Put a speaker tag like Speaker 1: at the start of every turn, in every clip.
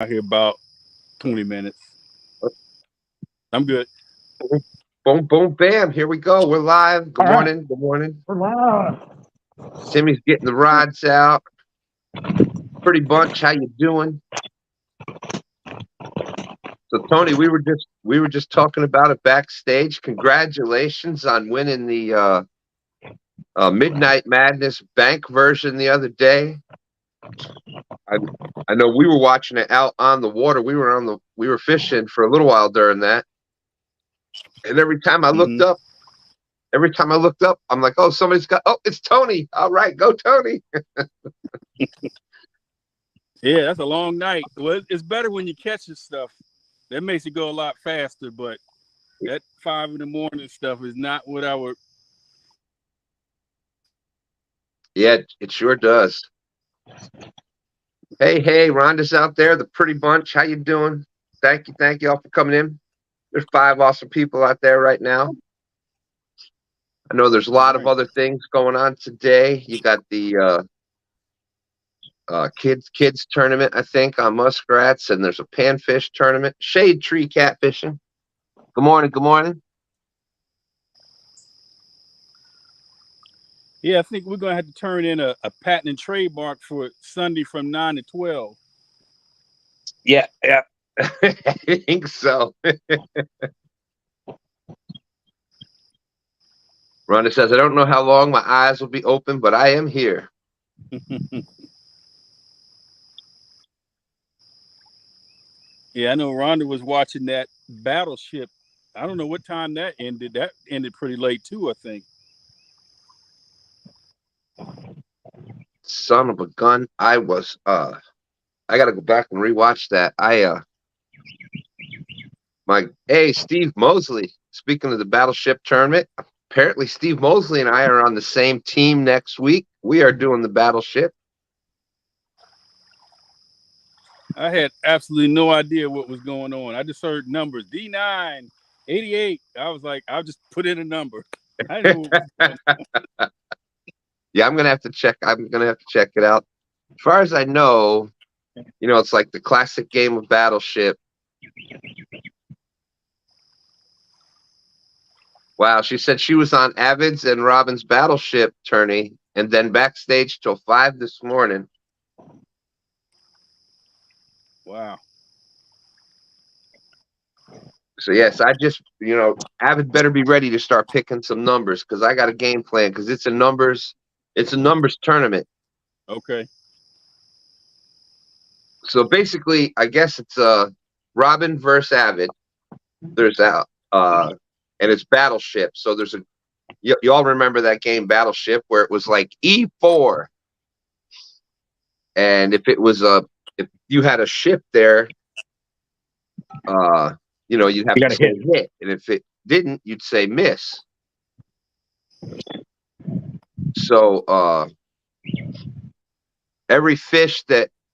Speaker 1: out here about 20 minutes. I'm good.
Speaker 2: Boom, boom, bam. Here we go. We're live. Good morning. Good morning.
Speaker 3: We're live.
Speaker 2: Timmy's getting the rods out. Pretty bunch. How you doing? So Tony, we were just talking about it backstage. Congratulations on winning the Midnight Madness bank version the other day. I know we were watching it out on the water. We were fishing for a little while during that. And every time I looked up, I'm like, oh, it's Tony. All right, go Tony.
Speaker 1: Yeah, that's a long night. Well, it's better when you catch this stuff. That makes it go a lot faster, but that 5 a.m. stuff is not what I would.
Speaker 2: Yeah, it sure does. Hey, Rhonda's out there, the pretty bunch. How you doing? Thank you all for coming in. There's 5 awesome people out there right now. I know there's a lot of other things going on today. You got the kids tournament, I think, on muskrats, and there's a panfish tournament. Shade tree catfishing. Good morning. Good morning.
Speaker 1: Yeah, I think we're gonna have to turn in a patent and trademark for Sunday from 9 to 12.
Speaker 2: Yeah. I think so. Rhonda says, I don't know how long my eyes will be open, but I am here.
Speaker 1: Yeah, I know Rhonda was watching that Battleship. I don't know what time that ended. That ended pretty late too, I think.
Speaker 2: Son of a gun. I gotta go back and rewatch that. Steve Mosley, speaking of the Battleship tournament, apparently Steve Mosley and I are on the same team next week. We are doing the Battleship.
Speaker 1: I had absolutely no idea what was going on. I just heard numbers. D9, 88. I was like, I'll just put in a number. I didn't know what was going on.
Speaker 2: Yeah, I'm gonna have to check it out. As far as I know, it's like the classic game of Battleship. Wow, she said she was on Avid's and Robin's Battleship tourney and then backstage till 5 this morning.
Speaker 1: Wow.
Speaker 2: So yes, I just, Avid better be ready to start picking some numbers because I got a game plan because it's a numbers tournament.
Speaker 1: Okay.
Speaker 2: So basically, I guess it's Robin versus Avid. There's and it's Battleship. So there's you all remember that game Battleship where it was like E4, and if you had a ship there, you'd have to say hit, and if it didn't, you'd say miss. So every fish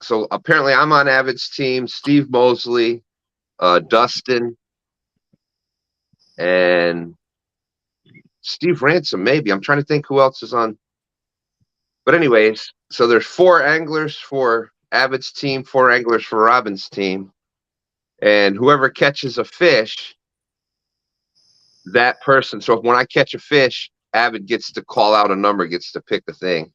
Speaker 2: so apparently I'm on Avid's team, Steve Mosley, Dustin, and Steve Ransom, maybe. I'm trying to think who else is on. But anyways, so there's 4 anglers for Avid's team, 4 anglers for Robin's team. And whoever catches a fish, that person. So when I catch a fish, Avid gets to call out a number, gets to pick a thing.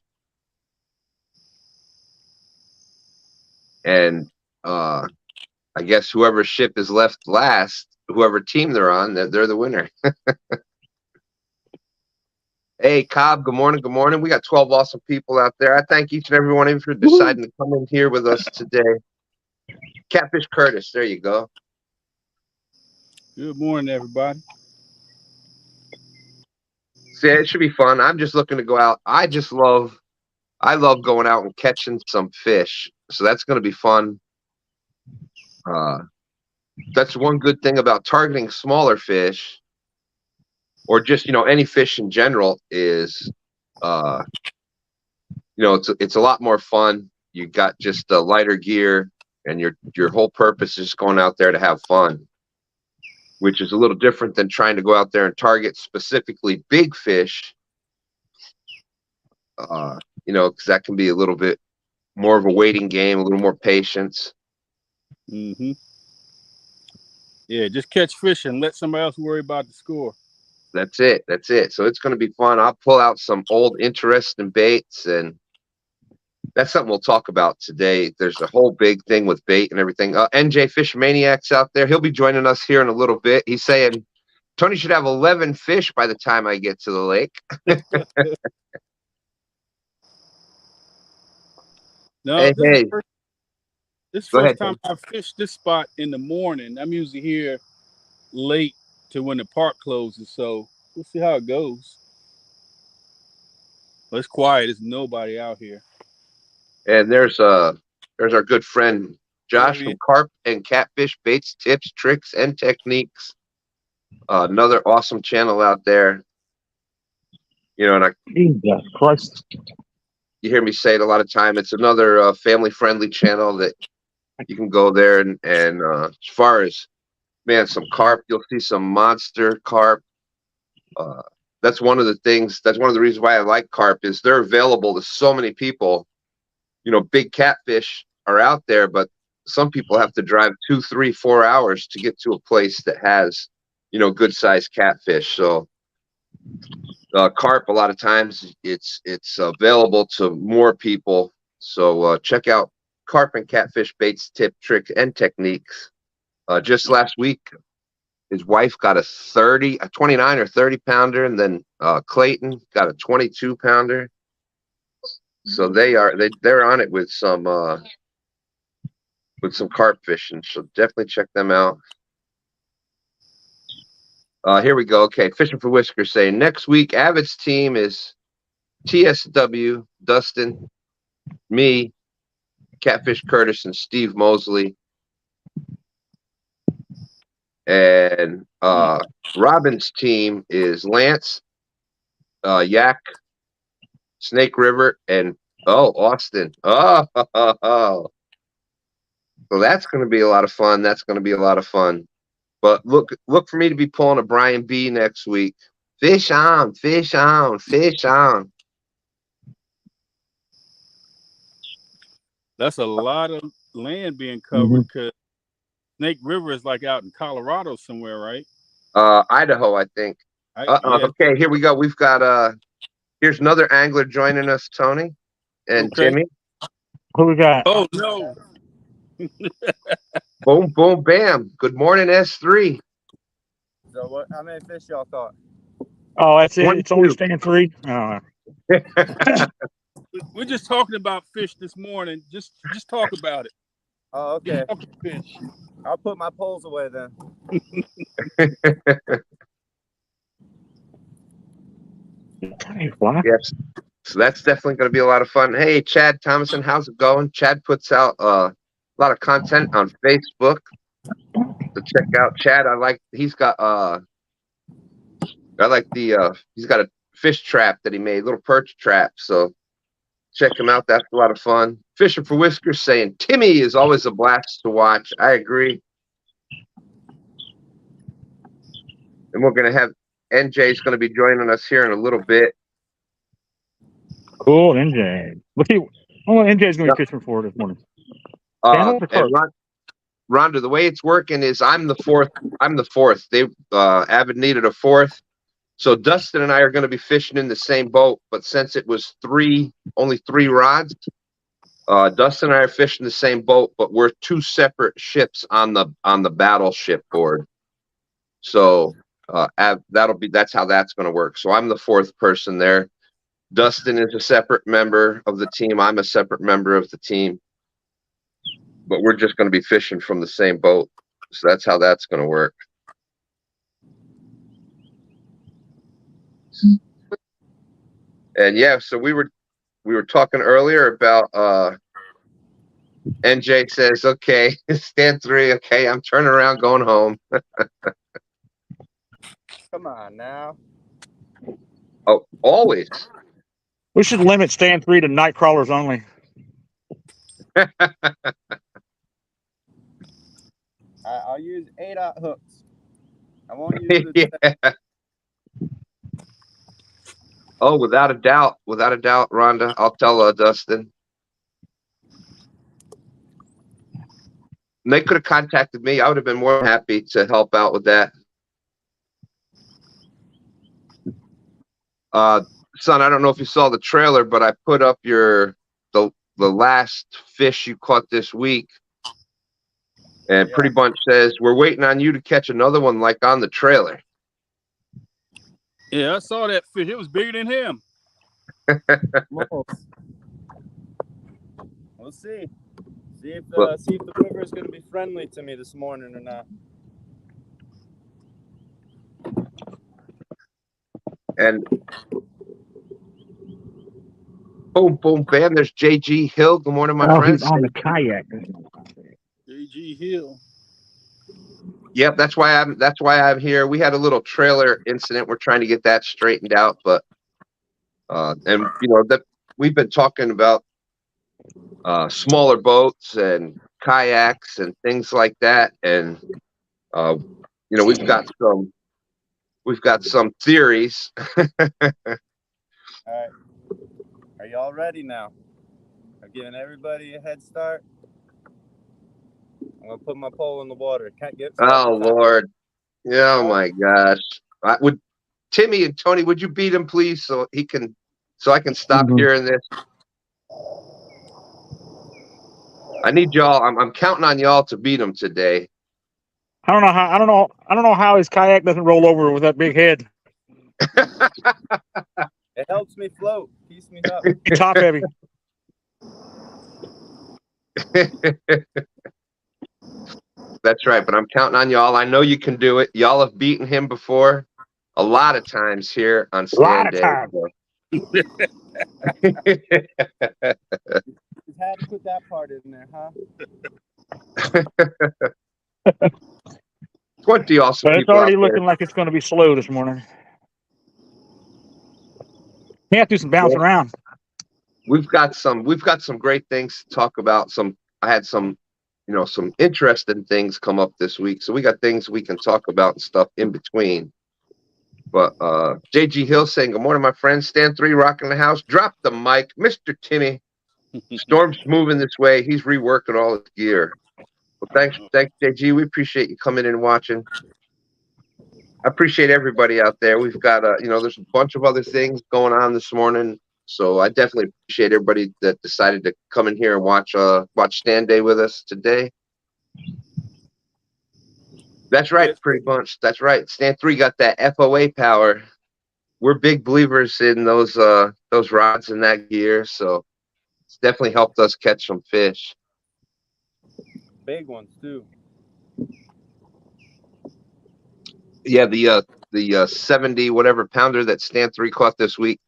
Speaker 2: And I guess whoever ship is left last, whoever team they're on, they're the winner. Hey, Cobb, good morning. Good morning. We got 12 awesome people out there. I thank each and every one of you for deciding to come in here with us today. Catfish Curtis, there you go.
Speaker 1: Good morning, everybody.
Speaker 2: See, it should be fun. I'm just looking to go out. I love going out and catching some fish. So that's going to be fun. That's one good thing about targeting smaller fish, or just any fish in general, is it's a lot more fun. You got just a lighter gear, and your whole purpose is going out there to have fun, which is a little different than trying to go out there and target specifically big fish. Because that can be a little bit more of a waiting game, a little more patience.
Speaker 1: Mm-hmm. Yeah, just catch fish and let somebody else worry about the score.
Speaker 2: That's it. That's it. So it's going to be fun. I'll pull out some old interesting baits, and that's something we'll talk about today. There's a whole big thing with bait and everything. NJ Fish Maniacs out there. He'll be joining us here in a little bit. He's saying Tony should have 11 fish by the time I get to the lake.
Speaker 1: No,
Speaker 2: Hey,
Speaker 1: this is
Speaker 2: hey,
Speaker 1: this
Speaker 2: go
Speaker 1: first
Speaker 2: ahead,
Speaker 1: time
Speaker 2: Tony.
Speaker 1: I've fished this spot in the morning. I'm usually here late to when the park closes, so we'll see how it goes. Well, it's quiet. There's nobody out here.
Speaker 2: And there's our good friend
Speaker 1: There
Speaker 2: Josh
Speaker 1: he
Speaker 2: from
Speaker 1: is.
Speaker 2: Carp and Catfish Baits, Tips, Tricks, and Techniques. Another awesome channel out there. You know, and
Speaker 3: Jesus Christ.
Speaker 2: you hear me say it a lot of time. It's another family-friendly channel that you can go there and as far as some carp, you'll see some monster carp. That's one of the things. That's one of the reasons why I like carp is they're available to so many people. You know, big catfish are out there, but some people have to drive 2, 3, 4 hours to get to a place that has, good sized catfish. So carp, a lot of times it's available to more people. So check out Carp and Catfish Baits, Tip, Tricks, and Techniques. Just last week, his wife got a 29 or 30 pounder, and then Clayton got a 22 pounder. So they're on it with some carp fishing. So definitely check them out. Here we go. Okay, Fishing for Whiskers saying next week Avid's team is TSW, Dustin, me, Catfish Curtis, and Steve Mosley. And Robin's team is Lance, Yak, Snake River, and Austin. So that's going to be a lot of fun. That's going to be a lot of fun. But look for me to be pulling a Brian B next week. Fish on, fish on, fish on.
Speaker 1: That's a lot of land being covered because Snake River is like out in Colorado somewhere, right?
Speaker 2: Idaho, I think.
Speaker 1: Yeah.
Speaker 2: Okay, here we go. We've got here's another angler joining us, Tony and
Speaker 1: Okay.
Speaker 2: Timmy.
Speaker 3: Who we got?
Speaker 1: Oh no.
Speaker 2: Boom, boom, bam. Good morning, S3.
Speaker 4: So what? How many fish y'all caught?
Speaker 3: Oh, that's it.
Speaker 2: 22.
Speaker 3: It's only staying 3. Oh.
Speaker 1: We're just talking about fish this morning. Just talk about it.
Speaker 4: Oh, okay.
Speaker 1: Just talk fish.
Speaker 4: I'll put my poles away then.
Speaker 2: Yes. So that's definitely going to be a lot of fun. Hey, Chad Thomason, how's it going? Chad puts out a lot of content on Facebook. So check out Chad. He's got he's got a fish trap that he made, little perch trap. So check him out. That's a lot of fun. Fishing for Whiskers saying Timmy is always a blast to watch. I agree. And we're going to have NJ's going to be joining us here in a little bit.
Speaker 3: Cool, NJ. NJ's going to be fishing for this morning.
Speaker 2: And Rhonda, the way it's working is I'm the fourth. They Avid needed a fourth. So Dustin and I are going to be fishing in the same boat, but since it was only 3 rods, Dustin and I are fishing the same boat, but we're 2 separate ships on the Battleship board. So that's how that's going to work. So I'm the 4th person there. Dustin is a separate member of the team. I'm a separate member of the team, but we're just going to be fishing from the same boat. So that's how that's going to work. And yeah, so we were talking earlier about NJ says, okay, stand 3. Okay, I'm turning around going home.
Speaker 4: Come on now.
Speaker 2: Oh, always.
Speaker 3: We should limit stand 3 to night crawlers only.
Speaker 4: I'll use 8-aught hooks. I won't use the
Speaker 2: Yeah. Oh, without a doubt, Rhonda. I'll tell Dustin. they could have contacted me. I would have been more happy to help out with that. Son, I don't know if you saw the trailer, but I put up the last fish you caught this week. And
Speaker 4: Yeah.
Speaker 2: Pretty Bunch says, we're waiting on you to catch another one like on the trailer.
Speaker 1: Yeah, I saw that fish. It was bigger than him.
Speaker 4: We'll see. See if
Speaker 2: Well-
Speaker 4: the river is going to be friendly to me this morning or not.
Speaker 2: And boom, boom, bam. There's JG Hill. Good morning, my friends.
Speaker 3: He's on the kayak.
Speaker 1: JG Hill.
Speaker 2: Yep, that's why I'm here. We had a little trailer incident. We're trying to get that straightened out, but and you know that we've been talking about smaller boats and kayaks and things like that, and you know we've got some theories.
Speaker 4: All right. Are y'all ready now? I'm giving everybody a head start. I'm going to put my pole in the water. Can't get.
Speaker 2: Oh Lord, yeah, oh my gosh! Would Timmy and Tony? Would you beat him, please, so I can stop hearing this? I need y'all. I'm counting on y'all to beat him today.
Speaker 3: I don't know how his kayak doesn't roll over with that big head.
Speaker 4: It helps me float. Keeps me up.
Speaker 3: He's top heavy.
Speaker 2: That's right, but I'm counting on y'all. I know you can do it. Y'all have beaten him before a lot of times here on STANday.
Speaker 4: Just had to put that part in there, huh?
Speaker 2: 20 awesome
Speaker 3: But it's
Speaker 2: people
Speaker 3: already
Speaker 2: out
Speaker 3: looking like it's going to be slow this morning. You have to do some bouncing around.
Speaker 2: We've got some great things to talk about. I had some interesting things come up this week. So we got things we can talk about and stuff in between. But JG Hill saying, good morning, my friend. Stand 3 rocking the house. Drop the mic. Mr. Timmy. Storm's moving this way. He's reworking all his gear. Well, thanks, JG. We appreciate you coming in and watching. I appreciate everybody out there. We've got there's a bunch of other things going on this morning. So I definitely appreciate everybody that decided to come in here and watch STANday with us today. That's right, Pretty Bunch. That's right. Stand 3 got that FOA power. We're big believers in those rods and that gear, so it's definitely helped us catch some fish.
Speaker 4: Big ones too.
Speaker 2: Yeah, the 70 whatever pounder that Stand 3 caught this week.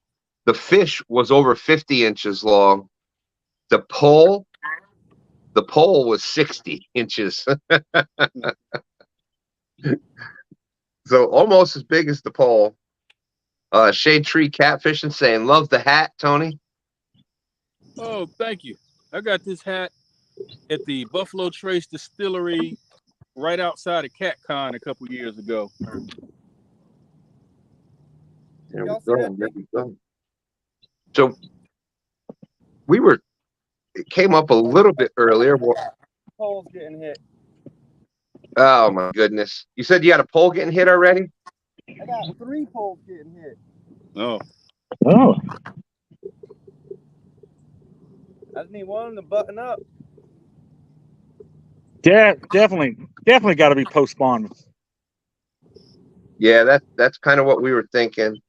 Speaker 2: The fish was over 50 inches long. The pole was 60 inches. So almost as big as the pole. Shade Tree Catfishing saying, love the hat, Tony.
Speaker 1: Oh, thank you. I got this hat at the Buffalo Trace Distillery right outside of CatCon a couple years ago.
Speaker 2: There we go. So it came up a little bit earlier.
Speaker 4: Pole's getting hit.
Speaker 2: Oh my goodness. You said you had a pole getting hit already?
Speaker 4: I got 3 poles getting hit.
Speaker 1: Oh.
Speaker 4: I just need one to button up.
Speaker 3: Yeah, definitely got to be postponed.
Speaker 2: Yeah, that's kind of what we were thinking.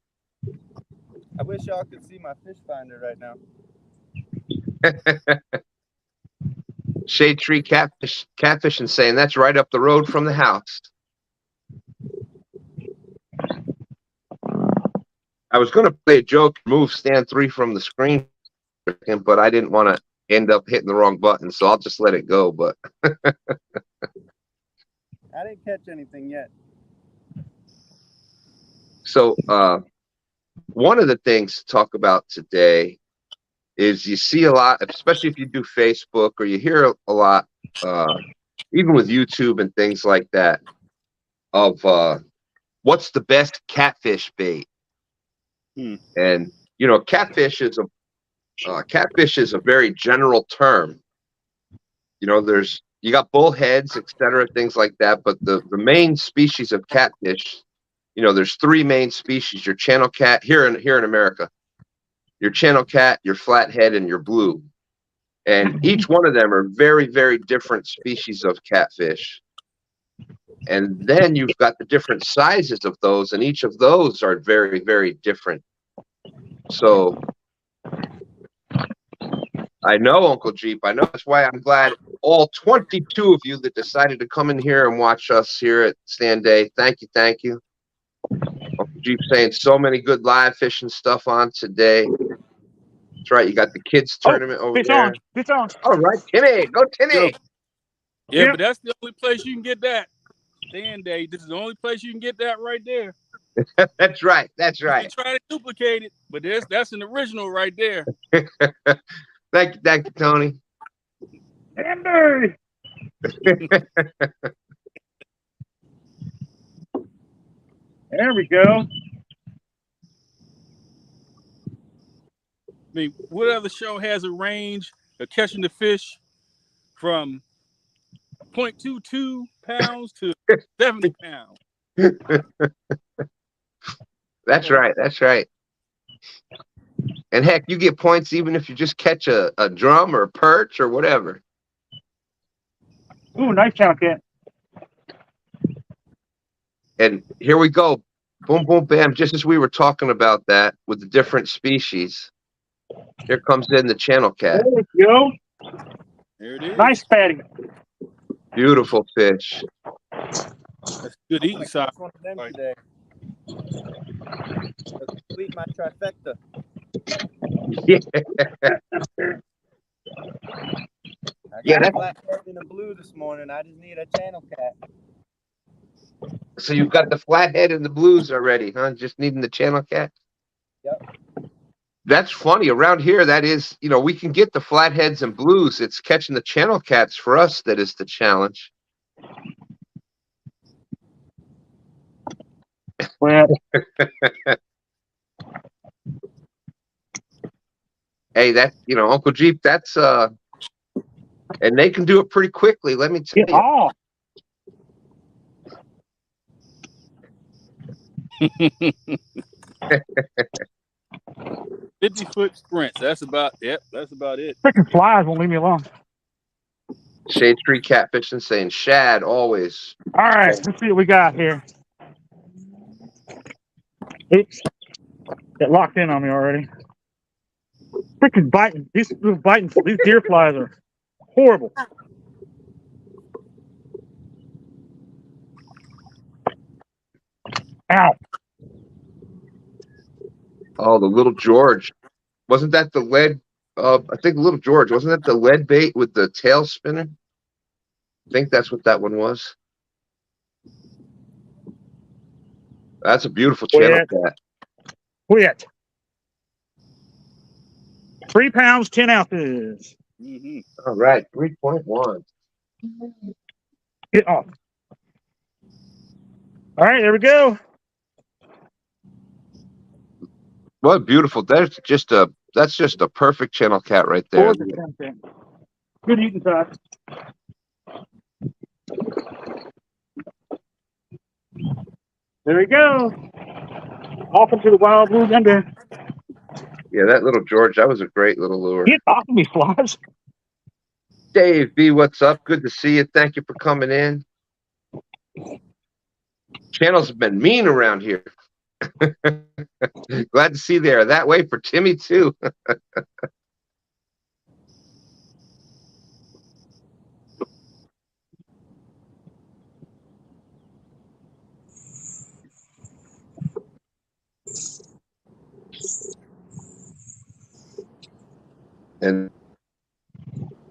Speaker 4: I wish y'all could see my fish finder right now.
Speaker 2: Shade Tree Catfishing saying that's right up the road from the house. I was going to play a joke, move Stand 3 from the screen, but I didn't want to end up hitting the wrong button, so I'll just let it go. But
Speaker 4: I didn't catch anything yet.
Speaker 2: So one of the things to talk about today is you see a lot, especially if you do Facebook, or you hear a lot, even with YouTube and things like that, of what's the best catfish bait. And catfish is a very general term. There's you got bullheads, etc., things like that. But the main species of catfish, there's three main species: your channel cat here in America, your channel cat, your flathead, and your blue. And each one of them are very, very different species of catfish. And then you've got the different sizes of those, and each of those are very, very different. So I know, Uncle Jeep, I know. That's why I'm glad all 22 of you that decided to come in here and watch us here at STANday. Thank you, thank you. Uncle Jeep saying so many good live fishing stuff on today. That's right, you got the kids tournament over there.
Speaker 3: Fish on.
Speaker 2: All right, Timmy, go Timmy.
Speaker 1: Yeah, but that's the only place you can get that. STANday. This is the only place you can get that right there.
Speaker 2: That's right. That's
Speaker 1: You
Speaker 2: right.
Speaker 1: can try to duplicate it, but that's an original right there.
Speaker 2: Thank you, Tony.
Speaker 3: STANday. There we go.
Speaker 1: I mean, what other show has a range of catching the fish from 0.22 pounds to 70 pounds?
Speaker 2: That's right. That's right. And heck, you get points even if you just catch a drum or a perch or whatever.
Speaker 3: Ooh, nice channel cat.
Speaker 2: And here we go. Boom, boom, bam. Just as we were talking about that with the different species, here comes in the channel cat.
Speaker 3: There we go.
Speaker 1: There it is.
Speaker 3: Nice patty.
Speaker 2: Beautiful fish.
Speaker 1: That's good eating size.
Speaker 4: One of them today. To complete my trifecta.
Speaker 2: Yeah.
Speaker 4: I got
Speaker 2: Yeah,
Speaker 4: a flathead in the blue this morning. I just need a channel cat.
Speaker 2: So you've got the flathead and the blues already, huh? Just needing the channel cat?
Speaker 4: Yep.
Speaker 2: That's funny. Around here, that is, we can get the flatheads and blues. It's catching the channel cats for us that is the challenge.
Speaker 3: Well,
Speaker 2: Hey, that, Uncle Jeep, that's, and they can do it pretty quickly, let me tell
Speaker 3: get
Speaker 2: you.
Speaker 3: off.
Speaker 1: 50-foot sprints. That's about it.
Speaker 3: Freaking flies won't leave me alone.
Speaker 2: Shade Tree Catfishing saying shad always.
Speaker 3: All right, let's see what we got here. Oops. Got locked in on me already. Freaking biting. These deer flies are horrible. Ow.
Speaker 2: Oh, the Little George. Wasn't that the lead? I think Little George. Wasn't that the lead bait with the tail spinner? I think that's what that one was. That's a beautiful channel cat.
Speaker 3: Quit. 3 pounds, 10 ounces.
Speaker 1: Mm-hmm.
Speaker 2: All right, 3.1.
Speaker 3: Get off. All right, there we go.
Speaker 2: What beautiful. That's just a perfect channel cat right there.
Speaker 3: Good eating size. There we go. Off into the wild blue under.
Speaker 2: Yeah, that Little George, that was a great little lure.
Speaker 3: Get off of me, flies.
Speaker 2: Dave B, what's up? Good to see you. Thank you for coming in. Channels have been mean around here. Glad to see they are that way for Timmy too.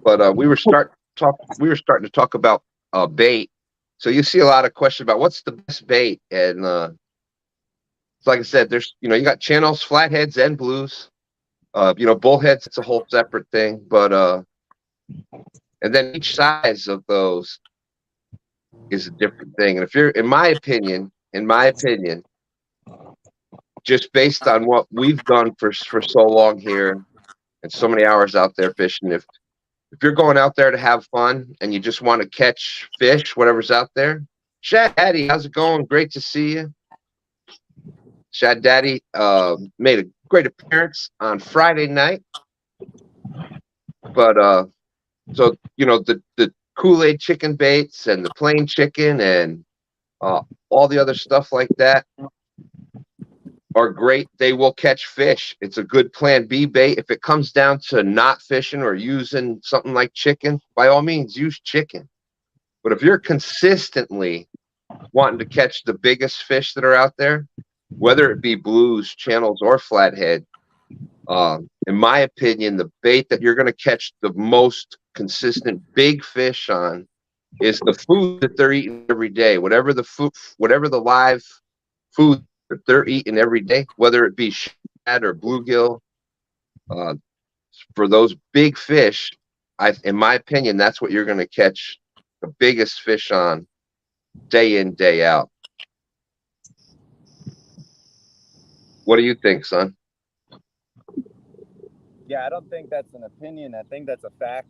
Speaker 2: But we were starting to talk about bait. So you see a lot of questions about what's the best bait, and like I said, there's you got channels, flatheads, and blues. Bullheads, it's a whole separate thing, but and then each size of those is a different thing. And if you're, in my opinion, just based on what we've done for so long here and so many hours out there fishing, if if you're going out there to have fun and you just want to catch fish, whatever's out there. Shad Daddy, how's it going? Great to see you. Shad Daddy made a great appearance on Friday night. But so the Kool-Aid chicken baits and the plain chicken and all the other stuff like that are great. They will catch fish. It's a good plan B bait. If it comes down to not fishing or using something like chicken, by all means use chicken. But if you're consistently wanting to catch the biggest fish that are out there, whether it be blues, channels, or flathead, in my opinion, the bait that you're going to catch the most consistent big fish on is the food that they're eating every day. Whatever the live food that they're eating every day, whether it be shad or bluegill, for those big fish, in my opinion, that's what you're going to catch the biggest fish on day in, day out. What do you think, son?
Speaker 4: Yeah, I don't think that's an opinion. I think that's a fact.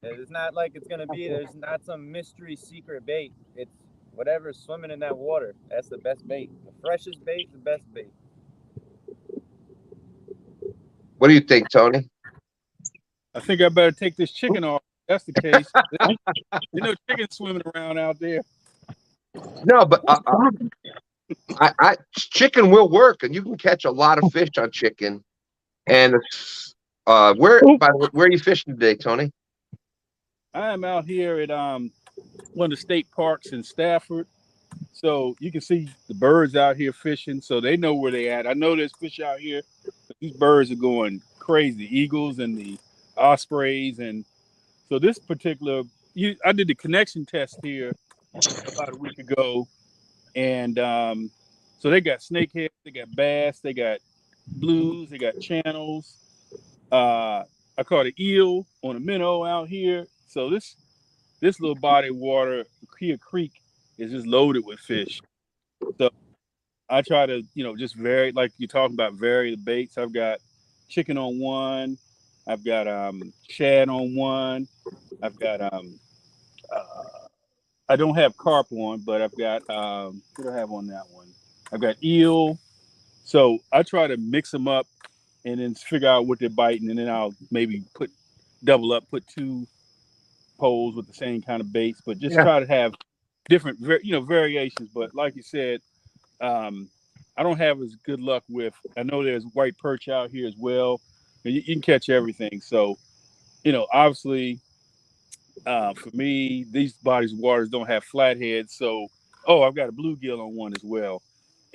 Speaker 4: It's not like it's gonna be. There's not some mystery secret bait. It's whatever's swimming in that water. That's the best bait. The freshest bait, the best bait.
Speaker 2: What do you think, Tony?
Speaker 1: I think I better take this chicken off. If that's the case. Chicken swimming around out there.
Speaker 2: No, but chicken will work, and you can catch a lot of fish on chicken. And where are you fishing today, Tony?
Speaker 1: I am out here at one of the state parks in Stafford. So you can see the birds out here fishing, so they know where they at. I know there's fish out here. These birds are going crazy, the eagles and the ospreys. And so this particular, I did the connection test here about a week ago. And so they got snakeheads, they got bass, they got blues, they got channels. I caught an eel on a minnow out here. So this little body of water, Kia Creek, is just loaded with fish. So I try to, just vary, like you're talking about, vary the baits. I've got chicken on one. I've got shad on one. I've got I don't have carp on, but I've got what do I have on that one? I've got eel. So I try to mix them up and then figure out what they're biting, and then I'll maybe double up, put two poles with the same kind of baits, but just try to have different variations. But like you said, I don't have as good luck with, I know there's white perch out here as well. You can catch everything. So, obviously, for me, these bodies of waters don't have flatheads. So, I've got a bluegill on one as well.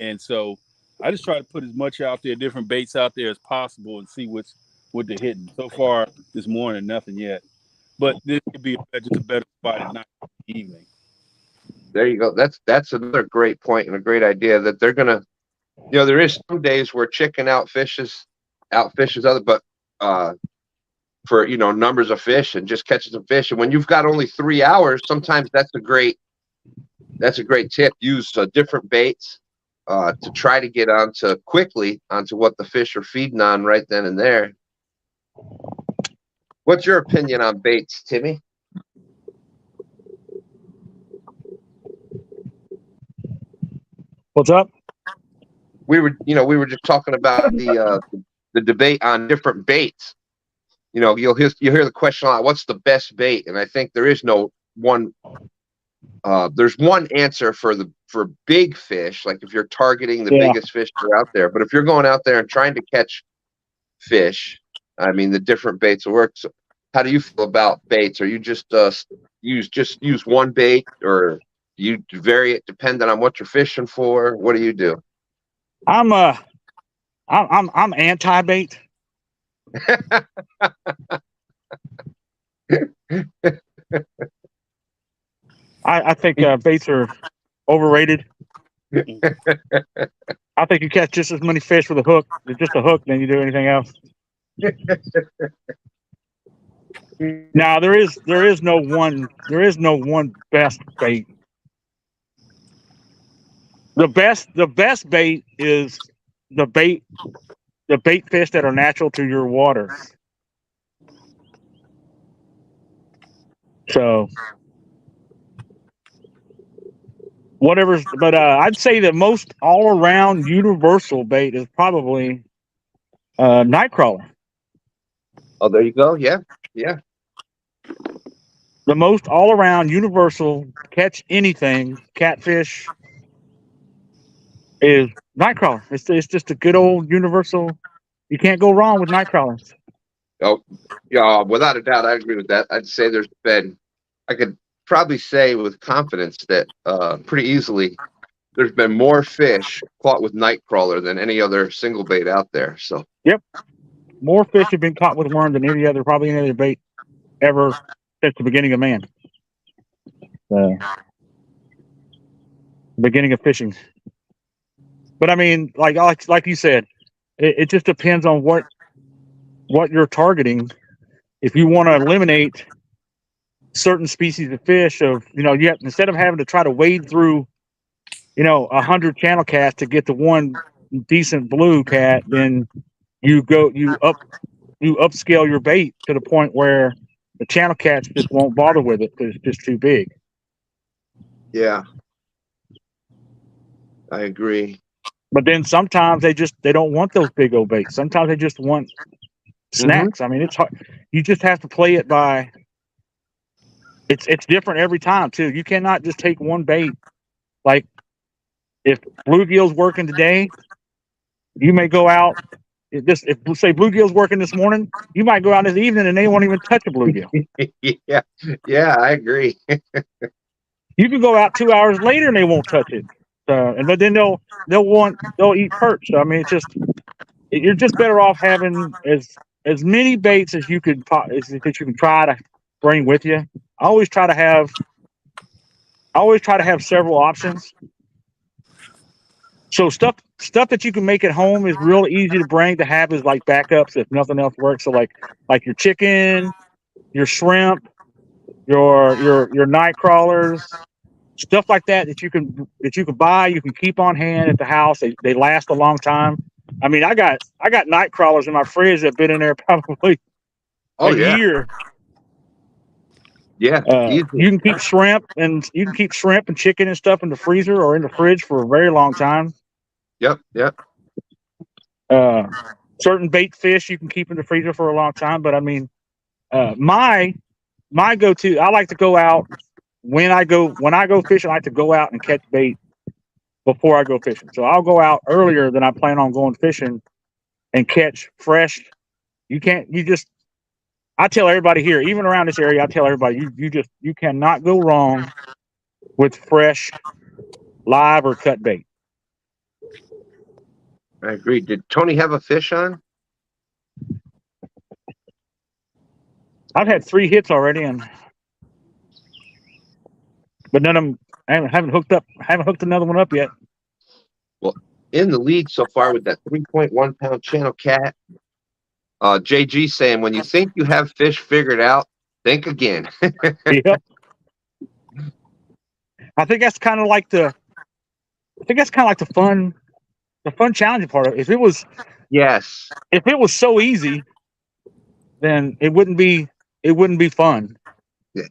Speaker 1: And so I just try to put as much out there, different baits out there as possible, and see what they're hitting. So far this morning, nothing yet. But this could be just a better spot at night in the evening.
Speaker 2: There you go. That's another great point and a great idea that they're gonna, there is some days where chicken outfishes other, but for numbers of fish and just catching some fish. And when you've got only 3 hours, sometimes that's a great tip. Use different baits to try to get quickly onto what the fish are feeding on right then and there. What's your opinion on baits, Timmy?
Speaker 3: What's up?
Speaker 2: We were just talking about the debate on different baits. You'll hear the question a lot, what's the best bait? And I think there is no one. There's one answer for big fish, like if you're targeting the biggest fish that are out there. But if you're going out there and trying to catch fish, I mean, the different baits will work. So how do you feel about baits? Are you just use one bait, or you vary it depending on what you're fishing for? What do you do?
Speaker 3: I'm anti-bait. I think baits are overrated. I think you catch just as many fish with a hook, just a hook, than you do anything else. Now there is no one best bait. The best bait is the bait fish that are natural to your water. So whatever's, but I'd say the most all-around universal bait is probably nightcrawler.
Speaker 2: Oh, there you go. Yeah, yeah.
Speaker 3: The most all-around universal catch anything catfish is nightcrawler. It's just a good old universal. You can't go wrong with nightcrawlers.
Speaker 2: Oh, yeah. Without a doubt, I agree with that. I'd say I could probably say with confidence that pretty easily there's been more fish caught with nightcrawler than any other single bait out there. So
Speaker 3: yep, more fish have been caught with worm than probably any other bait ever since the beginning of man. Beginning of fishing. But I mean, like you said, it just depends on what you're targeting. If you want to eliminate certain species of fish, instead of having to try to wade through 100 channel casts to get to one decent blue cat, then you upscale your bait to the point where the channel cats just won't bother with it because it's just too big.
Speaker 2: yeah, I agree.
Speaker 3: But then sometimes they don't want those big old baits. Sometimes they just want snacks. I mean, it's hard. You just have to play it by. It's different every time too. You cannot just take one bait. Like if bluegill's working today, you may go out. If say bluegill's working this morning, you might go out this evening and they won't even touch a bluegill.
Speaker 2: yeah, I agree.
Speaker 3: You can go out 2 hours later and they won't touch it. But then they'll eat perch. So I mean, you're just better off having as many baits as you can try to bring with you. I always try to have several options. So stuff that you can make at home is real easy to bring to have as like backups if nothing else works. So like your chicken, your shrimp, your night crawlers, stuff like that you can buy, you can keep on hand at the house. They last a long time. I mean, I got night crawlers in my fridge that have been in there probably a year.
Speaker 2: Yeah,
Speaker 3: you can keep shrimp and chicken and stuff in the freezer or in the fridge for a very long time.
Speaker 2: Yep.
Speaker 3: Certain bait fish you can keep in the freezer for a long time. But I mean, my go-to, I like to go out when I go fishing. I like to go out and catch bait before I go fishing. So I'll go out earlier than I plan on going fishing and catch fresh. I tell everybody here, even around this area, I tell everybody you cannot go wrong with fresh, live or cut bait.
Speaker 2: I agree. Did Tony have a fish on?
Speaker 3: I've had 3 hits already, but none of them. I haven't hooked another one up yet.
Speaker 2: Well, in the lead so far with that 3.1 pound channel cat. JG saying, when you think you have fish figured out, think again.
Speaker 3: Yep. I think that's kind of like the fun challenging part of it. If it was so easy, then it wouldn't be fun.
Speaker 2: Yeah.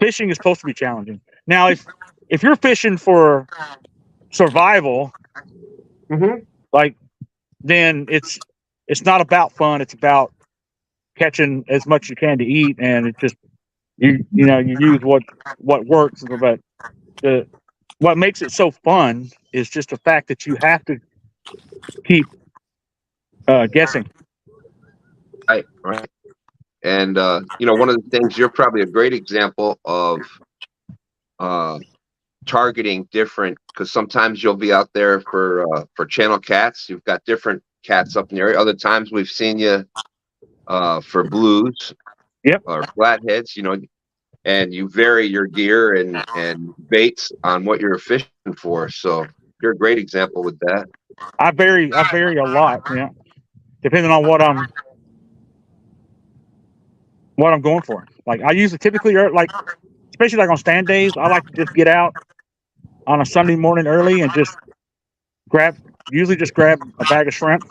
Speaker 3: Fishing is supposed to be challenging. Now, if you're fishing for survival, then it's not about fun. It's about catching as much as you can to eat, and it just you use what works. But what makes it so fun is just the fact that you have to keep guessing.
Speaker 2: Right. And one of the things, you're probably a great example of targeting different, because sometimes you'll be out there for channel cats. You've got different cats up in the area. Other times we've seen you for blues, or flatheads, and you vary your gear and baits on what you're fishing for. So you're a great example with that.
Speaker 3: I vary a lot, depending on what I'm going for. Like I usually typically, especially like on stand days, I like to just get out on a Sunday morning early and just grab a bag of shrimp,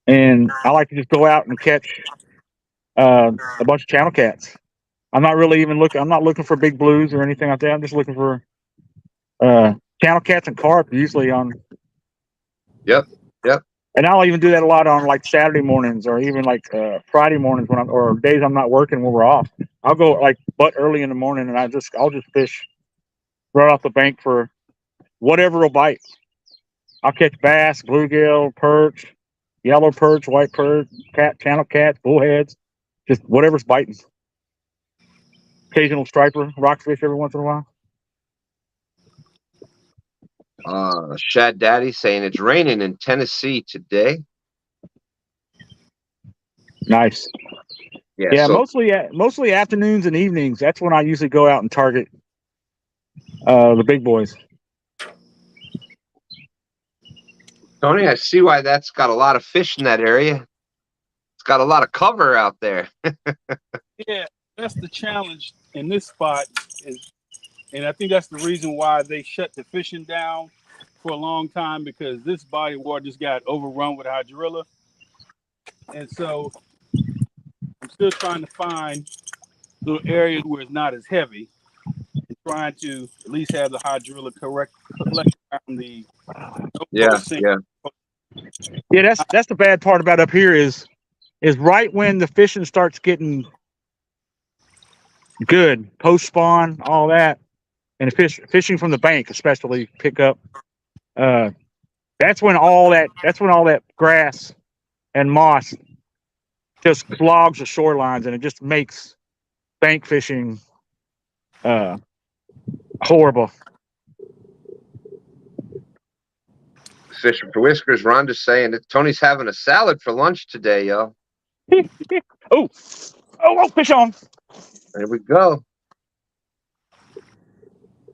Speaker 3: and I like to just go out and catch a bunch of channel cats. I'm not really even looking. I'm not looking for big blues or anything like that. I'm just looking for channel cats and carp usually on.
Speaker 2: Yep.
Speaker 3: And I'll even do that a lot on like Saturday mornings or even like Friday mornings or days I'm not working when we're off. I'll go like but early in the morning and I'll just fish right off the bank for whatever will bite. I'll catch bass, bluegill, perch, yellow perch, white perch, channel cats, bullheads, just whatever's biting. Occasional striper, rockfish every once in a while.
Speaker 2: Shad Daddy saying it's raining in Tennessee today.
Speaker 3: Nice.
Speaker 2: Yeah, so,
Speaker 3: mostly afternoons and evenings. That's when I usually go out and target the big boys.
Speaker 2: Tony, I see why that's got a lot of fish in that area. It's got a lot of cover out there.
Speaker 1: Yeah, that's the challenge in this spot and I think that's the reason why they shut the fishing down for a long time, because this body of water just got overrun with hydrilla. And so I'm still trying to find little areas where it's not as heavy and trying to at least have the hydrilla collect around the
Speaker 2: Yeah.
Speaker 3: Yeah, that's the bad part about up here is right when the fishing starts getting good, post spawn, all that, and fishing from the bank especially pick up. That's when all that grass and moss just clogs the shorelines, and it just makes bank fishing horrible.
Speaker 2: Fishing for Whiskers. Rhonda's saying that Tony's having a salad for lunch today, yo.
Speaker 3: Oh, fish on.
Speaker 2: There we go.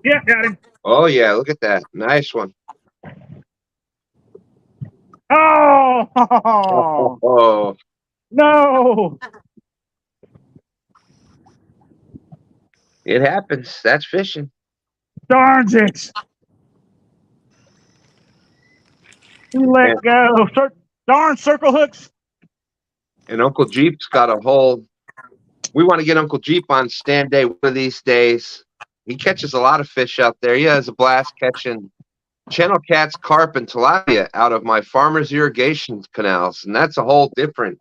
Speaker 3: Yeah, got him.
Speaker 2: Oh, yeah, look at that. Nice one.
Speaker 3: Oh, no.
Speaker 2: It happens. That's fishing.
Speaker 3: Darn it. You let go. Darn circle hooks.
Speaker 2: And Uncle Jeep's got a whole. We want to get Uncle Jeep on STANday one of these days. He catches a lot of fish out there. He has a blast catching channel cats, carp, and tilapia out of my farmer's irrigation canals, and that's a whole different.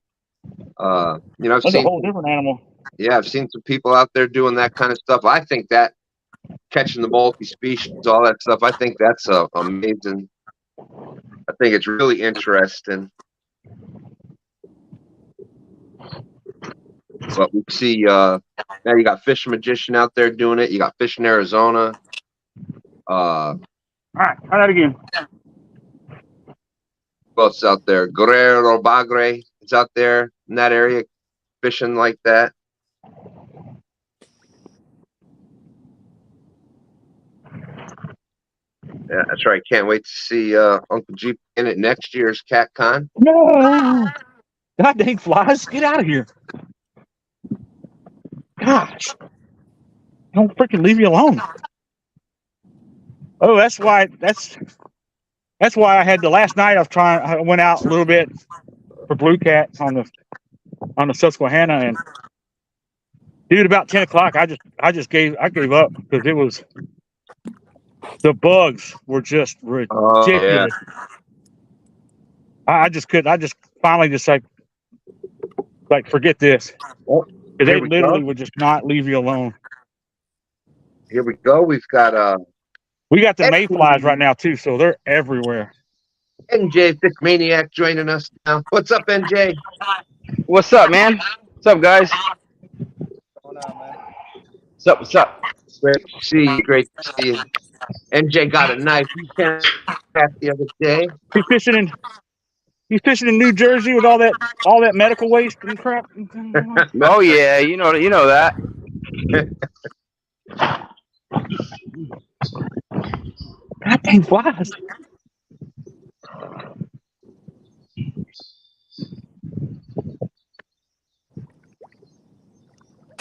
Speaker 2: I've
Speaker 3: That's
Speaker 2: seen
Speaker 3: a whole different animal.
Speaker 2: Yeah, I've seen some people out there doing that kind of stuff. I think that catching the multi-species, all that stuff, I think that's amazing. I think it's really interesting. But we see now you got Fish Magician out there doing it. You got Fish in Arizona.
Speaker 3: All right, try that again.
Speaker 2: Who else out there? Guerrero Bagre is out there in that area fishing like that. Yeah, that's right. Can't wait to see Uncle Jeep in it next year's Cat Con.
Speaker 3: No. God dang flies. Get out of here. Gosh. Don't freaking leave me alone. Oh, that's why I had the last night I went out a little bit for blue cats on the Susquehanna, and dude, about 10 o'clock I gave up because the bugs were just ridiculous.
Speaker 2: Yeah.
Speaker 3: I just finally just like forget this. Because they literally would just not leave you alone.
Speaker 2: Here we go. We've got
Speaker 3: we got the mayflies right now too, so they're everywhere.
Speaker 2: NJ Fish Maniac joining us now. What's up, NJ?
Speaker 5: What's up, man? What's up, guys?
Speaker 4: What's going on, man?
Speaker 5: What's up?
Speaker 2: Great to see you. Great to see you. NJ got a nice cat the other day.
Speaker 3: He's fishing in New Jersey with all that medical waste and crap.
Speaker 5: Oh yeah, you know that.
Speaker 3: God dang flies.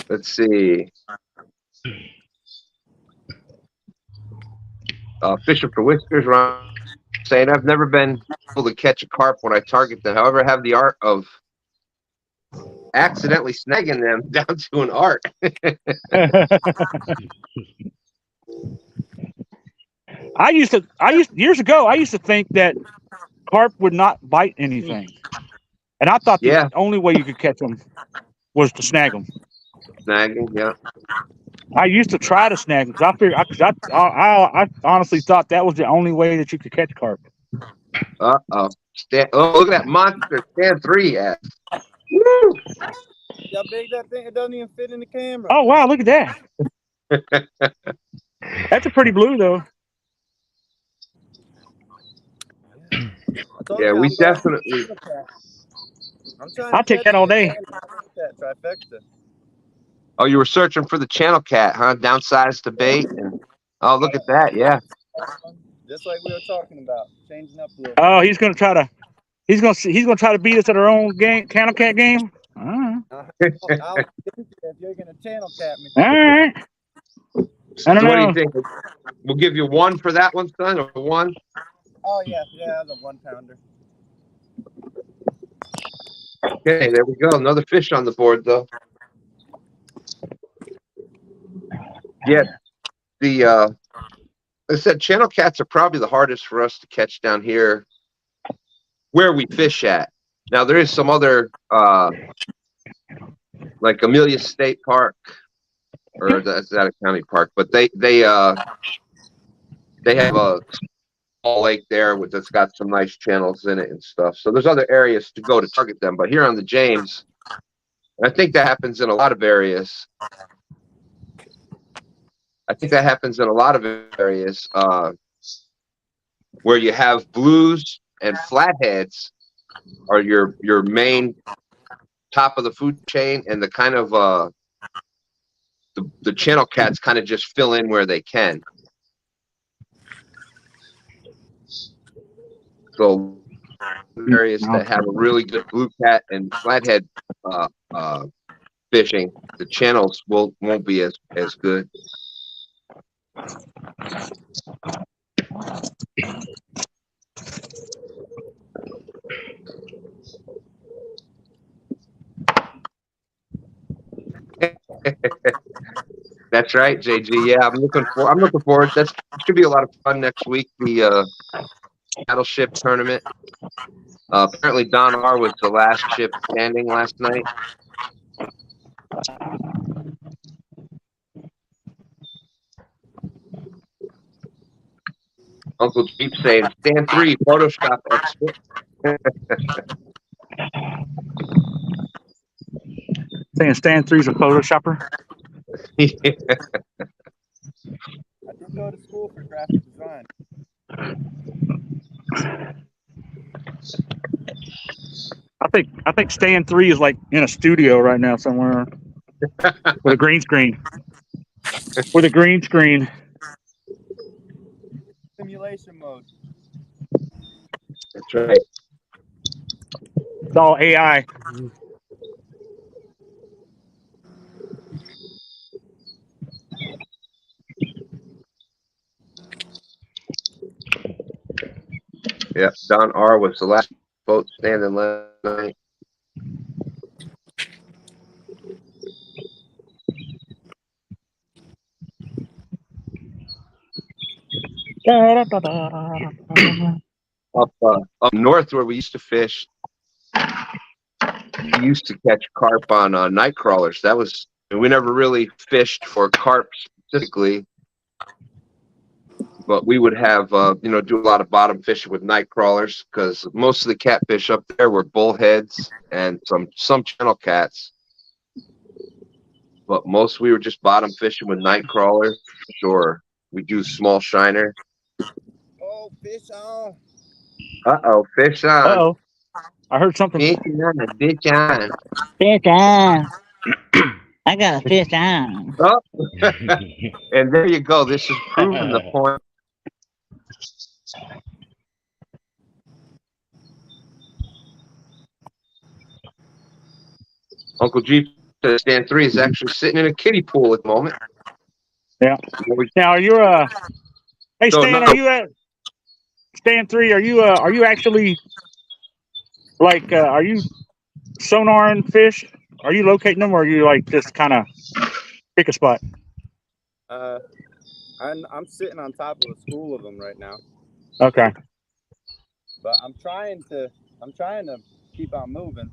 Speaker 2: Let's see. Fishing for Whiskers, Ron saying, I've never been able to catch a carp when I target them. However, I have the art of accidentally snagging them down to an arc.
Speaker 3: Years ago, I used to think that carp would not bite anything. And I thought
Speaker 2: Yeah.
Speaker 3: the only way you could catch them was to snag them.
Speaker 2: Snagging, yeah.
Speaker 3: I used to try to snag them because I honestly thought that was the only way that you could catch carp.
Speaker 2: Uh-oh. Oh, look at that monster stand 3 at. Woo!
Speaker 4: See how big that thing? It doesn't even fit in the camera.
Speaker 3: Oh, wow, look at that. That's a pretty blue, though.
Speaker 4: I told
Speaker 2: Yeah,
Speaker 4: you,
Speaker 2: we
Speaker 4: I'm going
Speaker 2: definitely.
Speaker 4: for the I'm trying to
Speaker 3: I'll take
Speaker 4: catch
Speaker 3: that all
Speaker 4: it
Speaker 3: day.
Speaker 4: and that trifecta.
Speaker 2: Oh, you were searching for the channel cat, huh? Downsize the bait. And oh, look at that. Yeah.
Speaker 4: Just like we were talking about, changing up a little.
Speaker 3: Oh, he's gonna try to beat us at our own game, channel cat game. All right.
Speaker 4: I'll if you're gonna channel cat me.
Speaker 3: All right. I don't
Speaker 2: So what do
Speaker 3: know.
Speaker 2: you think? We'll give you 1 for that one, son, or 1?
Speaker 4: Oh yeah, the 1 pounder.
Speaker 2: Okay, there we go. Another fish on the board, though. Yeah, like I said, channel cats are probably the hardest for us to catch down here where we fish at. Now, there is some other, like Amelia State Park, or that's not a county park, but they have a small lake there that's got some nice channels in it and stuff. So there's other areas to go to target them. But here on the James, I think that happens in a lot of areas. Where you have blues and flatheads are your main top of the food chain, and the kind of the channel cats kind of just fill in where they can. So areas that have a really good blue cat and flathead fishing, the channels won't be as good. That's right, JG. Yeah, I'm looking forward. That should be a lot of fun next week. The Battleship tournament. Apparently, Don R was the last ship standing last night. Uncle Jeep saying, "Stand 3, Photoshop expert."
Speaker 3: Saying stand 3's a Photoshopper.
Speaker 4: I did go to school for graphic design.
Speaker 3: I think stand 3 is like in a studio right now somewhere with a green screen.
Speaker 4: Simulation mode.
Speaker 2: That's right.
Speaker 3: It's all AI.
Speaker 2: Yeah, Don R was the last boat standing last night. Up north where we used to fish, we used to catch carp on night crawlers. We never really fished for carp specifically, but we would have do a lot of bottom fishing with night crawlers, because most of the catfish up there were bullheads and some channel cats, but most we were just bottom fishing with night crawlers, or we do small shiner.
Speaker 4: Oh, fish on.
Speaker 2: Fish on.
Speaker 3: Uh-oh. I heard something.
Speaker 2: Fish on. Fish on.
Speaker 6: Fish on. I got a fish on.
Speaker 2: Oh. And there you go. This is proving the point. Uncle G says stand 3 is actually sitting in a kiddie pool at the moment.
Speaker 3: Yeah. Now you're hey Stan, are you at stand 3? Are you actually like are you sonaring fish Are you locating them, or are you like just kind of pick a spot?
Speaker 4: I'm sitting on top of a school of them right now,
Speaker 3: Okay.
Speaker 4: but I'm trying to keep on moving.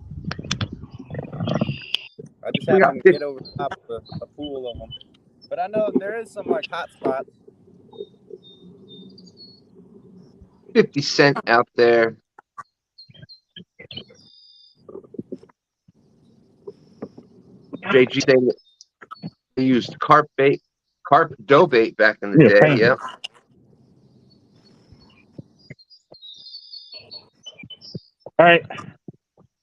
Speaker 4: I just
Speaker 2: We got
Speaker 4: happen to get over the top of a pool of them, but I know there is some like hot spots.
Speaker 2: 50 Cent out there. JG saying that they used carp dough bait back in the
Speaker 3: Yeah,
Speaker 2: day.
Speaker 3: pain.
Speaker 2: Yeah.
Speaker 3: All right.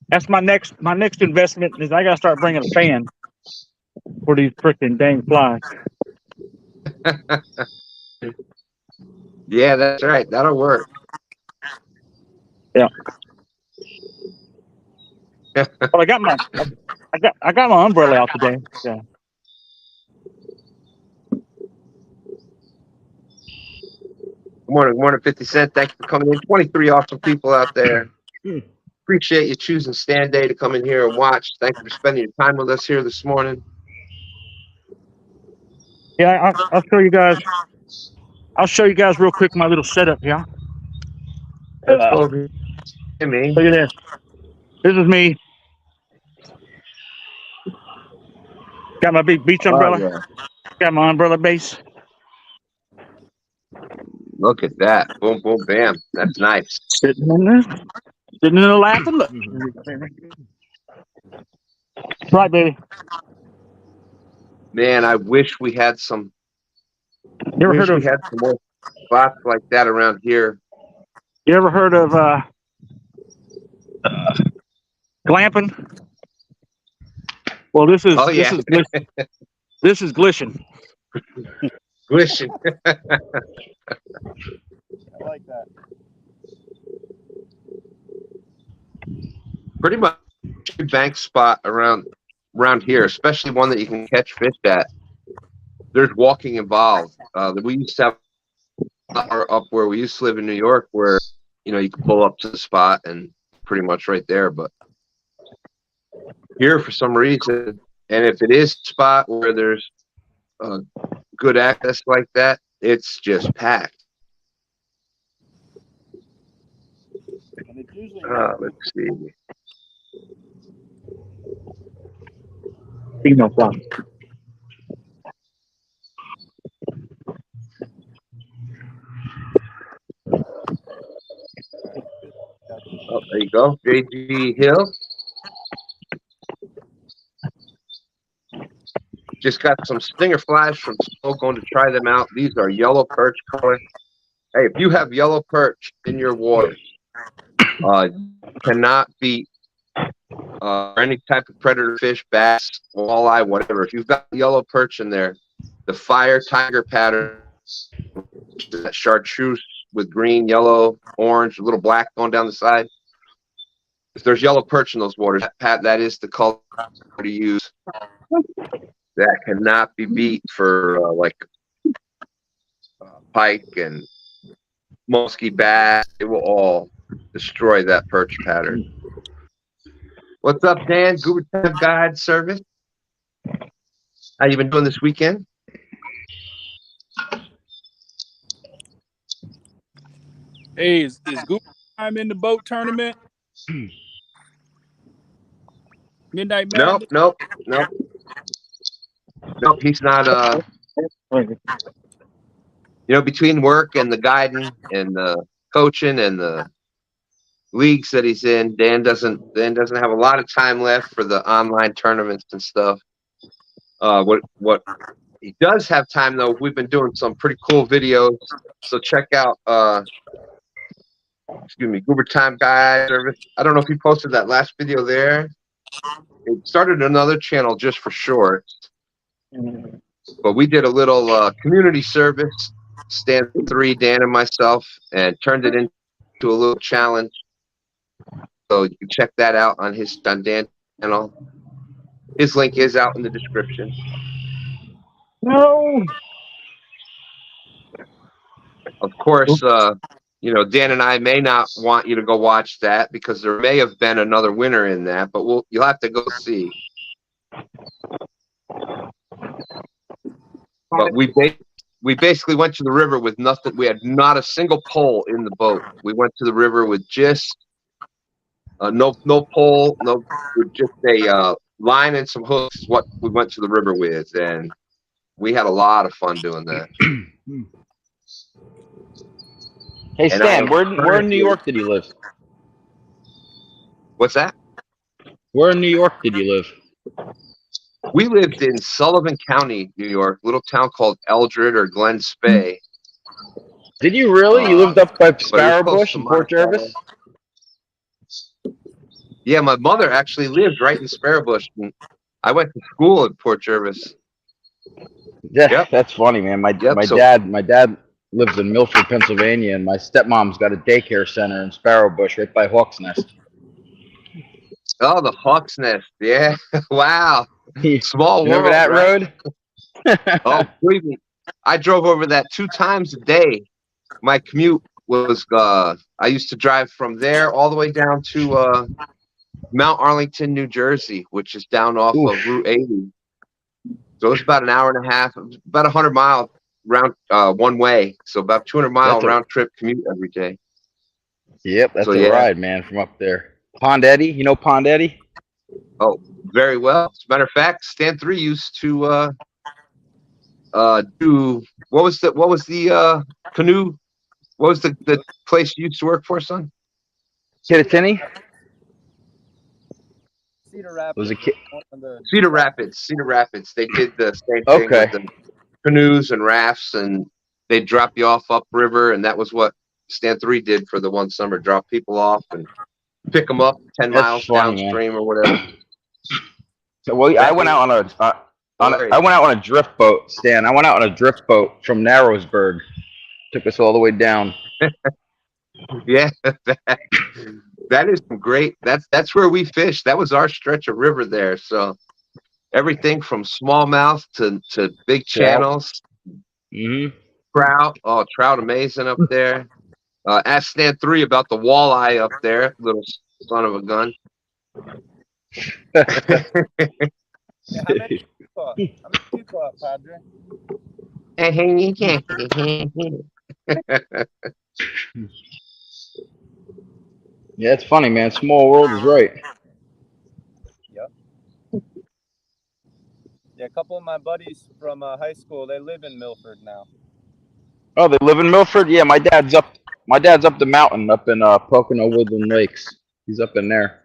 Speaker 3: That's my next investment is I gotta start bringing a fan for these freaking dang flies.
Speaker 2: Yeah, that's right. That'll work.
Speaker 3: Yeah. Well, I got my umbrella out today. Yeah.
Speaker 2: Good morning, 50 Cent. Thank you for coming in. 23 awesome people out there. Appreciate you choosing STANday to come in here and watch. Thank you for spending your time with us here this morning.
Speaker 3: Yeah, I'll show you guys. I'll show you guys real quick my little setup. Yeah.
Speaker 2: Let's go over here. Hey, me.
Speaker 3: Look at this. This is me. Got my big beach umbrella.
Speaker 2: Oh, yeah.
Speaker 3: Got my umbrella base.
Speaker 2: Look at that. Boom, boom, bam. That's nice.
Speaker 3: Sitting in there. Sitting in the lap and look. Right, baby.
Speaker 2: Man, I wish we had some.
Speaker 3: You ever heard of?
Speaker 2: We had some more spots like that around here.
Speaker 3: You ever heard of glamping? Well, this is.
Speaker 2: Oh, yeah.
Speaker 3: This is glishing.
Speaker 2: Glishing.
Speaker 4: I like that.
Speaker 2: Pretty much a bank spot around here, especially one that you can catch fish at. There's walking involved. We used to have up where we used to live in New York, where you could pull up to the spot and pretty much right there. But here, for some reason, and if it is a spot where there's good access like that, it's just packed.
Speaker 4: And it's usually
Speaker 2: Let's see.
Speaker 3: No problem.
Speaker 2: Oh, there you go, JG Hill. Just got some stinger flies from Smoke. Going to try them out. These are yellow perch color. Hey, if you have yellow perch in your water, cannot beat any type of predator fish, bass, walleye, whatever. If you've got yellow perch in there, the fire tiger pattern, that chartreuse with green, yellow, orange, a little black going down the side. If there's yellow perch in those waters, that is the color to use. That cannot be beat for pike and musky bass. It will all destroy that perch pattern. What's up, Dan? Goober Time Guide Service. How you been doing this weekend?
Speaker 1: Hey, is Goober Time in the boat tournament? Midnight Madness?
Speaker 2: Nope. He's not. Between work and the guiding and the coaching and the leagues that he's in, Dan doesn't have a lot of time left for the online tournaments and stuff. What he does have time though, we've been doing some pretty cool videos. So check out Goober Time Guide Service. I don't know if he posted that last video there. It started another channel just for shorts. But we did a little community service, Stand 3, Dan and myself, and turned it into a little challenge. So you can check that out on Dan's channel. His link is out in the description.
Speaker 3: No.
Speaker 2: Of course, Dan and I may not want you to go watch that because there may have been another winner in that, but you'll have to go see. But we basically went to the river with nothing. We had not a single pole in the boat. We went to the river with just no pole, with just a line and some hooks. Is what we went to the river with, and we had a lot of fun doing that.
Speaker 5: Hey,
Speaker 2: And
Speaker 5: Stan, where in New York did you live?
Speaker 2: What's that?
Speaker 5: Where in New York did you live?
Speaker 2: We lived in Sullivan County, New York, little town called Eldred or Glen Spey.
Speaker 5: Did you really? You lived up by
Speaker 2: But it was
Speaker 5: Sparrow
Speaker 2: close
Speaker 5: Bush
Speaker 2: to
Speaker 5: in Port
Speaker 2: Monticello.
Speaker 5: Jervis?
Speaker 2: Yeah, my mother actually lived right in Sparrow Bush. And I went to school at Port Jervis.
Speaker 5: Yeah,
Speaker 2: Yep.
Speaker 5: that's funny, man. My dad lives in Milford, Pennsylvania, and my stepmom's got a daycare center in Sparrow Bush right by Hawk's Nest.
Speaker 2: Oh, the Hawk's Nest. Yeah. Wow. Small
Speaker 5: Remember
Speaker 2: world,
Speaker 5: that
Speaker 2: right?
Speaker 5: road?
Speaker 2: Oh, believe me, I drove over that 2 times a day. My commute was I used to drive from there all the way down to Mount Arlington, New Jersey, which is down off of Route 80. So it's about an hour and a half, about 100-mile round one way. So about 200-mile round trip commute every day.
Speaker 5: Yep, that's
Speaker 2: So,
Speaker 5: a ride, man, from up there. Pond Eddy, you know Pond Eddy?
Speaker 2: Oh, very well. As a matter of fact, STANday used to do what was the canoe? What was the place you used to work for, son?
Speaker 5: Kittatinny?
Speaker 4: Cedar Rapids.
Speaker 5: Was a kid.
Speaker 2: Cedar Rapids. They did the same thing with the canoes and rafts, and they'd drop you off upriver, and that was what STANday did for the one summer: drop people off and pick them up 10 miles downstream or whatever.
Speaker 5: Well, I went out on a drift boat, Stan. I went out on a drift boat from Narrowsburg. Took us all the way down.
Speaker 2: Yeah, that is some great. That's where we fished. That was our stretch of river there. So everything from smallmouth to big channels.
Speaker 5: Mm-hmm.
Speaker 2: Trout amazing up there. Ask STANday about the walleye up there, little son of a gun.
Speaker 4: Yeah, how many you caught, Padre?
Speaker 5: Yeah, it's funny, man. Small world is right.
Speaker 4: Yep. Yeah, a couple of my buddies from high school, they live in Milford now.
Speaker 5: Oh, they live in Milford? Yeah, my dad's up the mountain up in Pocono Woodland Lakes. He's up in there.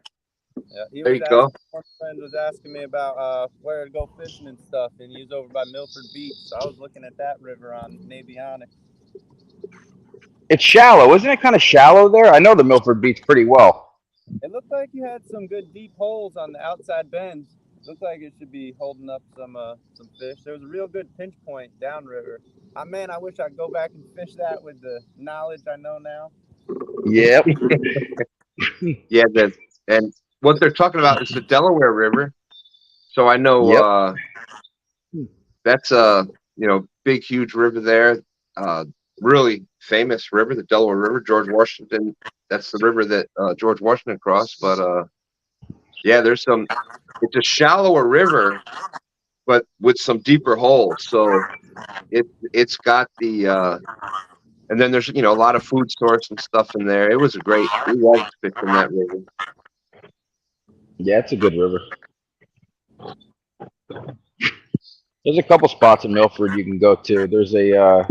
Speaker 4: Yeah,
Speaker 2: There you go.
Speaker 4: One friend was asking me about where to go fishing and stuff, and he was over by Milford Beach. So I was looking at that river on Navionic.
Speaker 5: It's shallow, isn't it? Kind of shallow there. I know the Milford Beach pretty well.
Speaker 4: It looked like you had some good deep holes on the outside bends. Looked like it should be holding up some fish. There was a real good pinch point downriver. Man, I wish I'd go back and fish that with the knowledge I know now.
Speaker 5: Yep.
Speaker 2: Yeah, and what they're talking about is the Delaware River. So I know that's a big, huge river there. Really famous river, the Delaware River. George Washington. That's the river that George Washington crossed. But yeah, it's a shallower river, but with some deeper holes. So it's got the and then there's a lot of food source and stuff in there. It was we liked fishing that river.
Speaker 5: Yeah, it's a good river. There's a couple spots in Milford you can go to. There's a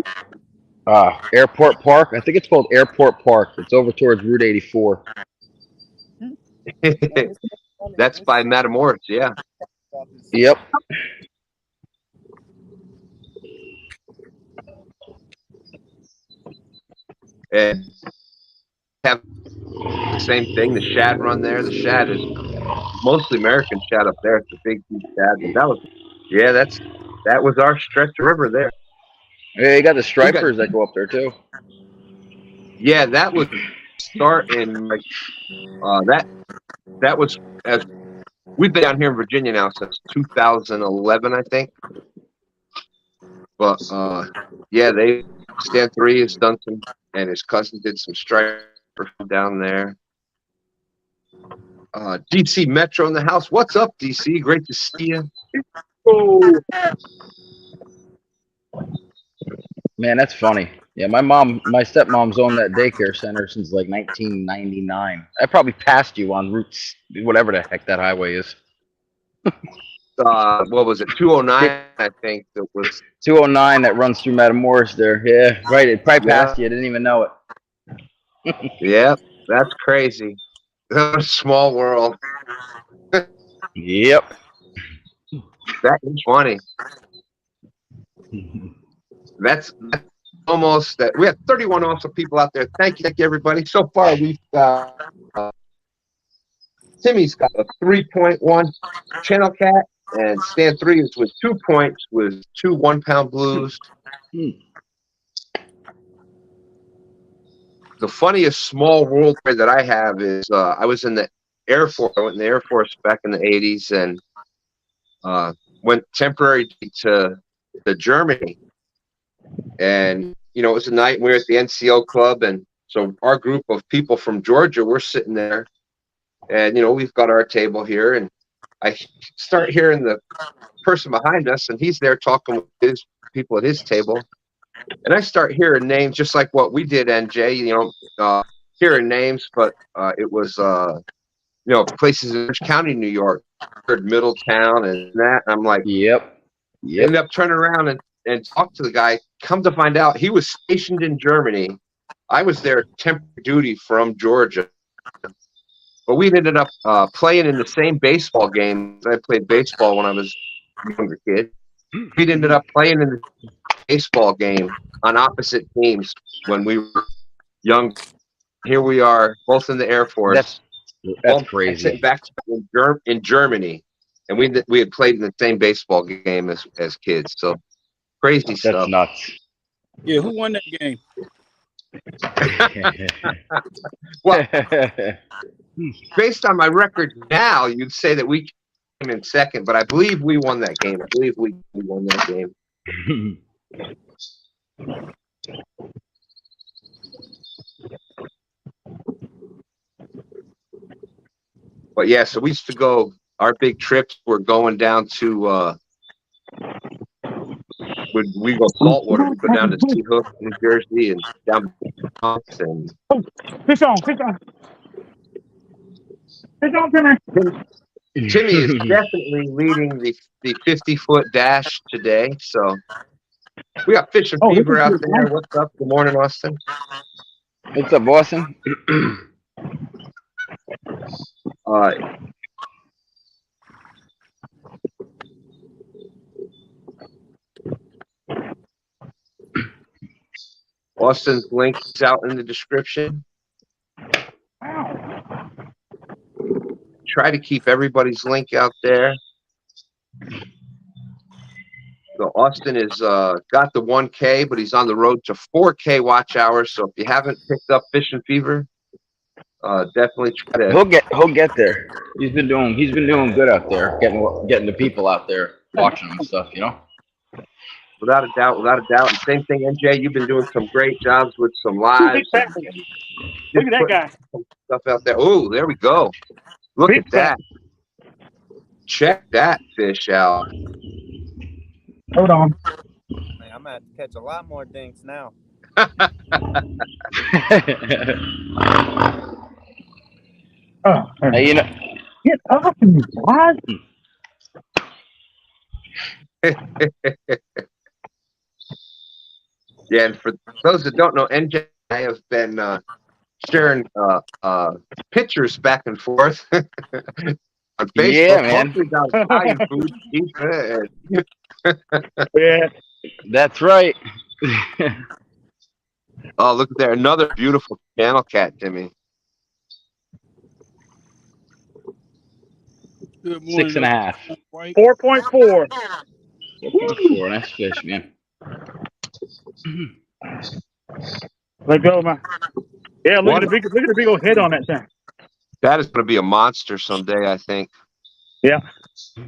Speaker 5: Airport Park. I think it's called Airport Park. It's over towards Route 84.
Speaker 2: That's by Matamoros, yeah.
Speaker 5: Yep.
Speaker 2: And have the same thing. The shad run there. The shad is mostly American shad up there. It's a big, huge shad. And that was our stretch of river there.
Speaker 5: Yeah, you got the stripers that go up there too.
Speaker 2: Yeah, that would start in like that was as we've been down here in Virginia now since 2011, I think. But yeah, STANday has done some, and his cousin did some striper down there. DC Metro in the house. What's up, DC? Great to see you. Oh.
Speaker 5: Man, that's funny. Yeah, my stepmom's owned that daycare center since like 1999. I probably passed you on routes, whatever the heck that highway is.
Speaker 2: What was it? 209, I think that was.
Speaker 5: 209 that runs through Matamoros there. Yeah, right. It probably
Speaker 2: Yeah.
Speaker 5: passed you. I didn't even know it.
Speaker 2: Yeah, that's crazy. Small world.
Speaker 5: Yep.
Speaker 2: That is funny. That's almost that. We have 31 awesome people out there. Thank you, everybody. So far, we've got Timmy's got a 3.1 channel cat, and Stan 3 is with 2 points with 2 1-pound blues. The funniest small world that I have is I was in the Air Force. I went in the Air Force back in the 80s and went temporary to Germany. And, you know, it was a night we were at the NCO club. And so our group of people from Georgia, we're sitting there. And, you know, we've got our table here. And I start hearing the person behind us, and he's there talking with his people at his table. And I start hearing names just like what we did, NJ, you know, hearing names, but it was, you know, places in Orange County, New York, Middletown and that. And I'm like,
Speaker 5: Yep.
Speaker 2: ended up turning around and talk to the guy. Come to find out, he was stationed in Germany. I was there temporary duty from Georgia. But we ended up playing in the same baseball game. I played baseball when I was a younger kid. We ended up playing in the baseball game on opposite teams when we were young. Here we are, both in the Air Force.
Speaker 5: That's crazy.
Speaker 2: Sitting back in Germany, and we had played in the same baseball game as kids. So crazy stuff.
Speaker 5: That's nuts.
Speaker 1: Yeah, who won that game?
Speaker 2: Well, based on my record now, you'd say that we came in second, but I believe we won that game. I believe we won that game. But yeah, so we used to go. Our big trips were going down to. We go saltwater. We go down to Seahook, New Jersey, and down and.
Speaker 3: Fish on, Timmy.
Speaker 2: Timmy is definitely leading the 50-foot dash today. So we got Fish and Fever out there. What's up? Good morning, Austin.
Speaker 5: What's up, Boston?
Speaker 2: Austin's link is out in the description. Try to keep everybody's link out there. So Austin is got the 1K, but he's on the road to 4K watch hours. So if you haven't picked up Fish and Fever, definitely try to.
Speaker 5: He'll get there. He's been doing good out there, getting the people out there watching him and stuff. You know.
Speaker 2: Without a doubt, without a doubt. And same thing, NJ. You've been doing some great jobs with some lives.
Speaker 3: Look at that guy.
Speaker 2: Stuff out there. Oh, there we go. Look at that. Check that fish out.
Speaker 3: Hold on.
Speaker 4: Man, I'm gonna have to catch a lot more dinks now.
Speaker 5: Hey, you know.
Speaker 3: Get off of me, what?
Speaker 2: Yeah, and for those that don't know, NJ and I have been sharing pictures back and forth on Facebook.
Speaker 5: Yeah, man.
Speaker 2: About Italian food, pizza,
Speaker 3: Yeah.
Speaker 5: That's right.
Speaker 2: oh, look at there. Another beautiful channel cat, Timmy.
Speaker 1: Good morning.
Speaker 5: 6.5.
Speaker 3: 4.4.
Speaker 5: 4.4. Nice fish, man.
Speaker 3: Let go, man. Yeah, look at the big old head on that thing.
Speaker 2: That is going to be a monster someday, I think.
Speaker 3: Yeah,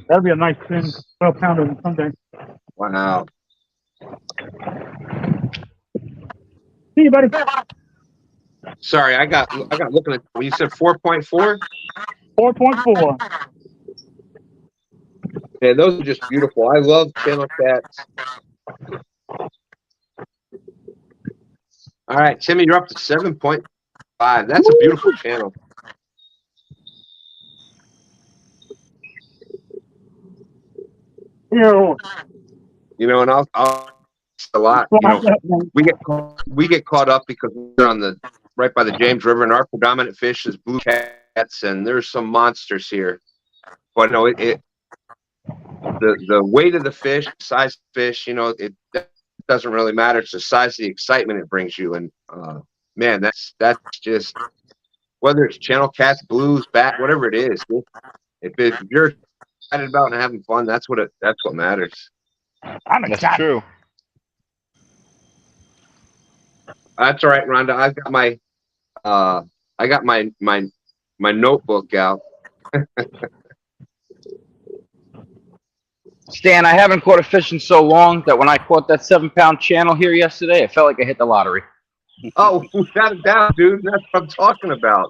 Speaker 3: that'll be a nice 10, 12-pounder someday.
Speaker 2: Wow.
Speaker 3: See you, buddy.
Speaker 2: Sorry, I got looking at when you said 4.4.
Speaker 3: 4.4.
Speaker 2: Yeah, those are just beautiful. I love channel cats. All right, Timmy, you're up to 7.5. That's a beautiful channel.
Speaker 3: You
Speaker 2: And I'll a lot. We get caught up because we're on right by the James River, and our predominant fish is blue cats, and there's some monsters here. But no, the weight of the fish, the size of the fish, it doesn't really matter. It's the size of the excitement it brings you, and man, that's just whether it's channel cats, blues, bat, whatever it is. If you're excited about and having fun, that's what matters.
Speaker 5: That's true.
Speaker 2: That's all right, Rhonda. I got my notebook out.
Speaker 5: Stan, I haven't caught a fish in so long that when I caught that 7-pound channel here yesterday, I felt like I hit the lottery.
Speaker 2: Oh, without a doubt, dude. That's what I'm talking about.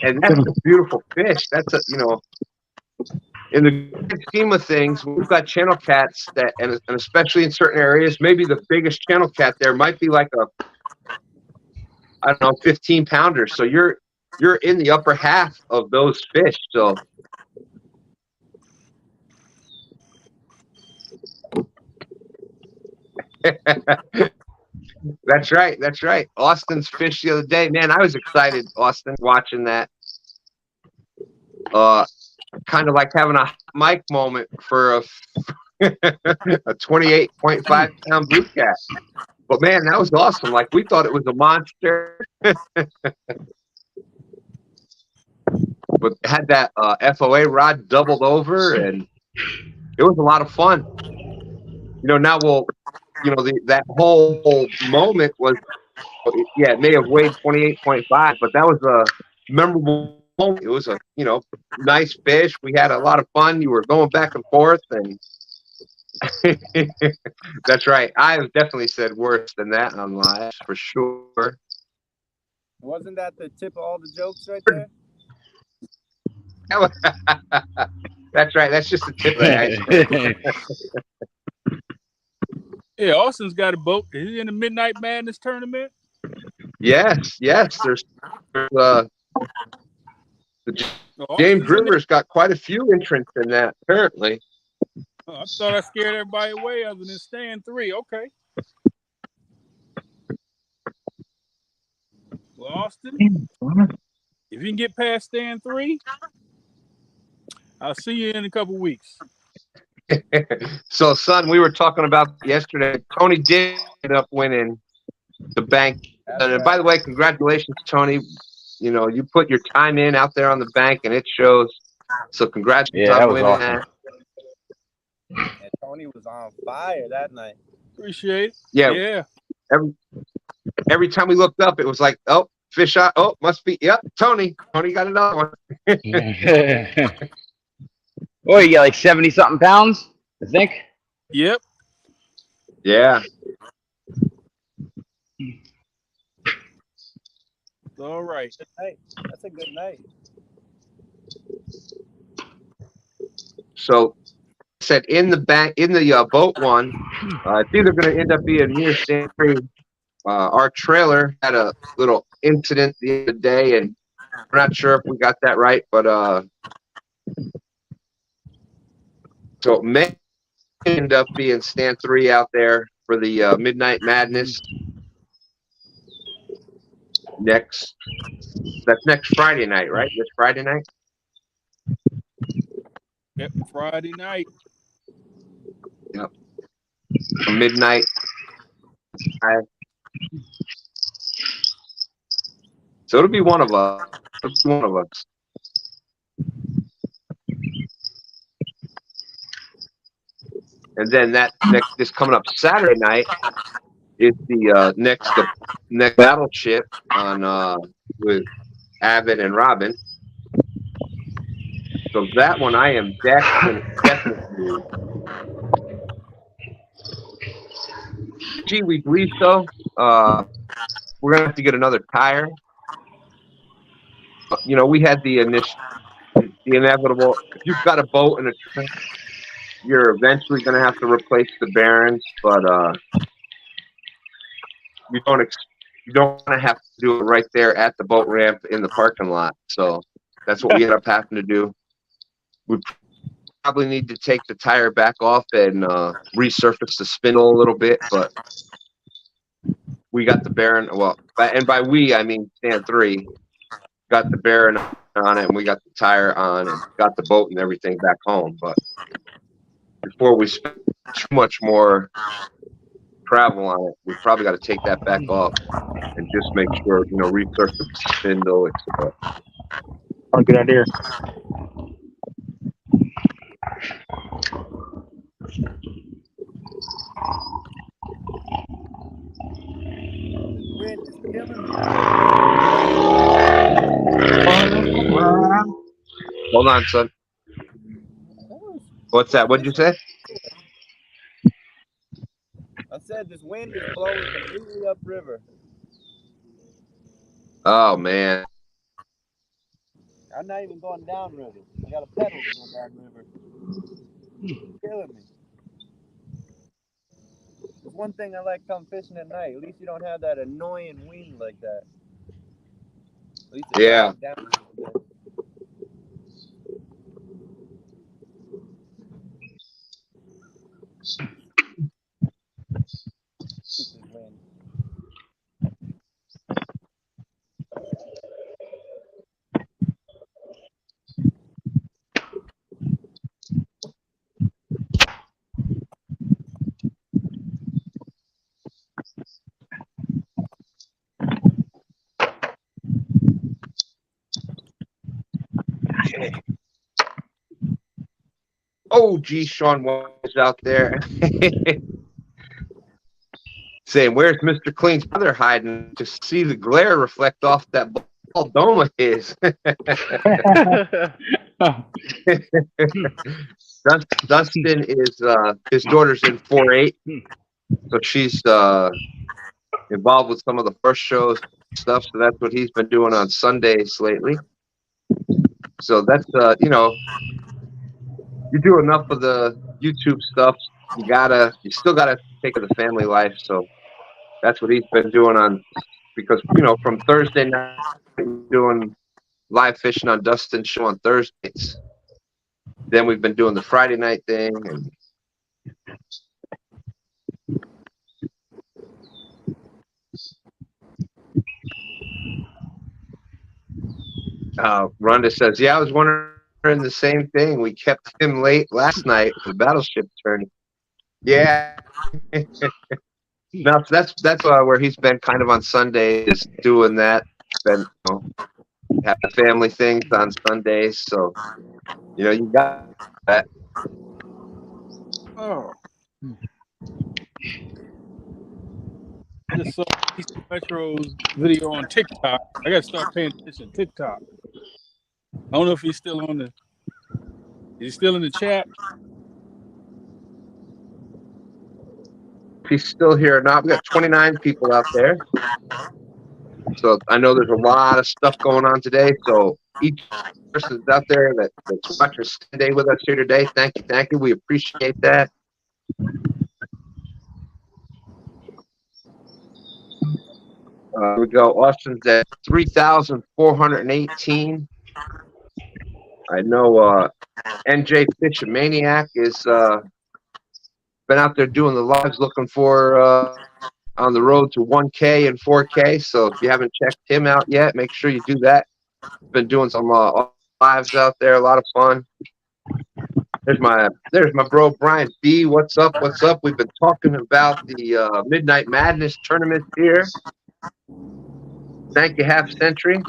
Speaker 2: And that's a beautiful fish. That's in the big scheme of things, we've got channel cats and especially in certain areas, maybe the biggest channel cat there might be like 15 pounder. So you're in the upper half of those fish. So That's right. Austin's fish the other day. Man, I was excited, Austin, watching that. Kind of like having a mic moment for a 28.5 pound blue cat. But man, that was awesome. Like, we thought it was a monster. But had that FOA rod doubled over, and it was a lot of fun. Now that whole moment was, it may have weighed 28.5, but that was a memorable moment. It was a, nice fish. We had a lot of fun. You were going back and forth, and that's right. I've definitely said worse than that on live, for sure.
Speaker 4: Wasn't that the tip of all the jokes right there?
Speaker 2: That's right. That's just the tip of the iceberg.
Speaker 1: Yeah, Austin's got a boat. Is he in the Midnight Madness tournament?
Speaker 2: Yes. There's the James River's got quite a few entrants in that, apparently.
Speaker 1: Oh, I thought I scared everybody away other than stand 3. Okay. Well, Austin, if you can get past stand 3, I'll see you in a couple weeks.
Speaker 2: So, son, we were talking about yesterday. Tony did end up winning the bank. And by the way, congratulations, Tony. You put your time in out there on the bank, and it shows. So, congratulations on winning
Speaker 5: awesome.
Speaker 4: that. And Tony was on fire that night.
Speaker 1: Appreciate it.
Speaker 2: Yeah. Every time we looked up, it was like, oh, fish shot. Oh, must be. Yep, Tony. Tony got another one.
Speaker 5: Oh, you got like 70-something pounds, I think.
Speaker 1: Yep.
Speaker 2: Yeah.
Speaker 1: All right.
Speaker 4: That's a good night.
Speaker 2: So, said in the boat one, it's either going to end up being near Stand 3. Our trailer had a little incident the other day, and we're not sure if we got that right, but so it may end up being Stand 3 out there for the Midnight Madness that's next Friday night, right? This Friday night?
Speaker 1: Yep, Friday night.
Speaker 2: Yep. Midnight. So it'll be one of us. And then this coming up Saturday night is the next Battleship on with Abbott and Robin. So that one I am definitely. Gee, we believe so. We're gonna have to get another tire. We had the the inevitable. If you've got a boat and a trailer, you're eventually going to have to replace the bearings, but you don't want to have to do it right there at the boat ramp in the parking lot. So that's what we end up having to do. We probably need to take the tire back off and resurface the spindle a little bit, but we got the bearing. Well, and by we, I mean STANday got the bearing on it, and we got the tire on, and got the boat and everything back home. But before we spend too much more travel on it, we probably got to take that back off and just make sure, resurface the spindle, etc.
Speaker 3: Oh, good idea.
Speaker 4: Wind is killing me.
Speaker 2: Hold on, son. What's that? What'd you say?
Speaker 4: I said this wind is blowing completely upriver.
Speaker 2: Oh man.
Speaker 4: I'm not even going downriver. I got a pedal to go downriver. Killing me. There's one thing I like come fishing at night. At least you don't have that annoying wind like that. At least it
Speaker 2: Yeah.
Speaker 4: dies down. Wind.
Speaker 2: Oh, gee, Sean was out there saying, "Where's Mr. Clean's brother hiding to see the glare reflect off that ball dome of his?" Dustin is his daughter's in 4-8, so she's involved with some of the first shows stuff. So that's what he's been doing on Sundays lately. So that's you do enough of the YouTube stuff, you still gotta take of the family life. So that's what he's been doing because from Thursday night doing live fishing on Dustin's show on Thursdays. Then we've been doing the Friday night thing, and Rhonda says, "Yeah, I was wondering the same thing. We kept him late last night for the Battleship tourney." Yeah. No, that's where he's been kind of on Sundays doing that. Been have family things on Sundays, so you got that.
Speaker 1: Oh. I just saw East Metro's video on TikTok. I gotta start paying attention to TikTok. I don't know if he's still on is he still in the chat?
Speaker 2: If he's still here or not, we got 29 people out there. So I know there's a lot of stuff going on today. So each person out there that's watching STANday with us here today, thank you. We appreciate that. Here we go. Austin's at 3,418. I know NJ Fish Maniac is been out there doing the lives, looking for on the road to 1K and 4K. So if you haven't checked him out yet, make sure you do that. Been doing some lives out there, a lot of fun. There's my bro Brian B. What's up? We've been talking about the Midnight Madness tournament here. Thank you, Half Century.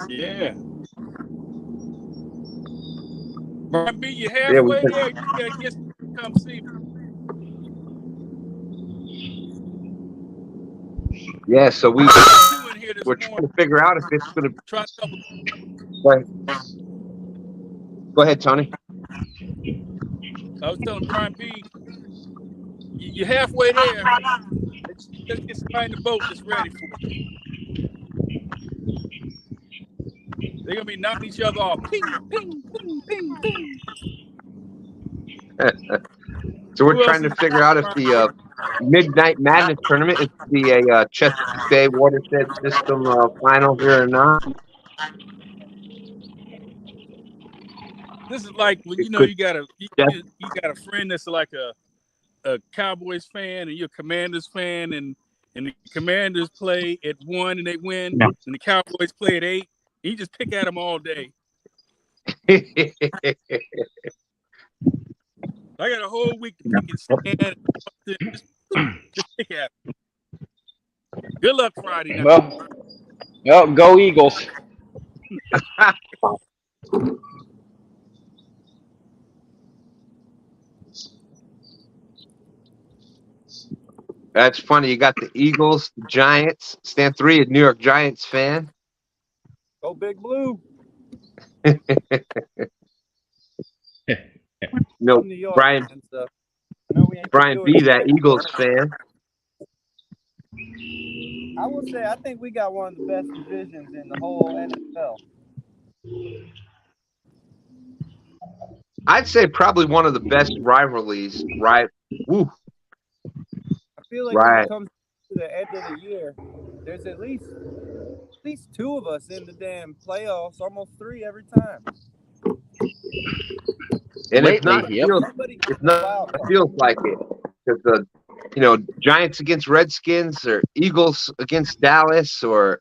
Speaker 1: Yeah. Brian B, you halfway there. You gotta get come see me.
Speaker 2: Yeah, so we're trying to figure out if it's going to. Go ahead, Tony.
Speaker 1: I was telling Brian B, you're halfway there. Let's get somebody in the boat that's ready for you. They're gonna be knocking each other off. Ping, ping, ping, ping, ping.
Speaker 2: So we're
Speaker 1: Who else
Speaker 2: trying to
Speaker 1: is
Speaker 2: figure out if the Midnight Madness tournament is to be a Chesapeake Bay watershed system final here or not.
Speaker 1: This is like when
Speaker 2: It
Speaker 1: you know
Speaker 2: could
Speaker 1: you got a friend that's like a Cowboys fan and you're a Commanders fan and the Commanders play at 1 and they win
Speaker 3: Yeah.
Speaker 1: and the Cowboys play at 8. You just pick at them all day. I got a whole week to pick and stand. Just pick at them. Good luck Friday night.
Speaker 5: Well, go Eagles.
Speaker 2: That's funny. You got the Eagles, the Giants. Stand 3, a New York Giants fan.
Speaker 4: Go Big Blue.
Speaker 2: No,
Speaker 4: From New York,
Speaker 2: Brian
Speaker 4: and stuff. I know we ain't
Speaker 2: Brian
Speaker 4: doing
Speaker 2: B,
Speaker 4: it.
Speaker 2: that Eagles fan.
Speaker 4: I will say I think we got one of the best divisions in the whole NFL.
Speaker 2: I'd say probably one of the best rivalries. Right? Woo.
Speaker 4: I feel like when
Speaker 2: Right.
Speaker 4: it comes to the end of the year, there's at least 2 of us in the damn playoffs, almost 3 every time.
Speaker 2: And
Speaker 5: Lately,
Speaker 2: it's not
Speaker 5: yep.
Speaker 2: feels
Speaker 4: Somebody
Speaker 2: it's
Speaker 4: gets a
Speaker 2: not
Speaker 4: wild card.
Speaker 2: feels like it because the Giants against Redskins or Eagles against Dallas or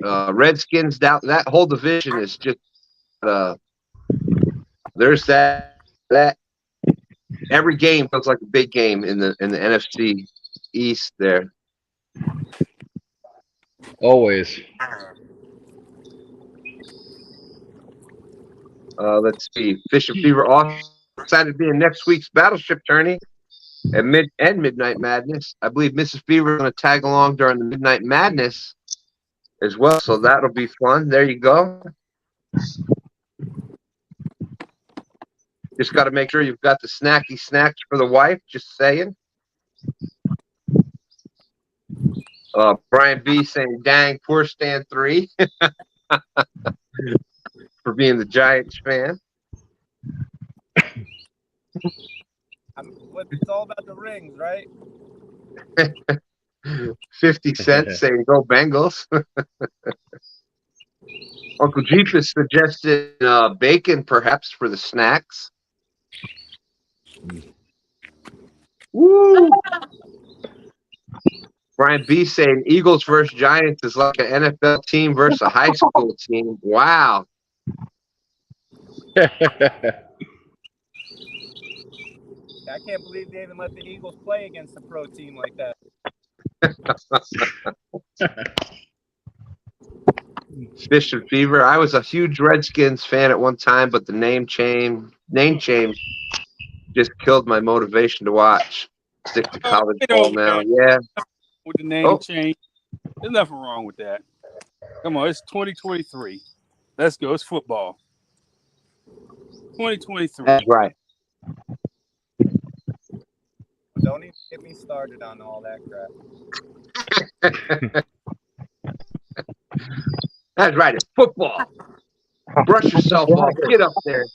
Speaker 2: Redskins Dallas. That whole division is just there's that every game feels like a big game in the NFC East there.
Speaker 5: Always.
Speaker 2: Let's see. Fish and Fever also excited to be in next week's Battleship tourney at Midnight Madness. I believe Mrs. Fever is going to tag along during the Midnight Madness as well, so that'll be fun. There you go. Just got to make sure you've got the snacky snacks for the wife. Just saying. Brian B saying, "Dang, poor Stan 3 for being the Giants fan."
Speaker 4: It's all about the rings, right?
Speaker 2: 50 Cent saying, "Go Bengals." Uncle Jeepus suggested bacon, perhaps, for the snacks. Woo! Brian B saying Eagles versus Giants is like an NFL team versus a high school team. Wow.
Speaker 4: I can't believe they even let the Eagles play against a pro team like that.
Speaker 2: Fish and Fever. I was a huge Redskins fan at one time, but the name change just killed my motivation to watch. Stick to college ball now. Yeah.
Speaker 1: With the name change. There's nothing wrong with that. Come on, it's 2023. Let's go. It's football. 2023.
Speaker 2: That's right.
Speaker 4: Don't even get me started on all that crap.
Speaker 2: That's right. It's football. Brush yourself off. Get up there.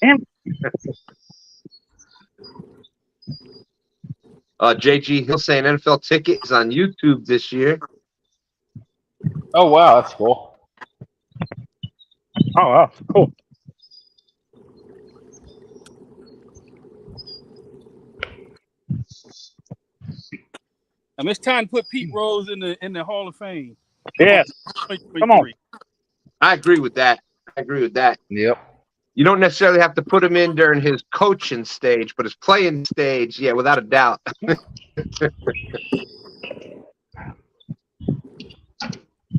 Speaker 2: JG Hill saying NFL Ticket is on YouTube this year.
Speaker 5: Oh wow, that's cool.
Speaker 3: Oh, wow, cool.
Speaker 1: It's time to put Pete Rose in the Hall of Fame.
Speaker 3: Yes. Come on.
Speaker 2: I agree with that.
Speaker 5: Yep.
Speaker 2: You don't necessarily have to put him in during his coaching stage, but his playing stage, yeah, without a doubt.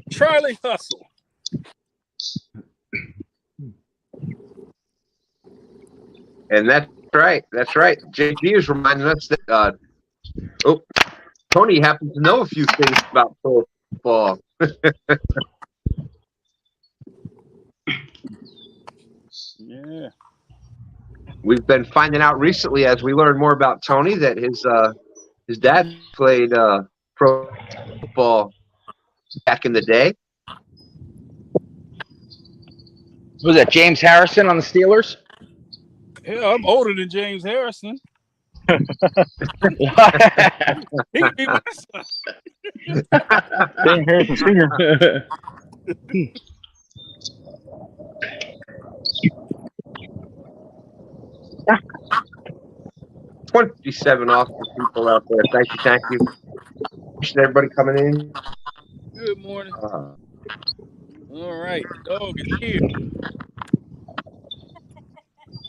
Speaker 1: Charlie Hustle.
Speaker 2: And that's right. That's right. JG is reminding us that Tony happens to know a few things about pro football.
Speaker 1: Yeah.
Speaker 2: We've been finding out recently as we learn more about Tony that his dad played pro football back in the day.
Speaker 5: Was that James Harrison on the Steelers?
Speaker 1: Hell, I'm older than James Harrison. He could be my son.
Speaker 3: Dan Harrison Sr.
Speaker 2: 27 awesome people out there. Thank you, thank you. Appreciate everybody coming in.
Speaker 1: Good morning. All right, the dog is here.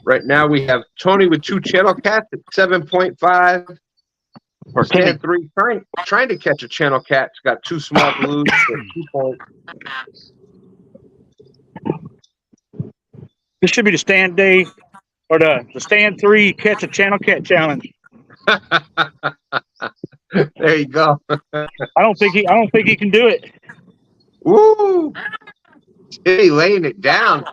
Speaker 2: Right now we have Tony with 2 channel cats at 7.5.
Speaker 3: Or
Speaker 2: Stand 3 trying to catch a channel cat. It's got 2 small blues at 2 points.
Speaker 3: This should be the STANday or the stand 3 catch a channel cat challenge.
Speaker 2: There you go.
Speaker 3: I don't think he can do it.
Speaker 2: Woo! He laying it down.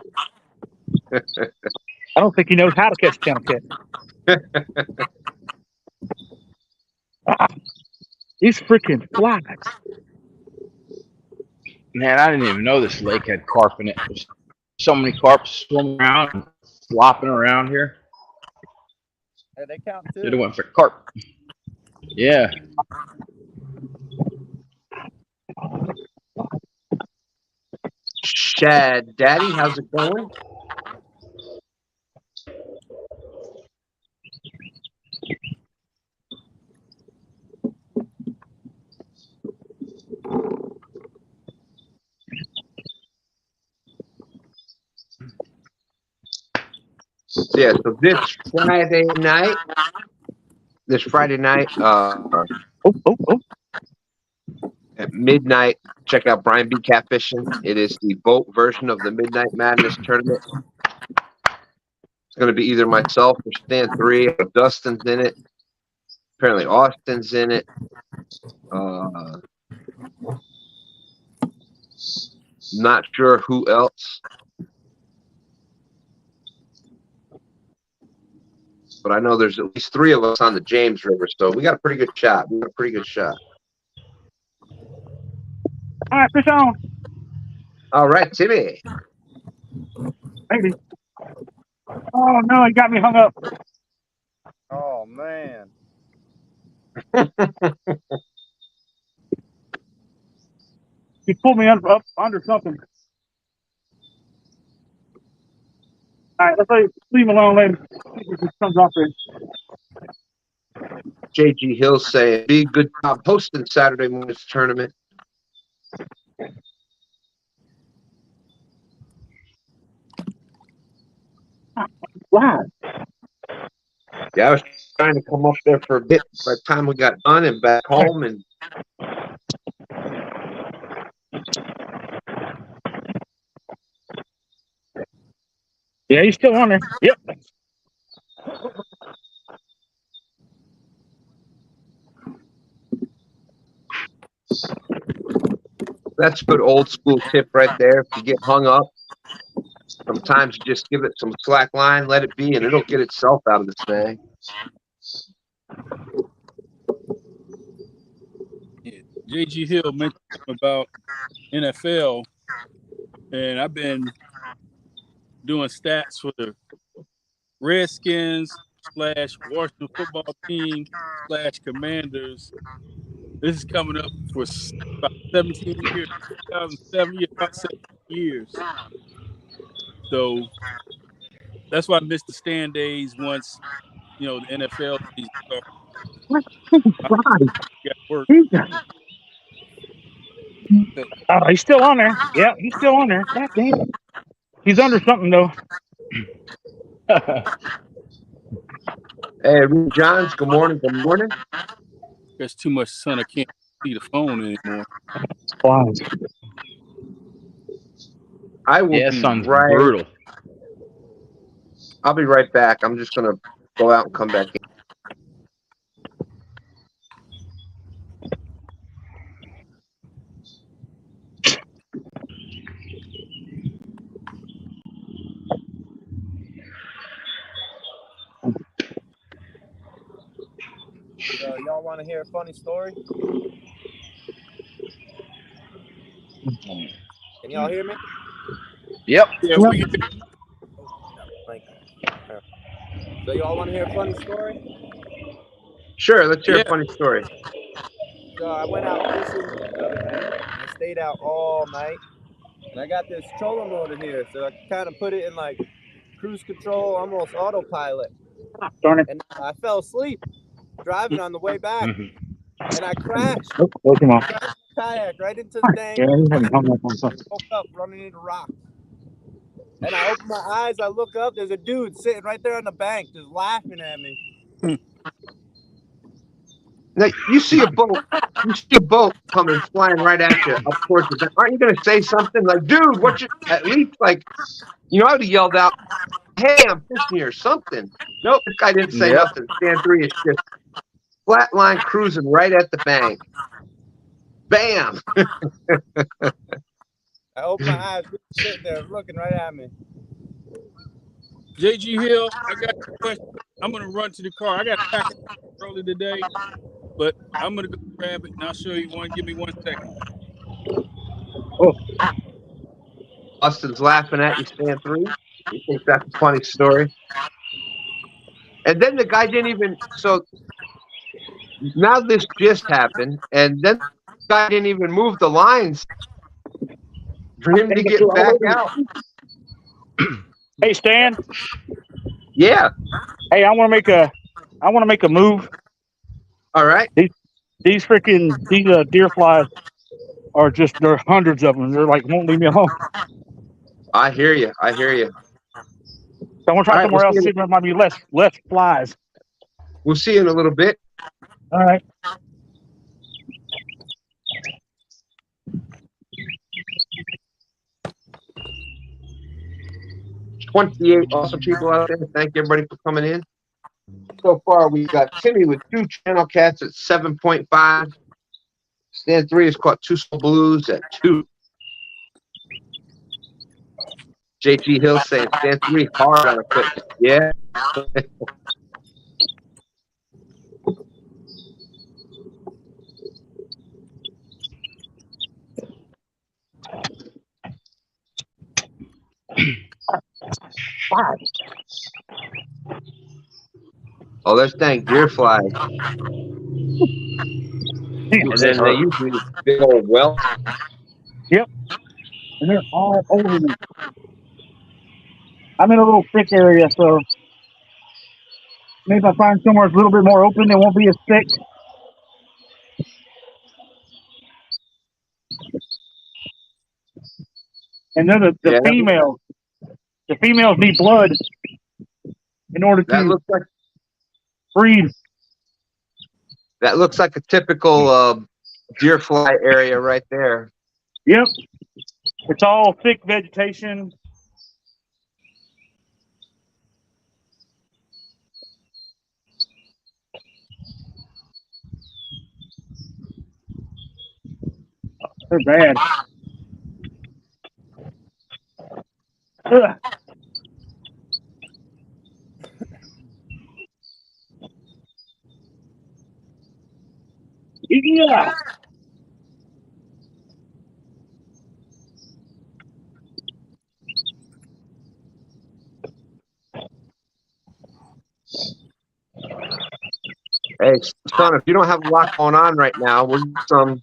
Speaker 3: I don't think he knows how to catch a channel cat. These freaking flies.
Speaker 5: Man, I didn't even know this lake had carp in it. There's so many carp swimming around and flopping around here.
Speaker 4: Hey, they count too.
Speaker 5: Should have went for carp. Yeah.
Speaker 2: Shad Daddy, how's it going? So yeah, so this Friday night, at midnight, check out Brian B. Catfishing. It is the boat version of the Midnight Madness tournament. It's going to be either myself or Stand 3. Dustin's in it. Apparently Austin's in it. Not sure who else. But I know there's at least 3 of us on the James River, so we got a pretty good shot.
Speaker 3: All right, fish on.
Speaker 2: All right, Timmy.
Speaker 3: Maybe. Oh no, he got me hung up.
Speaker 4: Oh man.
Speaker 3: He pulled me up under something. All right, let's leave him alone. Let him comes off there.
Speaker 2: JG Hill saying, be a good job hosting Saturday morning's tournament.
Speaker 3: Wow.
Speaker 2: Yeah, I was trying to come up there for a bit by the time we got done and back home, and
Speaker 3: Yeah, he's still on there. Yep.
Speaker 2: that's a good old school tip right there. If you get hung up, sometimes you just give it some slack line, let it be, and it'll get itself out of the snag.
Speaker 1: Yeah. JG Hill mentioned about NFL, and I've been doing stats for the Redskins / Washington football team / Commanders. This is coming up for about 17 years. 2007, yeah, about 17 years. So that's why I missed the stand days once, the NFL season started. Got work.
Speaker 3: Oh, he's still on there. Yeah, he's still on there. God damn it. He's under something though.
Speaker 2: Hey, Ruth Johns, good morning. Good morning.
Speaker 1: There's too much sun. I can't see the phone anymore.
Speaker 3: Wow.
Speaker 2: I will
Speaker 5: Yeah,
Speaker 2: be
Speaker 5: sun's
Speaker 2: right.
Speaker 5: brutal.
Speaker 2: I'll be right back. I'm just gonna go out and come back in.
Speaker 4: Y'all want to hear a funny story? Can y'all hear me?
Speaker 5: Yep.
Speaker 1: Yeah,
Speaker 3: Yep.
Speaker 1: we
Speaker 4: So y'all want to hear a funny story?
Speaker 2: Sure, let's hear
Speaker 1: yeah.
Speaker 2: a funny story.
Speaker 4: So I went out fishing the other night. I stayed out all night. And I got this trolling motor here. So I kind of put it in like cruise control, almost autopilot.
Speaker 3: Darn it.
Speaker 4: And I fell asleep driving on the way back. And I crashed.
Speaker 3: Oh, come on.
Speaker 4: Kayak right into the dang.
Speaker 3: Yeah, you haven't hung up on something.
Speaker 4: Woke up running into rocks. And I open my eyes, I look up, there's a dude sitting right there on the bank just laughing at me.
Speaker 2: Now you see a boat coming flying right at you up towards the. Aren't you going to say something like, "Dude, what you?" At least like, I would have yelled out, "Hey, I'm fishing here," something. Nope, this guy didn't say
Speaker 5: Yep.
Speaker 2: nothing. Stand 3 is just flatline cruising right at the bank. Bam!
Speaker 4: I open my eyes, sitting there looking right at me.
Speaker 1: JG Hill, I got a question. I'm gonna run to the car. I got to pack early today, but I'm gonna go grab it and I'll show you one. Give me 1 second.
Speaker 2: Austin's laughing at you, Stand 3. He thinks that's a funny story. And then the guy didn't even. So now this just happened, and then the guy didn't even move the lines for him to get back out.
Speaker 3: Hey, Stan.
Speaker 2: Yeah.
Speaker 3: Hey, I want to make a move.
Speaker 2: All right.
Speaker 3: These deer flies are just, there are hundreds of them. They're like, won't leave me alone.
Speaker 2: I hear you.
Speaker 3: So I want to try
Speaker 2: All right,
Speaker 3: somewhere
Speaker 2: we'll
Speaker 3: else,
Speaker 2: see
Speaker 3: see if there might be less flies.
Speaker 2: We'll see you in a little bit.
Speaker 3: All right.
Speaker 2: $28 awesome people out there. Thank everybody for coming in. So far, we got Timmy with 2 channel cats at 7.5. Stand 3 has caught 2 small blues at 2. JG Hill saying Stand 3 hard on equipment. Yeah. Oh, there's dang deer flies. And then they usually big old whelp.
Speaker 3: Yep. And they're all over me. I'm in a little thick area, so maybe if I find somewhere that's a little bit more open, it won't be as thick. And then the females. The females need blood in order to breed.
Speaker 2: That looks like a typical deer fly area right there.
Speaker 3: Yep. It's all thick vegetation. They're bad. Ugh. Yeah.
Speaker 2: Hey, son, if you don't have a lot going on right now, we'll get some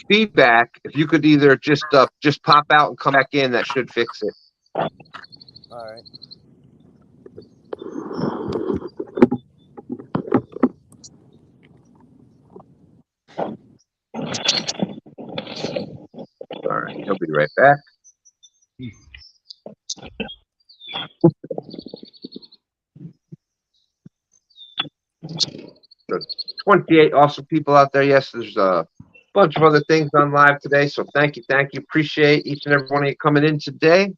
Speaker 2: feedback. If you could either just pop out and come back in, that should fix it.
Speaker 4: All right.
Speaker 2: All right, he'll be right back. So 28 awesome people out there. Yes, there's a bunch of other things on live today. So thank you. Appreciate each and every one of you coming in today.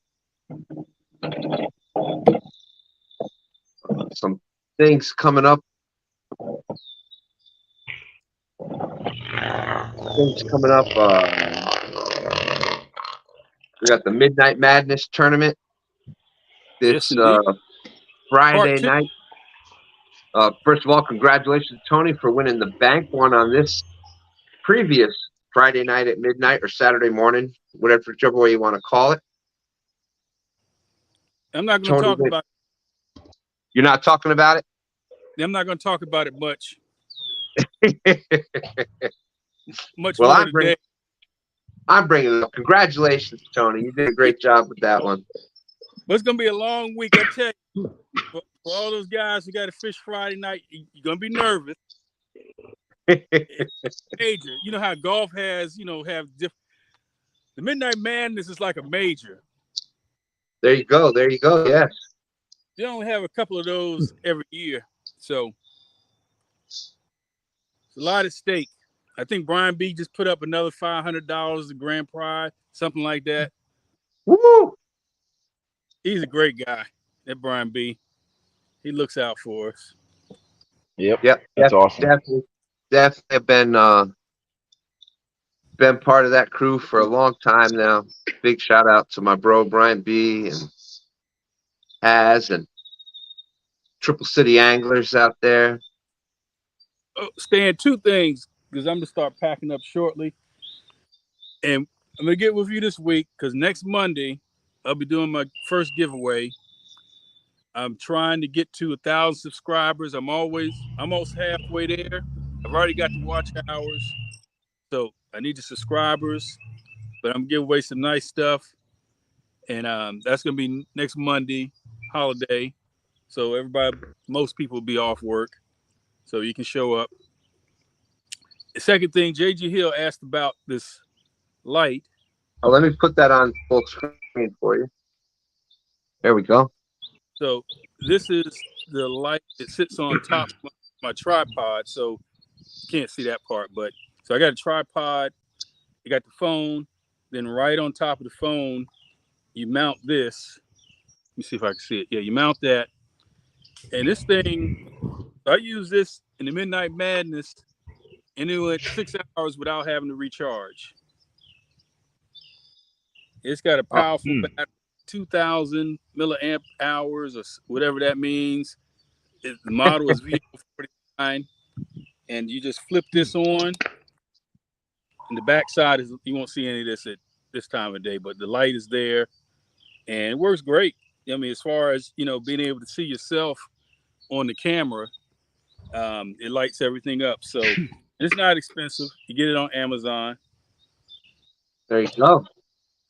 Speaker 2: Some things coming up. We got the Midnight Madness tournament this Friday night. First of all, congratulations, Tony, for winning the bank one on this previous Friday night at midnight or Saturday morning, whichever way you want to call it.
Speaker 1: I'm not going to
Speaker 2: Tony,
Speaker 1: talk about.
Speaker 2: you're not talking about it?
Speaker 1: I'm not going to talk about it much. Much
Speaker 2: Well,
Speaker 1: more today.
Speaker 2: I'm bringing it up. Congratulations, Tony. You did a great job with that one.
Speaker 1: But it's going to be a long week. I tell you, for all those guys who got to fish Friday night, you're going to be nervous. Major. You know how golf has, have different. The Midnight Madness is like a major.
Speaker 2: There you go. There you go. Yes.
Speaker 1: They only have a couple of those every year. So it's a lot at stake. I think Brian B just put up another $500 the grand prize, something like that.
Speaker 2: Woo!
Speaker 1: He's a great guy, that Brian B. He looks out for us.
Speaker 5: Yep.
Speaker 2: Yep.
Speaker 5: That's awesome.
Speaker 2: Definitely been part of that crew for a long time now. Big shout out to my bro Brian B and and Triple City Anglers out there.
Speaker 1: Oh, Stan, two things, because I'm going to start packing up shortly. And I'm going to get with you this week, because next Monday, I'll be doing my first giveaway. I'm trying to get to 1,000 subscribers. I'm almost halfway there. I've already got the watch hours. So I need the subscribers, but I'm giving away some nice stuff. And that's going to be next Monday, holiday. So most people will be off work. So you can show up. The second thing, JG Hill asked about this light.
Speaker 2: Oh, let me put that on full screen for you. There we go.
Speaker 1: So this is the light that sits on top of my tripod. So you can't see that part, but so I got a tripod. You got the phone. Then right on top of the phone, you mount this. Let me see if I can see it. Yeah, you mount that. And this thing, I use this in the Midnight Madness, and it went 6 hours without having to recharge. It's got a powerful battery, 2,000 milliamp hours or whatever that means. The model is VO49, and you just flip this on. And the backside you won't see any of this at this time of day, but the light is there, and it works great. I mean, as far as being able to see yourself on the camera, it lights everything up. So it's not expensive. You get it on Amazon.
Speaker 2: There you go.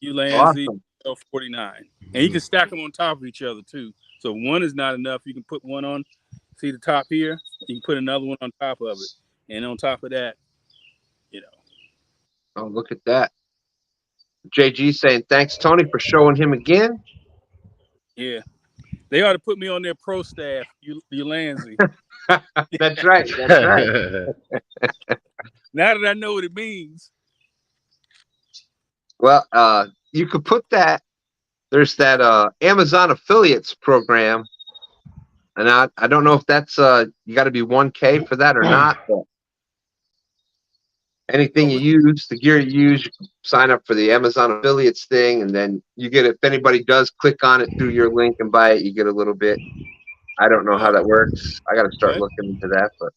Speaker 1: Ulanzi
Speaker 2: Awesome.
Speaker 1: 49, and you can stack them on top of each other too. So one is not enough. You can put one on. See the top here? You can put another one on top of it, and on top of that,
Speaker 2: Oh, look at that. JG saying thanks, Tony, for showing him again.
Speaker 1: Yeah, they ought to put me on their pro staff. Ulanzi.
Speaker 2: That's right. That's right.
Speaker 1: Now that I know what it means.
Speaker 2: Well, you could put that. There's that Amazon affiliates program, and I don't know if that's you got to be 1K for that or not. But anything you use, the gear you use, you can sign up for the Amazon affiliates thing, and then you get, if anybody does click on it through your link and buy it, you get a little bit. I don't know how that works. I got to start looking into that, but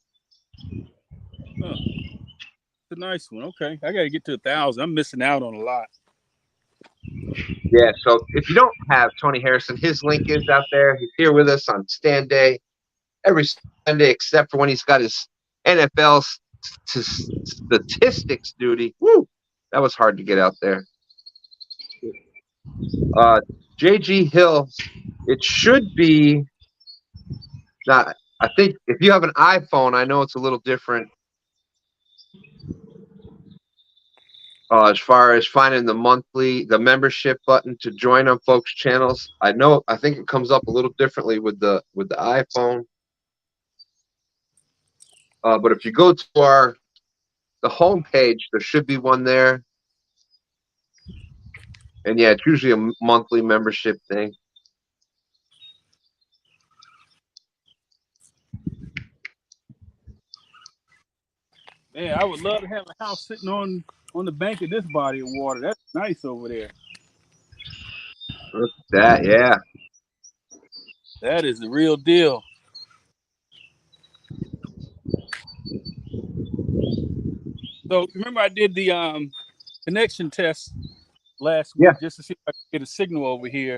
Speaker 1: it's a nice one. Okay, I got to get to 1,000. I'm missing out on a lot.
Speaker 2: Yeah, so if you don't have Tony Harrison, his link is out there. He's here with us on STANday every Sunday, except for when he's got his NFL statistics duty. Woo! That was hard to get out there. JG Hill, it should be not. I think if you have an iPhone, I know it's a little different. As far as finding the membership button to join on folks' channels, I think it comes up a little differently with the iPhone. But if you go to the home page, there should be one there. And yeah, it's usually a monthly membership thing.
Speaker 1: Man, I would love to have a house sitting on the bank of this body of water. That's nice over there.
Speaker 2: Look at that, yeah.
Speaker 1: That is the real deal. So remember, I did the connection test last week just to see if I could get a signal over here,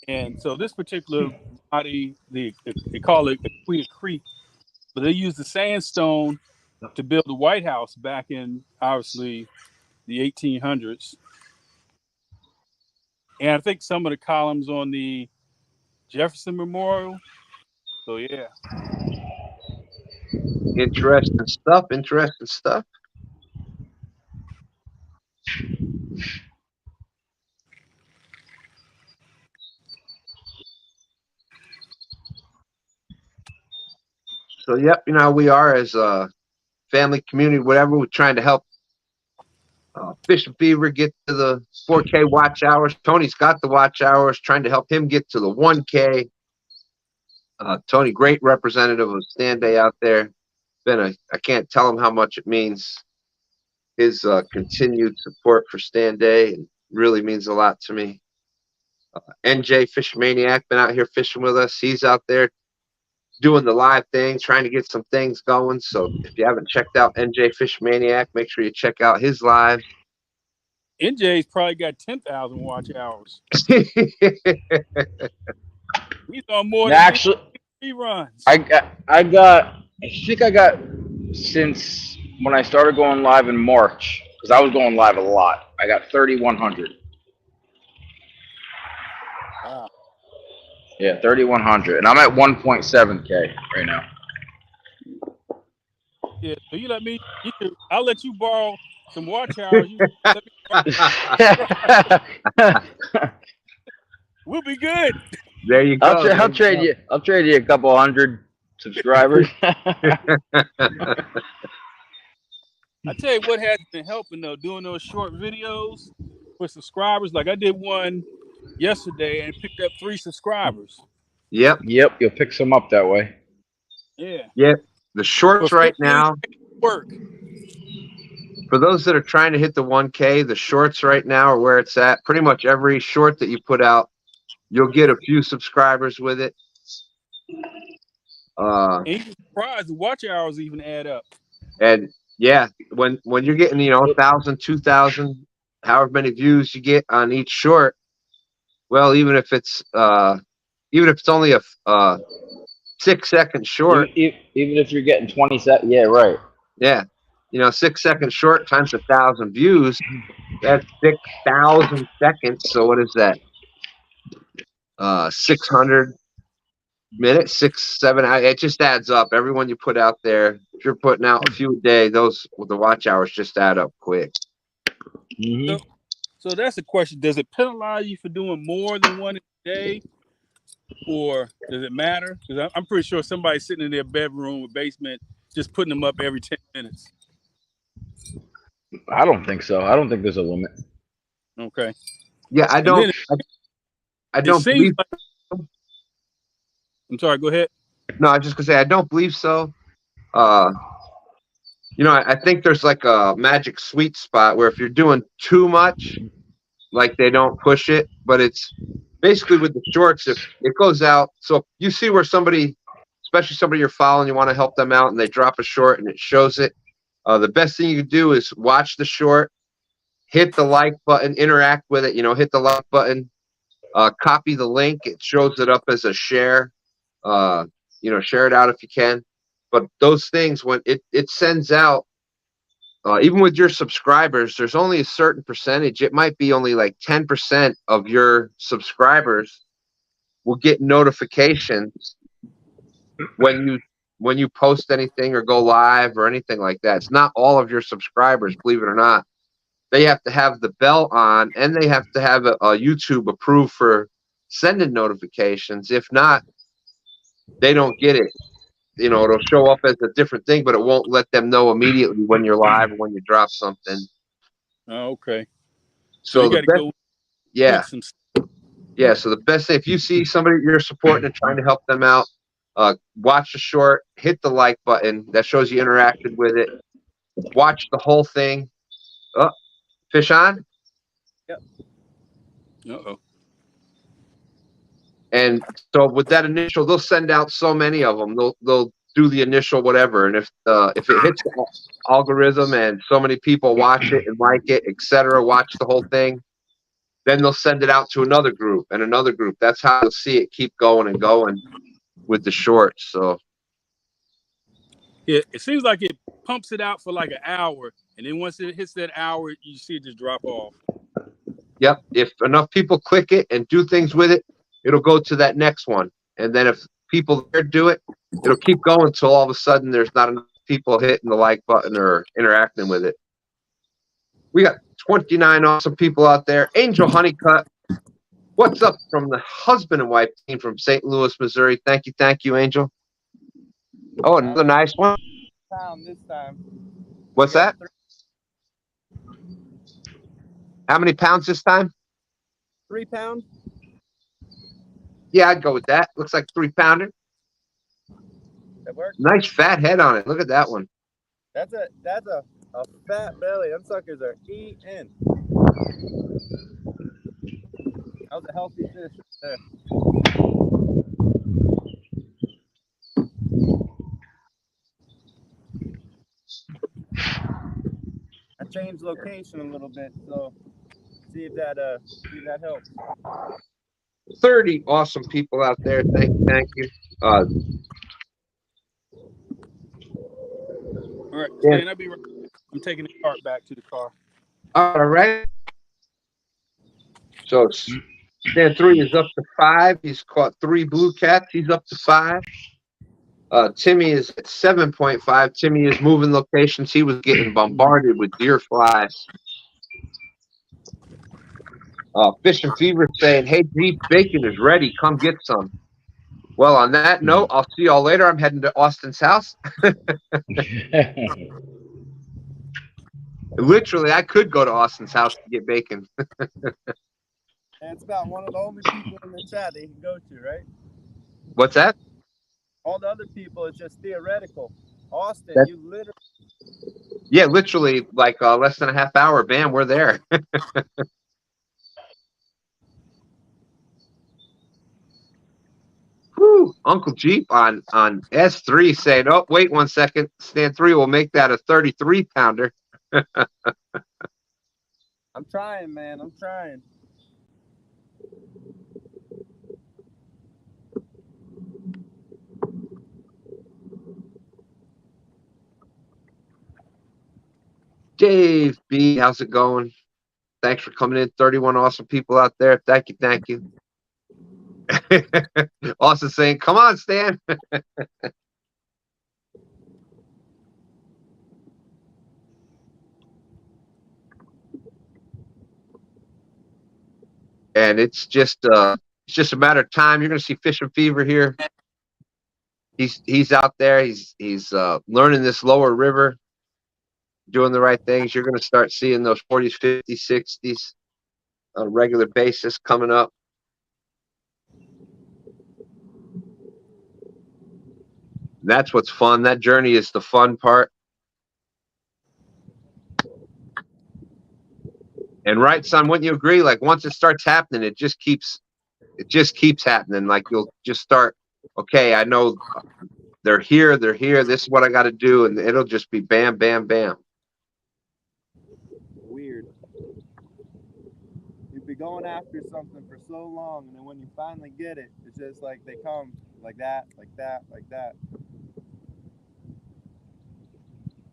Speaker 1: And so this particular body, they call it Aquia Creek, but they used the sandstone to build the White House back in obviously the 1800s. And I think some of the columns on the Jefferson Memorial. So yeah.
Speaker 2: Interesting stuff. Interesting stuff. So, yep, you know, we are as a family, community, whatever, we're trying to help Fish and Fever get to the 4K watch hours. Tony's got the watch hours, trying to help him get to the 1K. Tony, great representative of STANday out there. I can't tell him how much it means. His continued support for STANday, and really means a lot to me. NJ Fish Maniac been out here fishing with us. He's out there doing the live thing, trying to get some things going. So if you haven't checked out NJ Fish Maniac, make sure you check out his live.
Speaker 1: NJ's probably got 10,000 watch hours. He's on more than
Speaker 5: Actually,
Speaker 1: reruns.
Speaker 5: I think I got since when I started going live in March, because I was going live a lot. I got 3,100.
Speaker 1: Wow.
Speaker 5: Yeah, 3,100, and I'm at 1.7K right now.
Speaker 1: Yeah, so you let me. I'll let you borrow some watch hours. We'll be good.
Speaker 2: There you go.
Speaker 5: I'll trade you. I'll trade you a couple hundred subscribers.
Speaker 1: I tell you what has been helping though, doing those short videos for subscribers. Like I did one yesterday and picked up 3 subscribers.
Speaker 2: Yep.
Speaker 5: Yep, you'll pick some up that way.
Speaker 1: Yeah.
Speaker 2: Yep. The shorts right now.
Speaker 1: Work.
Speaker 2: For those that are trying to hit the 1K, the shorts right now are where it's at. Pretty much every short that you put out, you'll get a few subscribers with it.
Speaker 1: And you're surprised the watch hours even add up.
Speaker 2: And yeah, when you're getting 1,000, 2,000, however many views you get on each short, well, even if it's only a 6-second short,
Speaker 5: Even if you're getting 20 seconds, yeah, right.
Speaker 2: Yeah, 6-second short times 1,000 views, that's 6,000 seconds. So what is that? 600 minutes, 6, 7. It just adds up. Everyone you put out there, if you're putting out a few a day, the watch hours just add up quick.
Speaker 5: Mm-hmm.
Speaker 1: So that's the question. Does it penalize you for doing more than one a day? Or does it matter? Because I'm pretty sure somebody's sitting in their bedroom or basement just putting them up every 10 minutes.
Speaker 5: I don't think so. I don't think there's a limit.
Speaker 1: Okay.
Speaker 2: Yeah, I don't believe.
Speaker 1: I'm sorry. Go ahead.
Speaker 2: No, I was just gonna say I don't believe so. I think there's like a magic sweet spot where if you're doing too much, like they don't push it, but it's basically with the shorts, if it goes out, so you see where somebody, especially somebody you're following, you want to help them out and they drop a short and it shows it. The best thing you can do is watch the short, hit the like button, interact with it, hit the like button, copy the link. It shows it up as a share. Share it out if you can. But those things, when it sends out, even with your subscribers, there's only a certain percentage. It might be only like 10% of your subscribers will get notifications when you post anything or go live or anything like that. It's not all of your subscribers, believe it or not. They have to have the bell on, and they have to have a YouTube approved for sending notifications. If not, they don't get it. It'll show up as a different thing, but it won't let them know immediately when you're live or when you drop something.
Speaker 1: Oh, okay.
Speaker 2: So
Speaker 1: you got to go.
Speaker 2: Yeah. So the best thing, if you see somebody you're supporting and trying to help them out, watch the short, hit the like button. That shows you interacted with it. Watch the whole thing. Oh, fish on?
Speaker 4: Yep.
Speaker 1: Uh-oh.
Speaker 2: And so with that initial, they'll send out so many of them. They'll do the initial whatever, and if it hits the algorithm and so many people watch it and like it, etc., watch the whole thing, Then they'll send it out to another group and another group. That's how you'll see it keep going and going with the shorts. So
Speaker 1: it seems like it pumps it out for like an hour, and then once it hits that hour, you see it just drop off.
Speaker 2: yep, if enough people click it and do things with it, it'll go to that next one. And then if people there do it, it'll keep going until all of a sudden there's not enough people hitting the like button or interacting with it. We got 29 awesome people out there. Angel Honeycutt, what's up from the husband and wife team from St. Louis, Missouri? Thank you, Angel. Oh, another nice one.
Speaker 4: Pound this time.
Speaker 2: What's that? How many pounds this time?
Speaker 4: 3 pounds.
Speaker 2: Yeah, I'd go with that. Looks like 3-pounder.
Speaker 4: That works.
Speaker 2: Nice fat head on it. Look at that one.
Speaker 4: That's a fat belly. Them suckers are eating. That was a healthy fish there. I changed location a little bit, so see if that helps.
Speaker 2: 30 awesome people out there. Thank you.
Speaker 1: All right,
Speaker 2: Yeah.
Speaker 1: Stan, I'll be right. I'm taking the cart back to the car.
Speaker 2: All right. So Stan 3 is up to 5. He's caught 3 blue cats. He's up to 5. Timmy is at 7.5. Timmy is moving locations. He was getting bombarded with deer flies. Fish and Fever saying, hey, beef bacon is ready. Come get some. Well, on that note, I'll see y'all later. I'm heading to Austin's house. Literally, I could go to Austin's house to get bacon.
Speaker 4: And it's about one of the only people in the chat that you can go to, right?
Speaker 2: What's that?
Speaker 4: All the other people, it's just theoretical. Austin, you literally.
Speaker 2: Yeah, literally, like less than a half hour. Bam, we're there. Whew, Uncle Jeep on S3 saying, oh, wait 1 second. Stan 3 will make that a 33-pounder.
Speaker 4: I'm trying, man. I'm trying.
Speaker 2: Dave B, how's it going? Thanks for coming in. 31 awesome people out there. Thank you. Austin saying, come on, Stan. And it's just a matter of time. You're going to see Fish and Fever here. He's out there. He's learning this lower river, doing the right things. You're going to start seeing those 40s, 50s, 60s on a regular basis coming up. That's what's fun. That journey is the fun part. And right, son, wouldn't you agree? Like once it starts happening, it just keeps happening. Like you'll just start, okay, I know they're here. This is what I got to do. And it'll just be bam, bam, bam.
Speaker 4: Weird. You've been going after something for so long, and then when you finally get it, it's just like they come like that, like that, like that.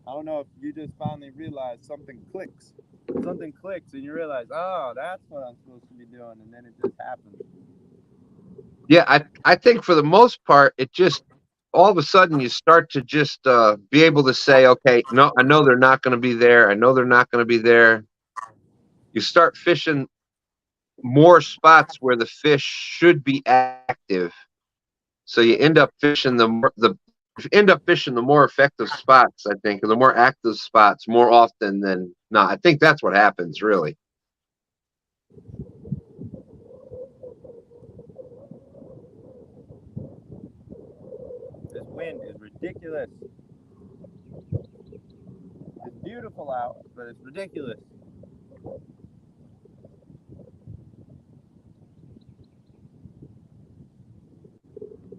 Speaker 4: I don't know if you just finally realize something clicks. Something clicks and you realize, oh, that's what I'm supposed to be doing, and then it just happens.
Speaker 2: Yeah, I think for the most part, it just all of a sudden you start to just be able to say, okay, no, I know they're not going to be there. I know they're not going to be there. You start fishing more spots where the fish should be active, so you end up fishing the more effective spots, I think, or the more active spots more often than not. I think that's what happens, really.
Speaker 4: This wind is ridiculous. It's beautiful out, but it's ridiculous.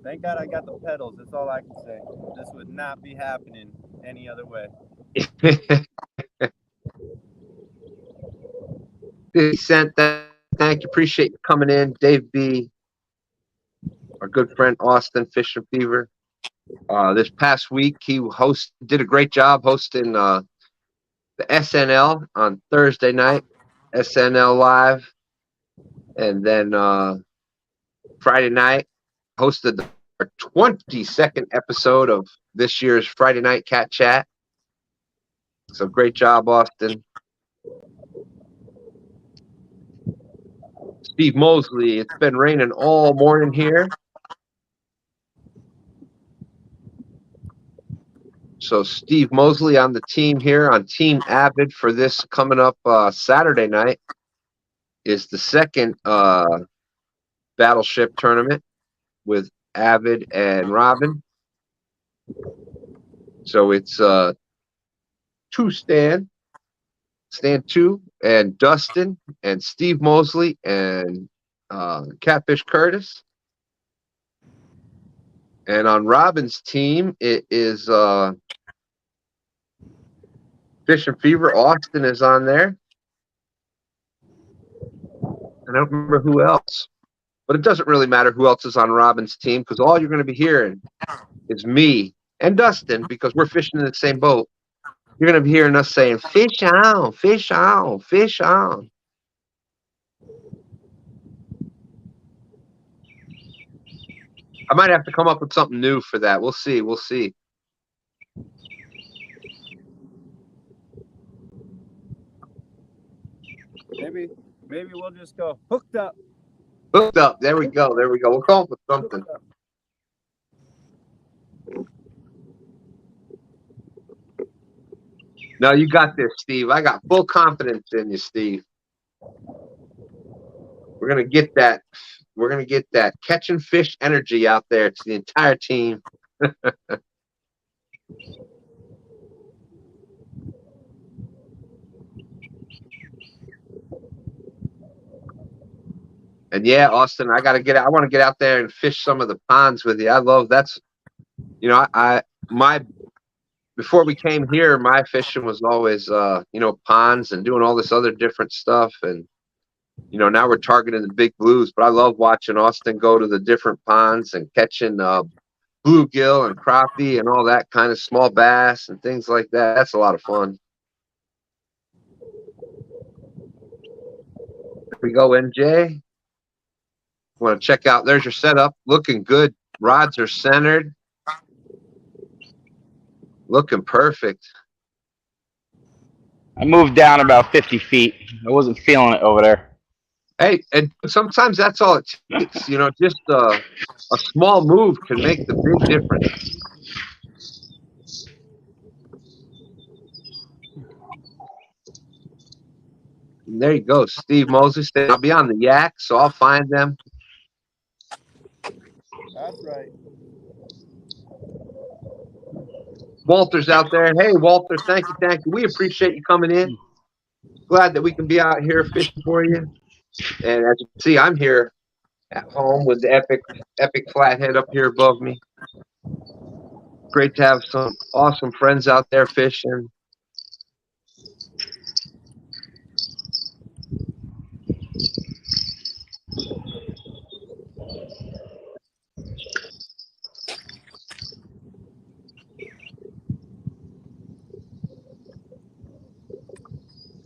Speaker 4: Thank God I got the pedals. That's all I can say. This would not be happening any other way.
Speaker 2: 50 Cent, thank you. Appreciate you coming in. Dave B., our good friend Austin, Fishing Fever. This past week, he did a great job hosting the SNL on Thursday night, SNL Live. And then Friday night, hosted our 22nd episode of this year's Friday Night Cat Chat. So great job, Austin. Steve Mosley, it's been raining all morning here. So Steve Mosley on the team here on Team Avid for this coming up Saturday night is the second Battleship tournament with Avid and Robin. So it's two Stan 2 and Dustin and Steve Mosley and Catfish Curtis. And on Robin's team, it is Fishing Fever. Austin is on there. I don't remember who else. But it doesn't really matter who else is on Robin's team because all you're going to be hearing is me and Dustin because we're fishing in the same boat. You're going to be hearing us saying, fish on, fish on, fish on. I might have to come up with something new for that. We'll see. We'll see.
Speaker 4: Maybe we'll just go hooked up.
Speaker 2: Hooked up. There we go. There we go. We'll come up with something. No, you got this, Steve. I got full confidence in you, Steve. We're gonna get that. We're gonna get that catching fish energy out there to the entire team. And yeah, Austin, I want to get out there and fish some of the ponds with you. I love that's, you know, before we came here, my fishing was always, you know, ponds and doing all this other different stuff. And, you know, now we're targeting the big blues, but I love watching Austin go to the different ponds and catching bluegill and crappie and all that kind of small bass and things like that. That's a lot of fun. There we go, NJ. Want to check out, there's your setup, looking good. Rods are centered, looking perfect.
Speaker 5: I moved down about 50 feet. I wasn't feeling it over there.
Speaker 2: Hey, and sometimes that's all it takes, you know, just a small move can make the big difference. And there you go, Steve Mosley. I'll be on the yak, so I'll find them.
Speaker 4: That's right.
Speaker 2: Walter's out there. Hey, Walter, thank you, thank you. We appreciate you coming in. Glad that we can be out here fishing for you. And as you can see, I'm here at home with the epic flathead up here above me. Great to have some awesome friends out there fishing.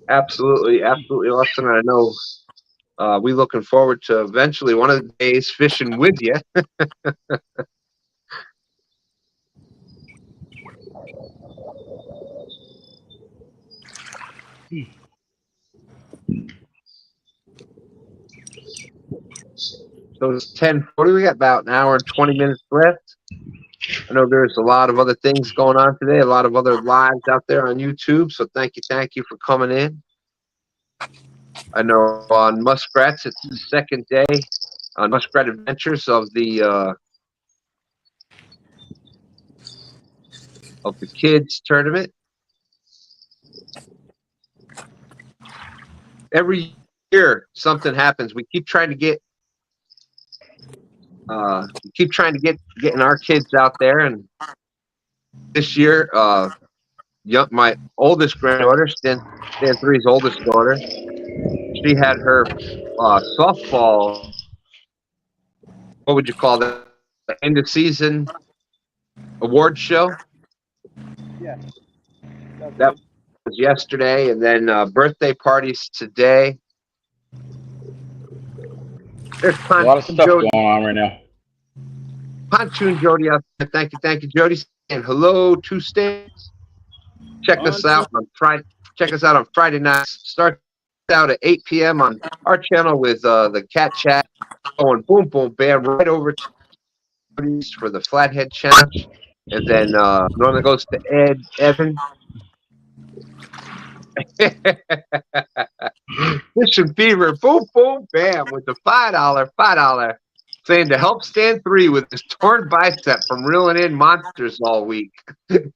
Speaker 2: Absolutely, absolutely awesome. I know we're looking forward to eventually one of the days fishing with you. So it's 10:40. We got about an hour and 20 minutes left. I know there's a lot of other things going on today, a lot of other lives out there on YouTube. So thank you for coming in. I know on Muskrats, it's the second day on Muskrat Adventures of the kids tournament. Every year something happens. We keep trying to get getting our kids out there, and this year my oldest granddaughter, Stan 3's oldest daughter, she had her softball. What would you call that? End of season award show.
Speaker 4: Yeah.
Speaker 2: That was yesterday, and then birthday parties today. There's
Speaker 5: A lot of stuff
Speaker 2: Jody.
Speaker 5: going on right now.
Speaker 2: Pontoon Jody out there. Thank you, Jody. And hello to States. Check us out on Friday. Check us out on Friday nights. Start out at 8 p.m. on our channel with the Cat Chat. Going boom, boom, bam, right over to for the Flathead Challenge, and then normally goes to Evan. Fishing Fever, boom, boom, bam, with the $5, saying to help STANday with his torn bicep from reeling in monsters all week.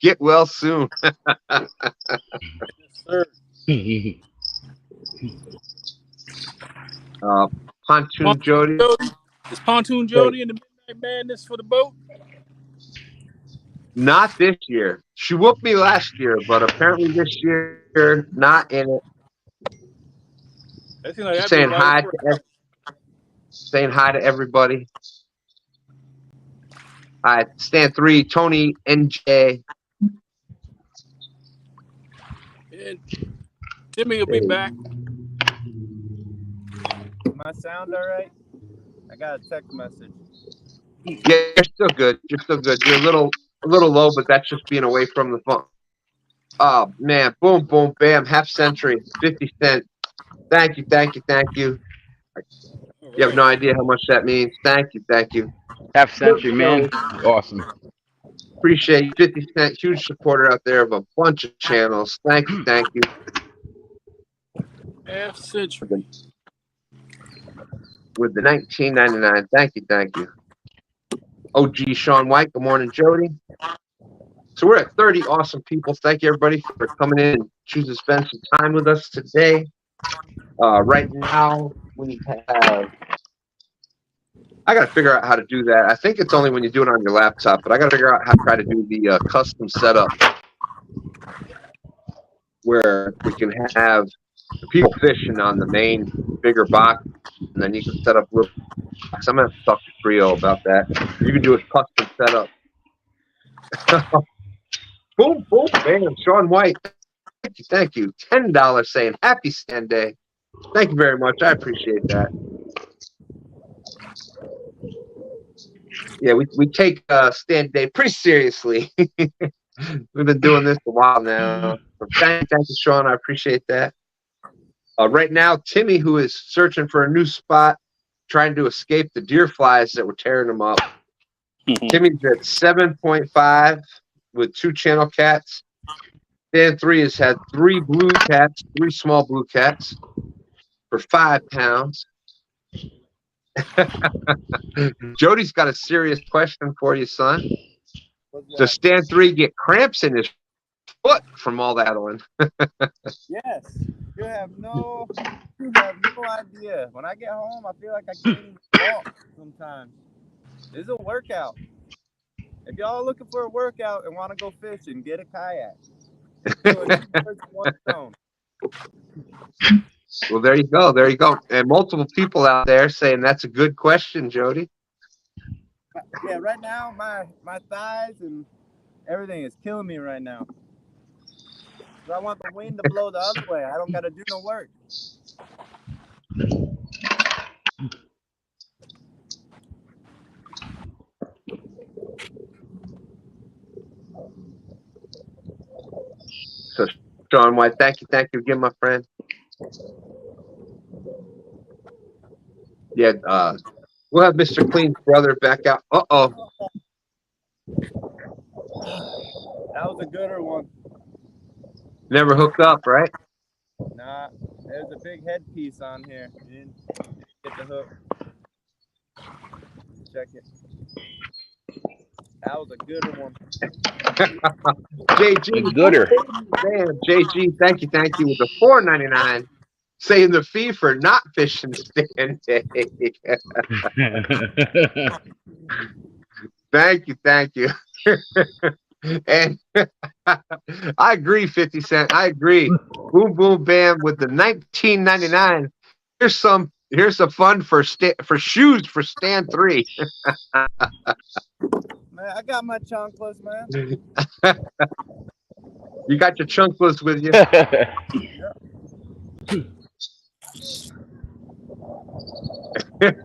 Speaker 2: Get well soon.
Speaker 1: Yes, sir.
Speaker 2: Pontoon Jody.
Speaker 1: Is Pontoon Jody in the Midnight Madness for the boat?
Speaker 2: Not this year. She whooped me last year, but apparently this year not in it.
Speaker 1: That seems like that'd
Speaker 2: Saying
Speaker 1: be
Speaker 2: hi
Speaker 1: right.
Speaker 2: saying hi to everybody. Hi, STANday, Tourney, NJ.
Speaker 1: And Timmy will be back.
Speaker 4: My sound all right? I got a text message.
Speaker 2: Yeah, you're still good. You're a little low, but that's just being away from the phone. Oh man, boom, boom, bam, half century, 50 cents. Thank you. You have no idea how much that means. Thank you.
Speaker 5: Half century, man. Awesome.
Speaker 2: Appreciate you. 50 cent, huge supporter out there of a bunch of channels. Thank you.
Speaker 1: Half century.
Speaker 2: With the 19.99. Thank you. OG Sean White. Good morning, Jody. So we're at 30 awesome people. Thank you, everybody, for coming in and choosing to spend some time with us today. Right now, we have... I got to figure out how to do that. I think it's only when you do it on your laptop, but I got to figure out how to try to do the custom setup where we can have the people fishing on the main bigger box, and then you can set up little box. I'm going to have to talk to Trio about that. You can do a custom setup. Boom, boom, bam. Sean White. Thank you. $10 saying happy STANday. Thank you very much. I appreciate that. Yeah, we take STANday pretty seriously. We've been doing this a while now. Thank you, Sean. I appreciate that. Right now, Timmy, who is searching for a new spot, trying to escape the deer flies that were tearing him up. Timmy's at 7.5 with 2 channel cats. STANday has had 3 blue cats, 3 small blue cats for 5 pounds. Jody's got a serious question for you, son. Does STANday get cramps in his foot from all that on?
Speaker 4: Yes. You have no idea. When I get home, I feel like I can't even walk sometimes. It's a workout. If y'all looking for a workout and want to go fishing, get a kayak. So it's one stone.
Speaker 2: Well, there you go. And multiple people out there saying that's a good question, Jody.
Speaker 4: Yeah, right now my thighs and everything is killing me right now. So I want the wind to blow the other way. I don't got to do no work.
Speaker 2: So, Sean White, thank you again, my friend. Yeah, we'll have Mr. Clean's brother back out. Uh-oh.
Speaker 4: That was a gooder one.
Speaker 2: Never hooked up, right?
Speaker 4: Nah, there's a big headpiece on here. You didn't get the hook. Check it. That was a gooder one.
Speaker 2: JG.
Speaker 5: Gooder.
Speaker 2: Man, JG, thank you with the $4.99. Saying the fee for not fishing STANday. Thank you. And I agree, 50 Cent. I agree. Boom, boom, bam with the $19.99. Here's some fun for shoes for stand 3.
Speaker 4: Man, I got my chunkless, man.
Speaker 2: You got your chunkless with you.
Speaker 4: In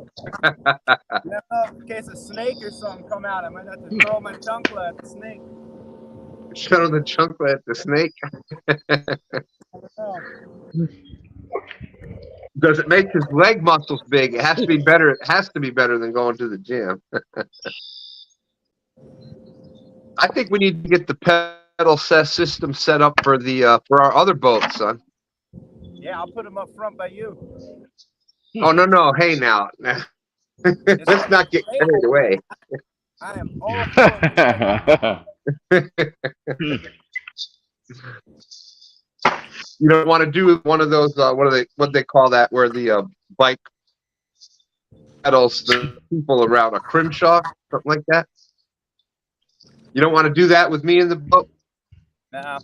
Speaker 4: case a snake or something come out, I might have to throw my chunkla at the snake.
Speaker 2: Throw the chunkla at the snake.
Speaker 4: Oh.
Speaker 2: Does it make his leg muscles big? It has to be better. It has to be better than going to the gym. I think we need to get the pedal system set up for the for our other boat, son.
Speaker 4: Yeah, I'll put them up front by you.
Speaker 2: Oh no! Hey now, let's not get carried away.
Speaker 4: I am all for it.
Speaker 2: You don't want to do one of those. What they call that? Where the bike pedals the people around a crimshaw, something like that. You don't want to do that with me in the boat.
Speaker 4: Nah.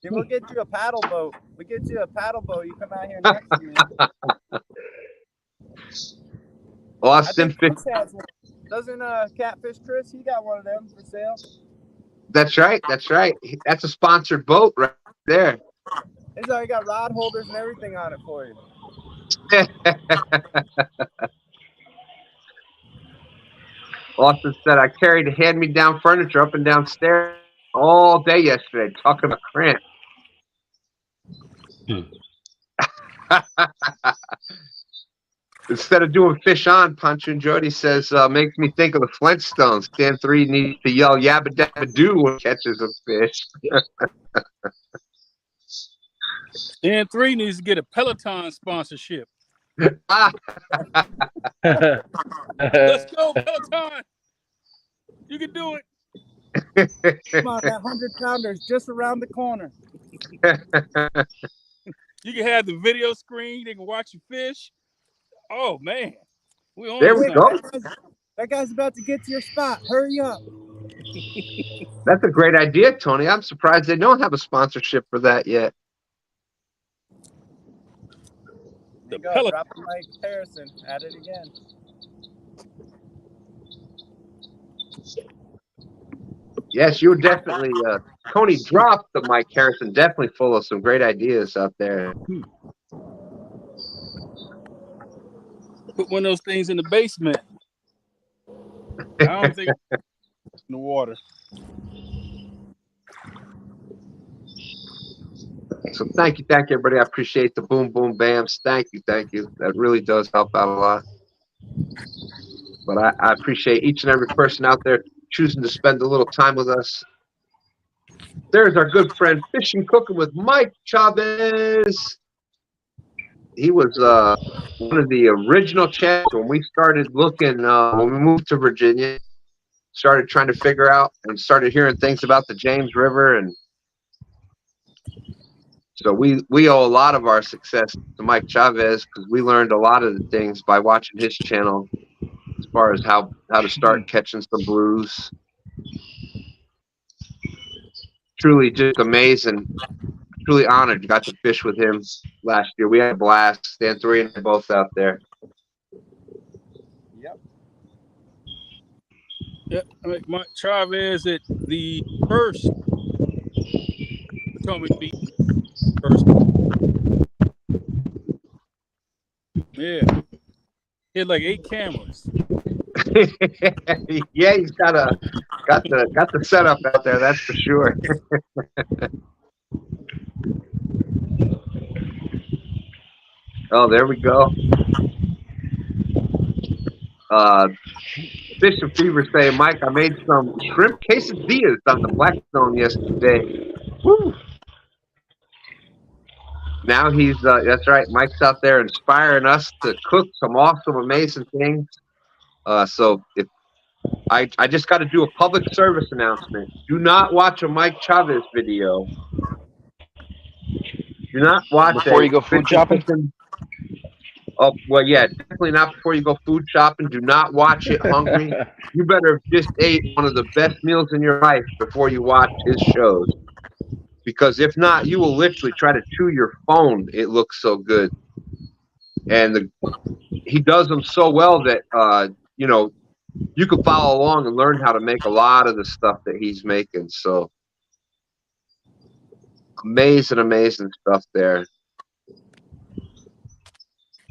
Speaker 4: Yeah, we'll get you a paddle boat. We get you a paddle boat. You come out here next to me.
Speaker 2: Austin Fish.
Speaker 4: Doesn't Catfish Chris? He got one of them for sale.
Speaker 2: That's right. That's right. That's a sponsored boat right there.
Speaker 4: He's already got rod holders and everything on it for you.
Speaker 2: Austin said, I carried hand-me-down furniture up and down stairs all day yesterday, talking about cramp. Instead of doing fish on, Punch and Jody says, makes me think of the Flintstones. Stand 3 needs to yell yabba dabba doo when catches a fish.
Speaker 1: Stand 3 needs to get a Peloton sponsorship. Let's go, Peloton. You can do it.
Speaker 4: Come on, that 100-pounder is just around the corner.
Speaker 1: You can have the video screen. They can watch you fish. Oh, man.
Speaker 2: There we go.
Speaker 4: That guy's about to get to your spot. Hurry up.
Speaker 2: That's a great idea, Tony. I'm surprised they don't have a sponsorship for that yet.
Speaker 4: There you go. Drop the Mike Harrison. At it again.
Speaker 2: Yes, you were definitely, Tony dropped the Mike Harrison, definitely full of some great ideas out there.
Speaker 1: Put one of those things in the basement. I don't think it's in the water.
Speaker 2: So thank you, everybody. I appreciate the boom, boom, bams. Thank you. That really does help out a lot. But I appreciate each and every person out there choosing to spend a little time with us. There's our good friend Fishing Cooking with Mike Chavez. He was one of the original channels when we started looking, when we moved to Virginia, started trying to figure out and started hearing things about the James River. And so we owe a lot of our success to Mike Chavez because we learned a lot of the things by watching his channel as far as how to start catching some blues. Truly just amazing. Truly honored. Got to fish with him last year. We had a blast. Stan 3 and I both out there.
Speaker 4: Yep.
Speaker 1: Mike Chavez at the first Tourney beat first. Yeah. He had like 8 cameras.
Speaker 2: Yeah, he's got the setup out there, that's for sure. Oh, there we go. Fish and Fever saying, Mike, I made some shrimp quesadillas on the Blackstone yesterday. Woo. Now he's, that's right, Mike's out there inspiring us to cook some awesome, amazing things. So if I just got to do a public service announcement. Do not watch a Mike Chavez video. Do not watch
Speaker 5: before you go food shopping.
Speaker 2: Oh, well, yeah, definitely not before you go food shopping. Do not watch it hungry. You better have just ate one of the best meals in your life before you watch his shows. Because if not, you will literally try to chew your phone. It looks so good. and he does them so well that you know, you can follow along and learn how to make a lot of the stuff that he's making. So amazing stuff there.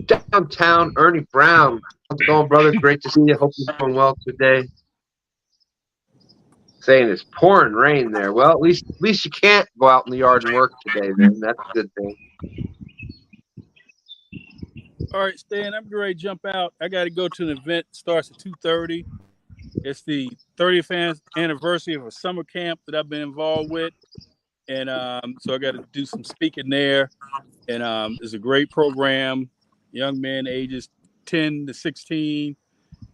Speaker 2: Downtown, Ernie Brown. How's it going, brother? Great to see you. Hope you're doing well today. Saying it's pouring rain there. Well, at least you can't go out in the yard and work today, then. That's a good thing.
Speaker 1: All right, Stan, I'm ready to jump out. I got to go to an event. It starts at 2:30. It's the 30th anniversary of a summer camp that I've been involved with. And so I got to do some speaking there. And it's a great program, young men ages 10 to 16.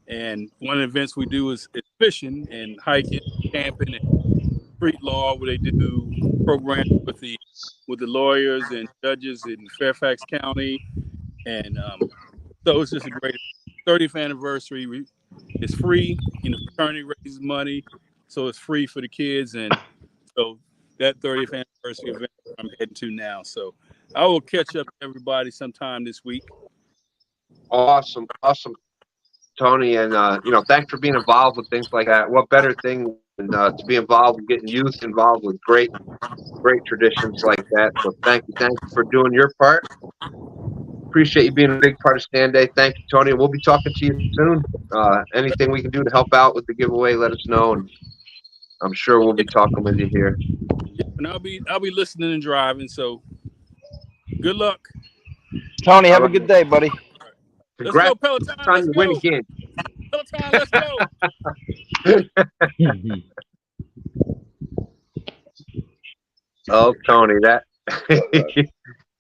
Speaker 1: And one of the events we do is fishing and hiking, camping, and street law, where they do programs with the lawyers and judges in Fairfax County. And so it's just a great 30th anniversary. It's free. You know, fraternity raises money, so it's free for the kids. And so that 30th anniversary event I'm heading to now. So I will catch up to everybody sometime this week.
Speaker 2: Awesome, Tony. And you know, thanks for being involved with things like that. What better thing than to be involved with getting youth involved with great traditions like that. So thank you for doing your part. Appreciate you being a big part of STANday. Thank you, Tony. We'll be talking to you soon. Anything we can do to help out with the giveaway, let us know, and I'm sure we'll be talking with you here.
Speaker 1: And I'll be listening and driving. So good luck,
Speaker 5: Tony. Have a good day, buddy.
Speaker 2: Congrats
Speaker 1: let's go, Peloton.
Speaker 2: on
Speaker 1: Let's
Speaker 2: your
Speaker 1: go.
Speaker 2: win again.
Speaker 1: Peloton, let's go.
Speaker 2: Oh, Tony, that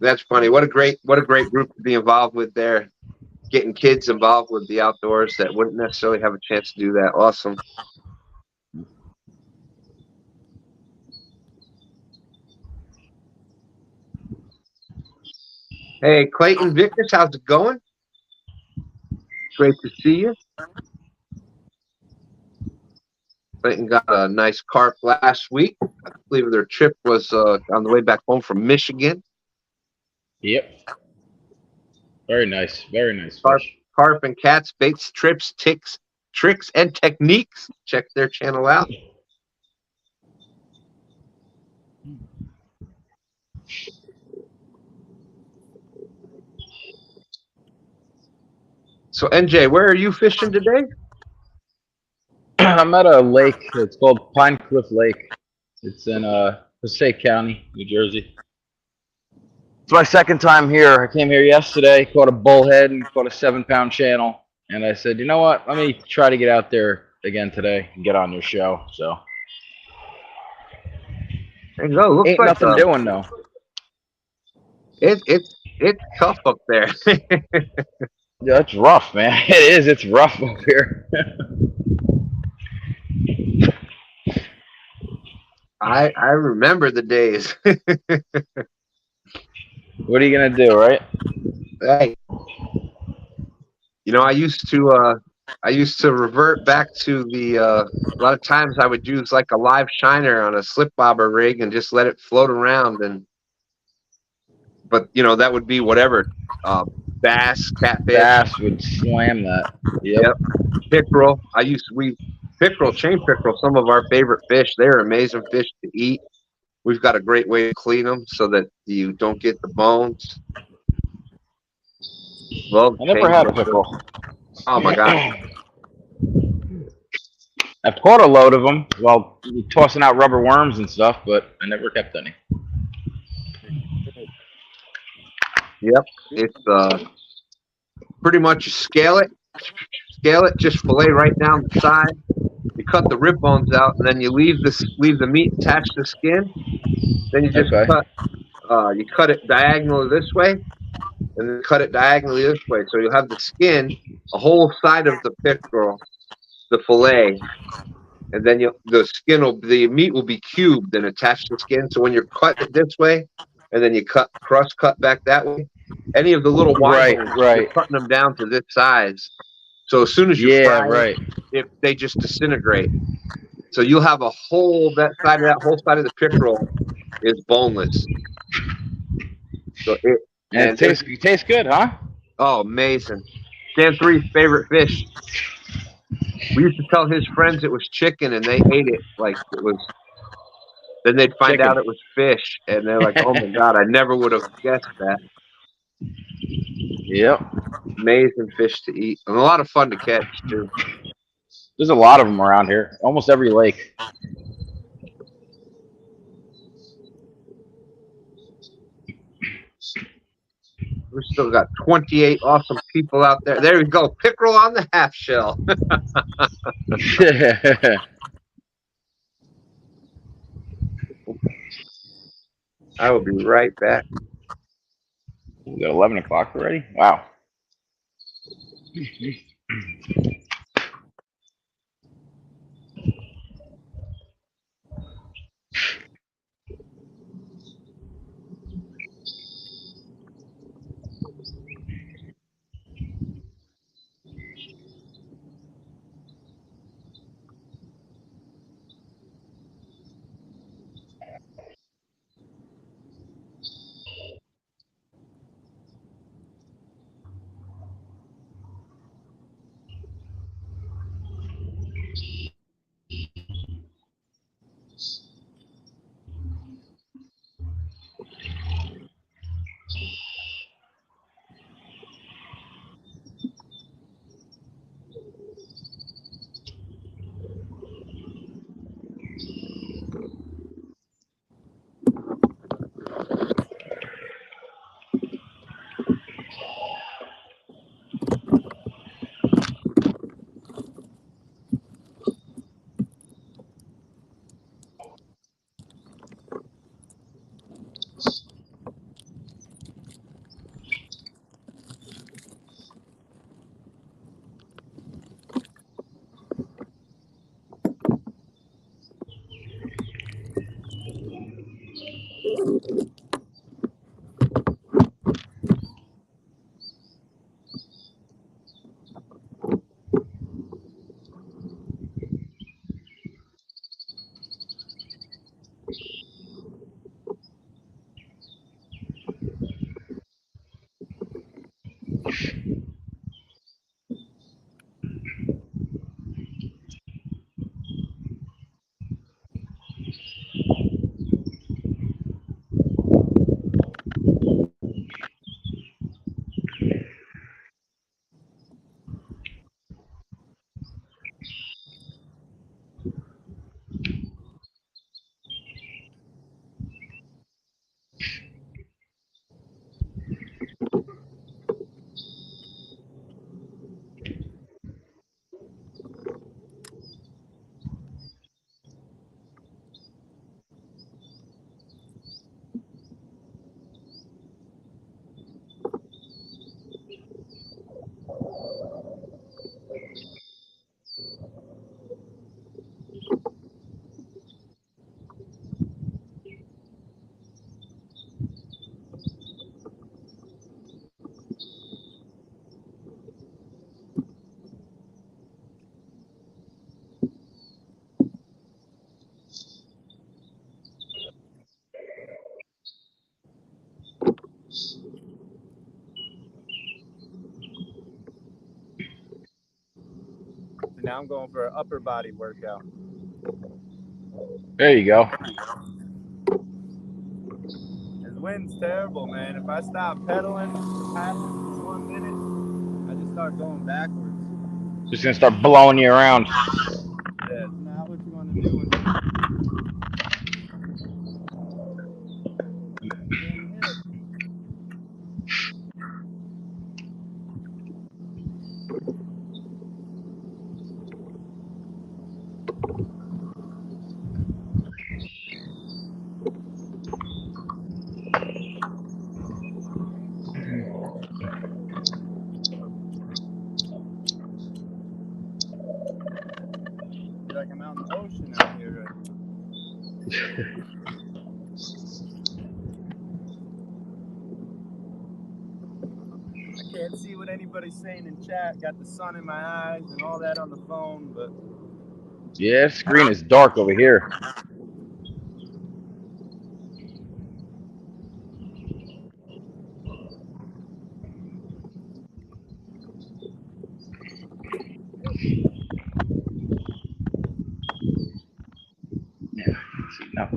Speaker 2: that's funny. What a great group to be involved with there. Getting kids involved with the outdoors that wouldn't necessarily have a chance to do that. Awesome. Hey, Clayton Vickers, how's it going? Great to see you. Clayton got a nice carp last week. I believe their trip was on the way back home from Michigan.
Speaker 5: Yep. Very nice. Very nice.
Speaker 2: Carp and cats, baits, trips, tricks, and techniques. Check their channel out. So, NJ, where are you fishing today?
Speaker 5: I'm at a lake. It's called Pine Cliff Lake. It's in Passaic County, New Jersey. It's my second time here. I came here yesterday, caught a bullhead and caught a 7-pound channel. And I said, you know what? Let me try to get out there again today and get on your show. So
Speaker 2: There you go. Looks
Speaker 5: ain't
Speaker 2: like
Speaker 5: nothing doing though.
Speaker 2: It's tough up there.
Speaker 5: Yeah, it's rough, man. It is. It's rough up here.
Speaker 2: I remember the days.
Speaker 5: What are you gonna do, right?
Speaker 2: Hey, you know, I used to revert back to the a lot of times I would use like a live shiner on a slip bobber rig and just let it float around, but you know, that would be whatever, bass, catfish.
Speaker 5: Bass would slam that. Yep.
Speaker 2: Pickerel. Pickerel, chain pickerel, some of our favorite fish. They're amazing fish to eat. We've got a great way to clean them so that you don't get the bones.
Speaker 5: I never had a pickerel.
Speaker 2: Oh my God.
Speaker 5: I've caught a load of them while tossing out rubber worms and stuff, but I never kept any.
Speaker 2: Yep. It's pretty much you scale it, just fillet right down the side. You cut the rib bones out, and then you leave the meat attached to the skin. Then you just cut it diagonally this way, and then cut it diagonally this way. So you'll have the skin, a whole side of the pickerel, the fillet, and then the meat will be cubed and attached to the skin. So when you're cut it this way, and then you cross cut back that way, any of the little wide bones, you're cutting them down to this size. So as soon as you fry it, they just disintegrate. So you'll have a whole side of the pickerel is boneless. So it tastes
Speaker 5: good, huh?
Speaker 2: Oh, amazing. Dan 3's favorite fish. We used to tell his friends it was chicken, and they ate it like it was. Then they'd find
Speaker 5: Chicken.
Speaker 2: out it was fish, and they're like, "Oh my god, I never would have guessed that."
Speaker 5: Yep.
Speaker 2: Amazing fish to eat, and a lot of fun to catch too.
Speaker 5: There's a lot of them around here. Almost every lake.
Speaker 2: We still got 28 awesome people out there. There we go, pickerel on the half shell. I will be right back.
Speaker 5: We got 11 o'clock already? Wow.
Speaker 4: So now I'm going for an upper body workout.
Speaker 5: There you go.
Speaker 4: This wind's terrible, man. If I stop pedaling past 1 minute, I just start going backwards.
Speaker 5: Just gonna start blowing you around.
Speaker 4: Yeah, it's not what you want to do. Feel like I'm out in the ocean out here right now. I can't see what anybody's saying in chat. Got the sun in my eyes and all that on the phone, but
Speaker 5: Yeah, screen is dark over here. No.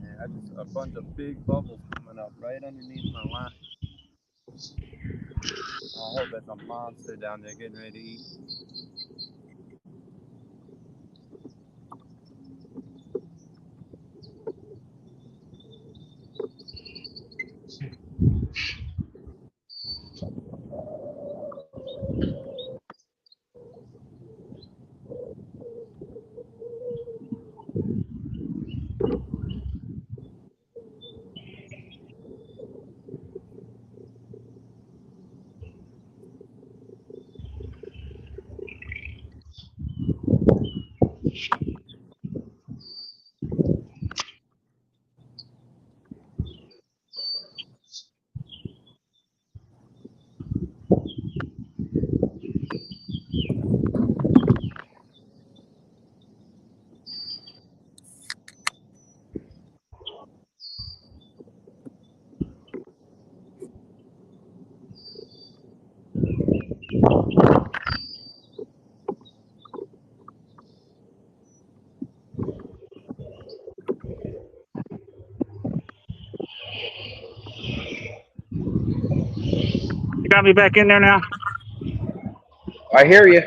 Speaker 4: Yeah, I just a bunch of big bubbles coming up right underneath my line. I hope it's a monster down there getting ready to eat.
Speaker 3: You got me back in there now?
Speaker 5: I hear you.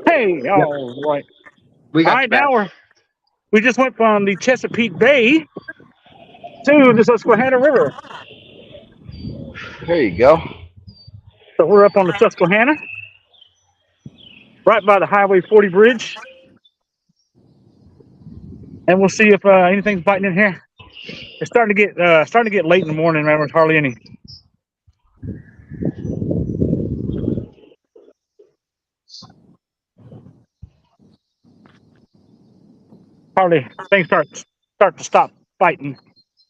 Speaker 3: Hey, all right.
Speaker 2: We
Speaker 3: All
Speaker 2: got
Speaker 3: right,
Speaker 2: you back.
Speaker 3: now we just went from the Chesapeake Bay to the Susquehanna River.
Speaker 5: There you go.
Speaker 3: So we're up on the Susquehanna, right by the Highway 40 bridge. And we'll see if anything's biting in here. It's starting to get late in the morning, man. There's hardly any. Hardly things start to stop biting.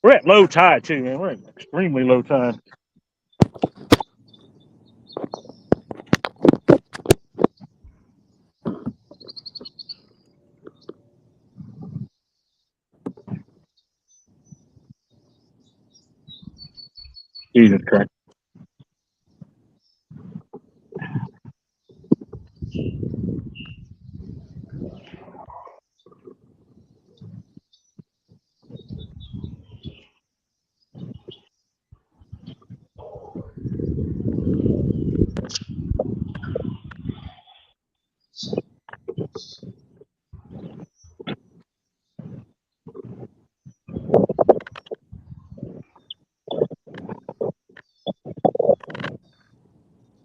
Speaker 3: We're at low tide too, man. We're at extremely low tide. Jesus Christ.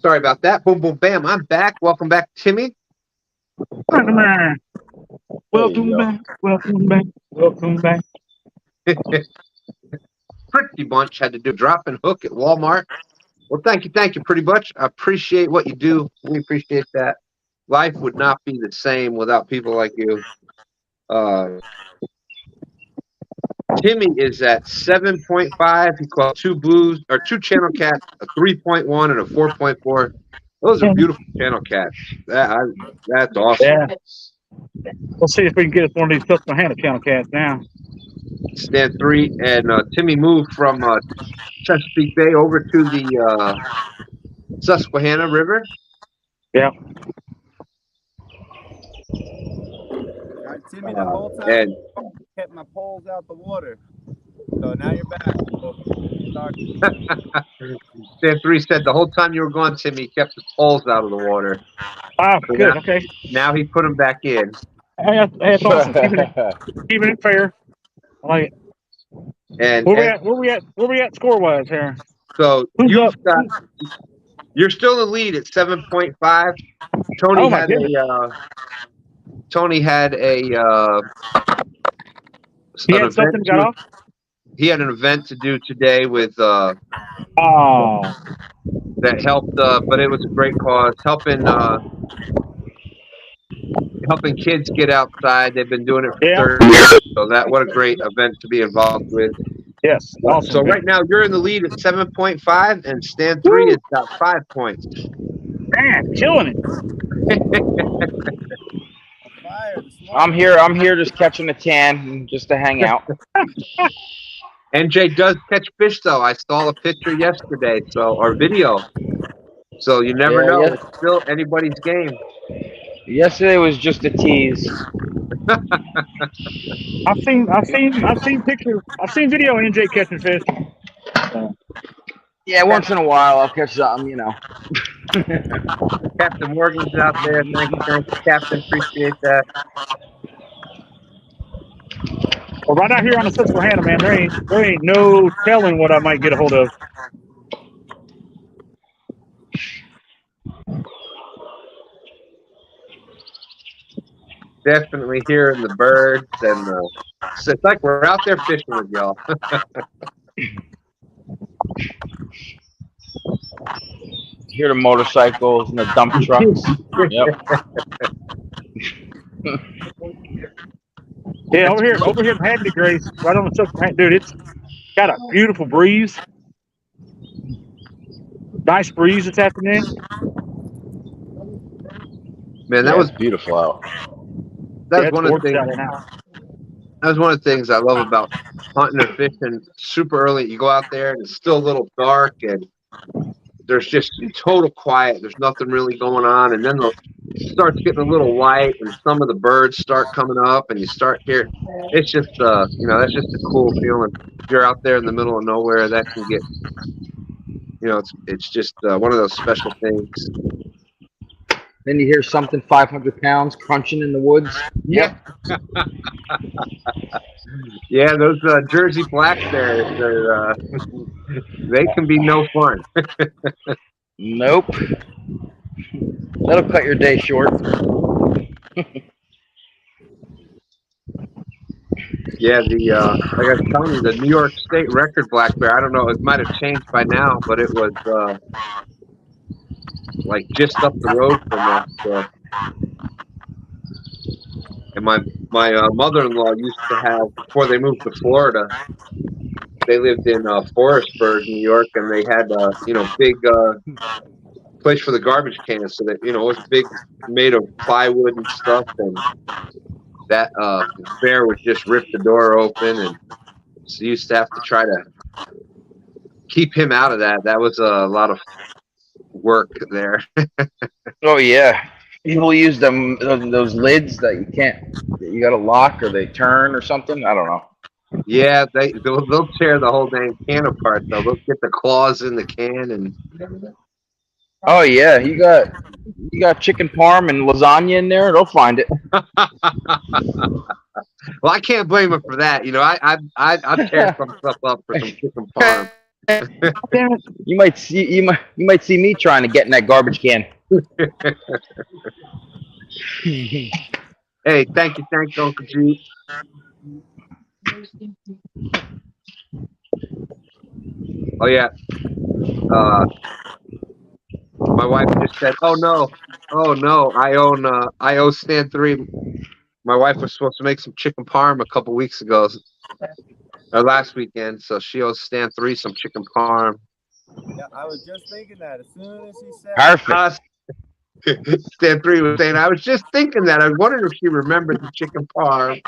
Speaker 2: Sorry about that. Boom, boom, bam. I'm back. Welcome back, Timmy.
Speaker 3: Welcome back.
Speaker 5: There you go.
Speaker 3: Welcome back. Welcome back.
Speaker 2: Pretty Bunch had to do a drop and hook at Walmart. Well, thank you, Pretty Bunch. I appreciate what you do. We appreciate that. Life would not be the same without people like you. Timmy is at 7.5. He caught two channel cats, a 3.1 and a 4.4. Those are beautiful channel cats. That's awesome.
Speaker 3: Yeah. We'll see if we can get us one of these Susquehanna channel cats now.
Speaker 2: Stand 3, and Timmy moved from Chesapeake Bay over to the Susquehanna River.
Speaker 3: Yeah.
Speaker 4: All right, Timmy, the whole time
Speaker 2: And
Speaker 4: kept my poles out the water. So now you're back. So,
Speaker 2: Stand 3 said the whole time you were gone, Timmy, he kept his poles out of the water.
Speaker 3: Ah,
Speaker 2: So
Speaker 3: good. Okay.
Speaker 2: Now he put them back in.
Speaker 3: Hey, that's awesome. Keeping it fair. I like it.
Speaker 2: And,
Speaker 3: Where we at score wise here?
Speaker 2: so
Speaker 3: Who's up?
Speaker 2: you're still in the lead at 7.5. Tony had
Speaker 3: he had something got off.
Speaker 2: He had an event to do today with that helped, but it was a great cause, helping kids get outside. They've been doing it for 30 years. So what a great event to be involved with.
Speaker 3: Yes. Awesome.
Speaker 2: So right now you're in the lead at 7.5, and Stan 3 has got 5 points.
Speaker 3: Man, killing it.
Speaker 5: I'm here just catching a tan just to hang out.
Speaker 2: NJ does catch fish though. I saw a picture yesterday, or video. So you never know. It's still anybody's game.
Speaker 5: Yesterday was just a tease.
Speaker 3: I've seen pictures. I've seen video of NJ catching fish.
Speaker 5: Yeah, once in a while I'll catch something, you know.
Speaker 2: Captain Morgan's out there. Thank you, Captain. Appreciate that.
Speaker 3: Well, right out here on the Susquehanna, man, there ain't no telling what I might get a hold of.
Speaker 2: Definitely hearing the birds, and it's like we're out there fishing with y'all.
Speaker 5: Hear the motorcycles and the dump trucks. Yep.
Speaker 3: Yeah, over here in Haddon, Grace, right on the Susquehanna, dude. It's got a beautiful breeze. Nice breeze this afternoon.
Speaker 2: Man, that was
Speaker 5: beautiful out.
Speaker 2: That was one of the things. That was one of the things I love about hunting or fishing super early. You go out there and it's still a little dark, and there's just total quiet. There's nothing really going on, and then it starts getting a little light, and some of the birds start coming up, and you start hearing. It's just that's just a cool feeling. If you're out there in the middle of nowhere, that can get, it's just one of those special things.
Speaker 5: Then you hear something 500 pounds crunching in the woods.
Speaker 2: Yep. Yeah, those Jersey blacks there, they can be no fun.
Speaker 5: Nope. That'll cut your day short.
Speaker 2: Yeah, like I was telling you, the New York State record black bear, I don't know, it might have changed by now, but it was like just up the road from us. And my mother-in-law used to have, before they moved to Florida, they lived in Forestburg, New York, and they had big place for the garbage cans. So that it was big, made of plywood and stuff, and that bear would just rip the door open, and so you used to have to try to keep him out of that. That was a lot of work there.
Speaker 5: Oh yeah, people use those lids that you got to lock, or they turn or something. I don't know. Yeah,
Speaker 2: they'll tear the whole dang can apart though. They'll get the claws in the can and.
Speaker 5: Oh yeah, you got chicken parm and lasagna in there. They'll find it.
Speaker 2: Well, I can't blame them for that. I'd tear some stuff up for some chicken parm.
Speaker 5: You might see me trying to get in that garbage can.
Speaker 2: Hey, thank you, Uncle G. Oh yeah. My wife just said, "Oh no, I owe Stand 3." My wife was supposed to make some chicken parm a couple weeks ago, or last weekend, so she owes Stand 3 some chicken parm.
Speaker 4: Yeah, I was just thinking that as soon as he said.
Speaker 5: Perfect.
Speaker 2: Stand 3 was saying, "I was just thinking that. I wondered if she remembered the chicken parm."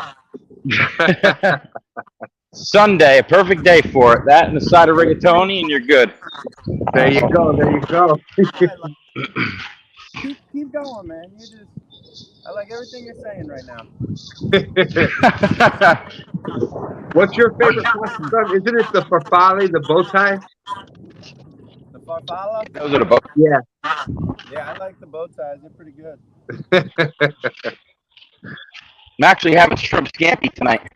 Speaker 5: Sunday, a perfect day for it. That and a side of rigatoni, and you're good.
Speaker 2: There you go.
Speaker 4: Keep going, man. You just I like everything you're saying right now.
Speaker 2: What's your favorite plastic son? Isn't it the farfalle, the bow tie?
Speaker 4: The farfalla?
Speaker 5: Those are the both.
Speaker 2: Yeah.
Speaker 4: Yeah, I like the bow ties. They're pretty good.
Speaker 5: I'm actually having shrimp scampi tonight.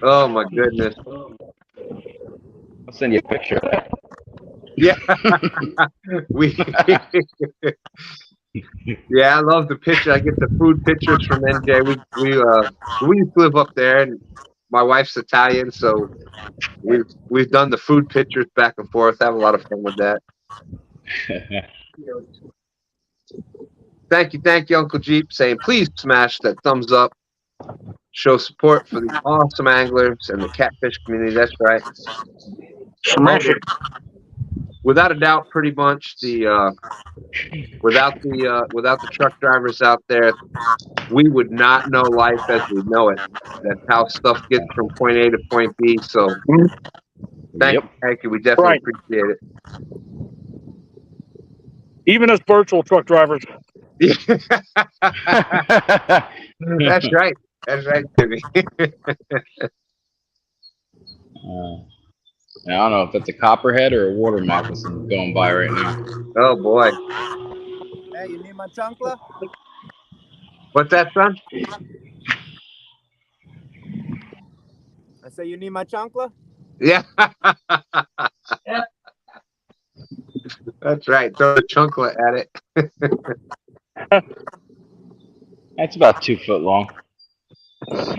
Speaker 2: Oh my goodness.
Speaker 5: I'll send you a picture of that.
Speaker 2: Yeah. Yeah, I love the picture. I get the food pictures from NJ. We used to live up there, and my wife's Italian, so we've done the food pictures back and forth. Have a lot of fun with that. Thank you, Uncle Jeep, saying please smash that thumbs up. Show support for the awesome anglers and the catfish community. That's right.
Speaker 3: Smash it.
Speaker 2: Without a doubt, pretty much without the truck drivers out there, we would not know life as we know it. That's how stuff gets from point A to point B. So thank you. We definitely appreciate it.
Speaker 3: Even as virtual truck drivers.
Speaker 2: That's right. That's right, Timmy.
Speaker 5: I don't know if it's a copperhead or a water moccasin going by right now.
Speaker 2: Oh boy.
Speaker 4: Hey, you need my chancla?
Speaker 2: What's that, son?
Speaker 4: I say you need my chancla?
Speaker 2: Yeah. That's right. Throw the chunklet at it.
Speaker 5: It's about 2 foot long.
Speaker 3: Yeah,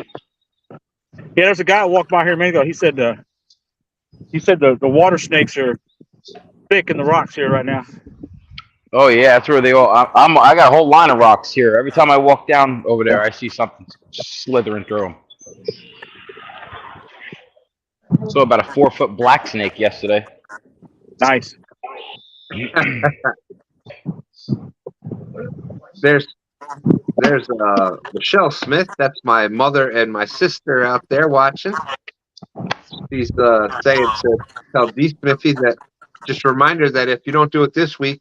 Speaker 3: there's a guy who walked by here a minute ago. He said the water snakes are thick in the rocks here right now.
Speaker 5: Oh yeah, that's where they all. I got a whole line of rocks here. Every time I walk down over there, I see something slithering through them. So about a 4-foot black snake yesterday.
Speaker 3: Nice.
Speaker 2: There's Michelle Smith. That's my mother and my sister out there watching. She's saying to tell D Smithy that just a reminder that if you don't do it this week,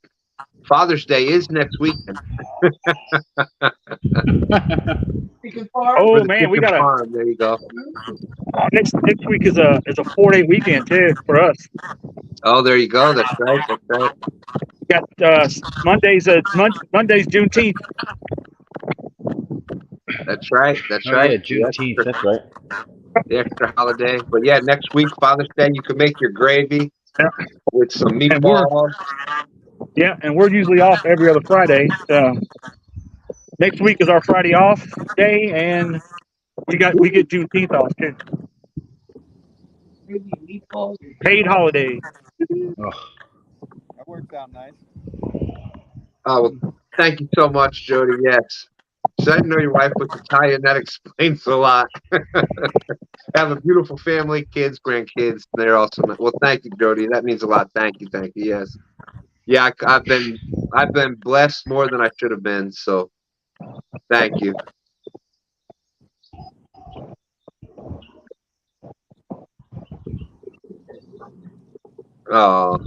Speaker 2: Father's Day is next weekend.
Speaker 3: Oh man, we got
Speaker 2: farm. There you go.
Speaker 3: Next week is a 4-day weekend too for us.
Speaker 2: Oh, there you go. That's right. That's right.
Speaker 3: We got Monday's Juneteenth.
Speaker 2: That's right. That's
Speaker 5: Oh,
Speaker 2: right.
Speaker 5: yeah, Juneteenth. That's right.
Speaker 2: The extra holiday. But yeah, next week, Father's Day, you can make your gravy with some meatballs.
Speaker 3: Yeah, and we're usually off every other Friday. Next week is our Friday off day, and we get Juneteenth off too. Paid holiday.
Speaker 5: Oh.
Speaker 4: That works out nice.
Speaker 2: Oh, well, thank you so much, Jody. Yes. So I didn't know your wife was Italian. That explains a lot. Have a beautiful family, kids, grandkids. They're awesome. Well, thank you, Jody. That means a lot. Thank you. Yes. Yeah, I've been blessed more than I should have been. So, thank you. Oh.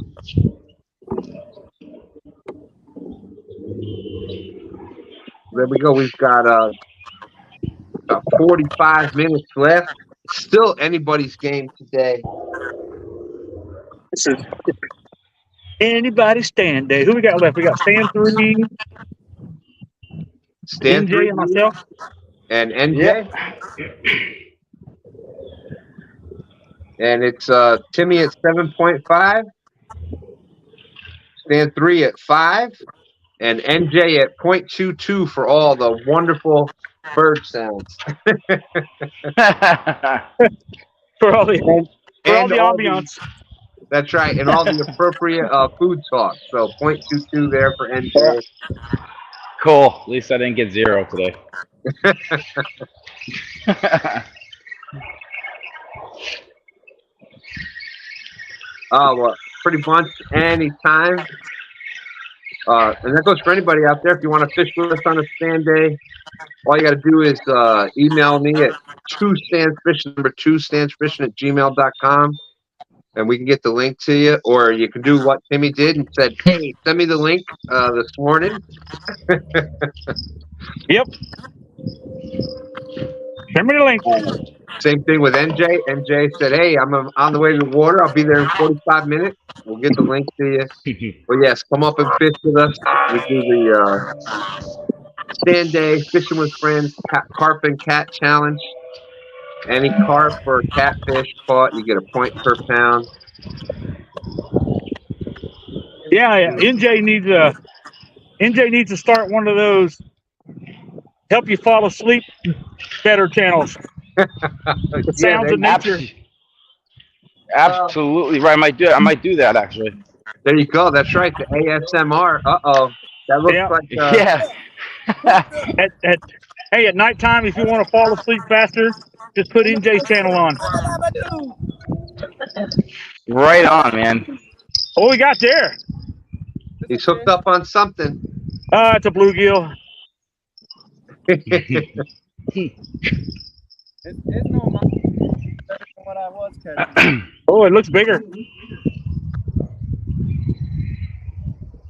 Speaker 2: There we go. We've got about 45 minutes left. Still anybody's game today.
Speaker 3: This is anybody's STANday. Who we got left? We got STAN3, NJ, and myself.
Speaker 2: And NJ.
Speaker 5: Yep.
Speaker 2: And it's Timmy at 7.5, STAN3 at 5, and NJ at 0.22 for all the wonderful bird sounds.
Speaker 3: for all the ambiance.
Speaker 2: That's right, and all the appropriate food talk. So 0.22 there for NJ.
Speaker 5: Cool. At least I didn't get 0 today.
Speaker 2: Oh, well, pretty much anytime. And that goes for anybody out there. If you want to fish with us on a STANday, all you got to do is email me at 2standsfishing@gmail.com. and we can get the link to you, or you can do what Timmy did and said, "Hey, send me the link this morning."
Speaker 3: Yep. Send me the link.
Speaker 2: Same thing with NJ. NJ said, "Hey, I'm on the way to the water. I'll be there in 45 minutes. We'll get the link to you." But yes, come up and fish with us. We do the STANday Fishing with Friends Carp and Cat Challenge. Any carp or catfish caught, you get a point per pound.
Speaker 3: Yeah, NJ needs to start one of those help you fall asleep better channels. The
Speaker 2: Yeah,
Speaker 3: sounds of nature.
Speaker 5: Absolutely right. I might do that actually.
Speaker 2: there you go. That's right. The ASMR. That looks
Speaker 3: Yeah.
Speaker 2: like
Speaker 5: Yeah.
Speaker 3: Hey, at nighttime, if you want to fall asleep faster, just put NJ's channel on.
Speaker 5: Right on, man.
Speaker 3: What we got there?
Speaker 2: he's hooked up on something.
Speaker 3: It's a bluegill.
Speaker 4: It's no better than what I was catching.
Speaker 3: Oh, it looks bigger.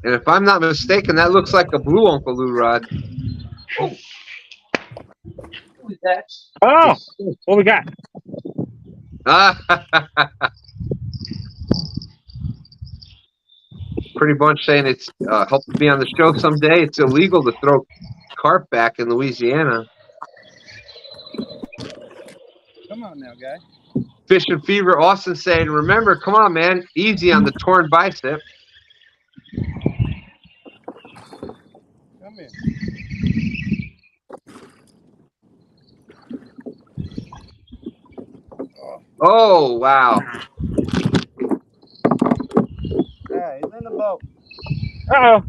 Speaker 2: And if I'm not mistaken, that looks like a blue Uncle Lou rod.
Speaker 3: Oh, what we got?
Speaker 2: Pretty much saying it's hope to be on the show someday. It's illegal to throw carp back in Louisiana.
Speaker 4: Come on now, guy.
Speaker 2: Fishing Fever Austin saying, remember, come on, man, easy on the torn bicep.
Speaker 4: Come here.
Speaker 2: Oh, wow.
Speaker 4: Yeah, he's in the boat.
Speaker 3: Uh-oh.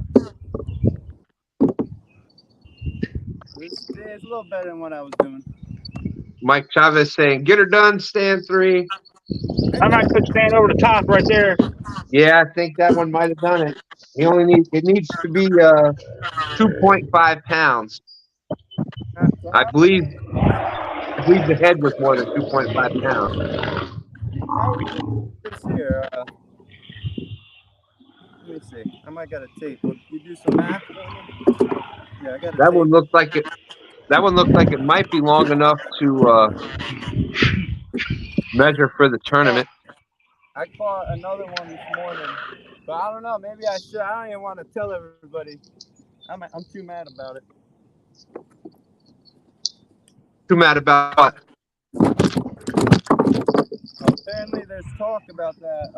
Speaker 4: It's a little better than what I was doing.
Speaker 2: Mike Chavez saying, get her done, stand 3.
Speaker 3: I might put Stan over the top right there.
Speaker 2: Yeah, I think that one might have done it. It needs to be 2.5 pounds. I believe the head was more than 2.5 pounds.
Speaker 4: This here, let me see. I might got a tape. Will you do some math for me? Yeah, I got a
Speaker 2: That
Speaker 4: tape.
Speaker 2: one looked like it. That one looked like it might be long enough to measure for the tournament.
Speaker 4: I caught another one this morning, but I don't know. Maybe I should. I don't even want to tell everybody. I'm too mad about it.
Speaker 2: Too mad about what?
Speaker 4: Apparently, there's talk about that.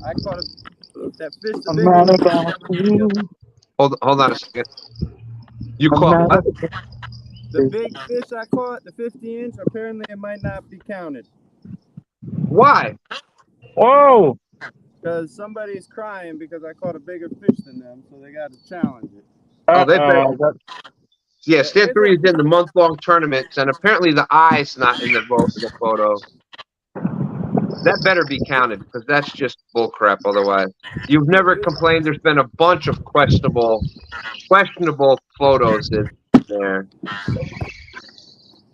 Speaker 4: I caught that fish. The
Speaker 3: I'm
Speaker 4: big
Speaker 3: mad
Speaker 4: one.
Speaker 3: about you.
Speaker 2: Hold on a second. You
Speaker 3: I'm
Speaker 2: caught
Speaker 3: mad
Speaker 2: what?
Speaker 4: The big fish I caught, the 50-inch. Apparently, it might not be counted
Speaker 2: Why?
Speaker 3: Whoa.
Speaker 4: because somebody's crying because I caught a bigger fish than them, so they got to challenge it.
Speaker 2: Oh, they better.
Speaker 3: Uh-oh.
Speaker 2: Yeah, Stand 3 is in the month-long tournaments, and apparently the eye's not in the photo. That better be counted because that's just bullcrap. Otherwise, you've never complained. There's been a bunch of questionable photos in there.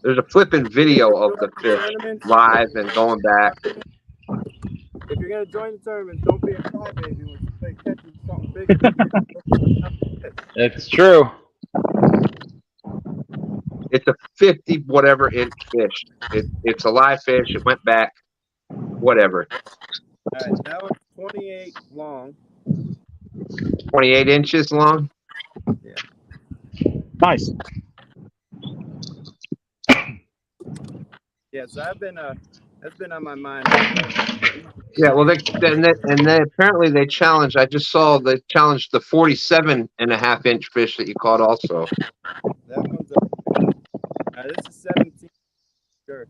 Speaker 2: There's a flipping video of the fish live and going back.
Speaker 4: If you're gonna join the tournament, don't be a crybaby when somebody catches something big.
Speaker 5: It's true.
Speaker 2: It's a 50 whatever inch fish. It's a live fish. It went back. Whatever.
Speaker 4: All right, that was 28 long.
Speaker 2: 28 inches long.
Speaker 3: Nice.
Speaker 4: Yeah, so that's been on my mind.
Speaker 2: Yeah, well, they apparently they challenged. I just saw they challenged the 47.5-inch fish that you caught also.
Speaker 4: That one's this is 17. Sure.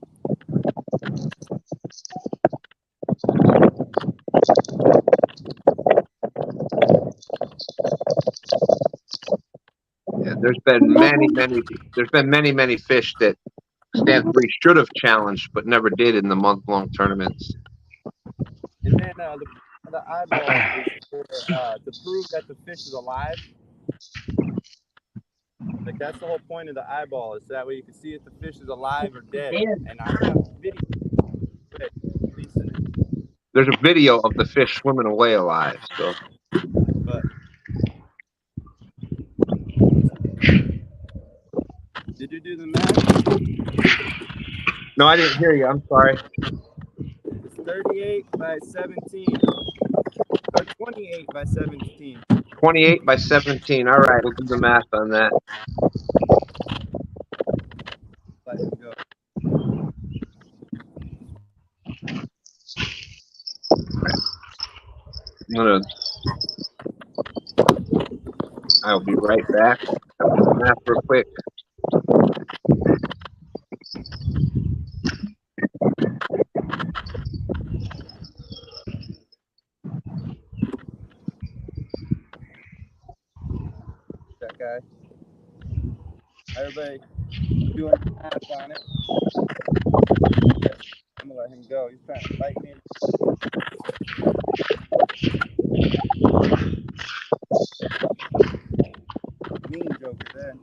Speaker 2: Yeah, there's been many fish that Stand 3 should have challenged but never did in the month-long tournaments.
Speaker 4: And then the eyeball is for, to prove that the fish is alive. Like that's the whole point of the eyeball, is so that way you can see if the fish is alive or dead. And I have video releasing it.
Speaker 2: there's a video of the fish swimming away alive. So,
Speaker 4: But did you do the math?
Speaker 2: no, I didn't hear you. I'm sorry.
Speaker 4: It's 38 by 17. Or 28 by 17.
Speaker 2: 28 by 17. All right, we'll do the math on that.
Speaker 4: Let him go.
Speaker 2: I'll be right back. I'll do the math real quick.
Speaker 4: That guy. Everybody doing the math on it. I'm gonna let him go. He's trying to bite me. Mean joker there.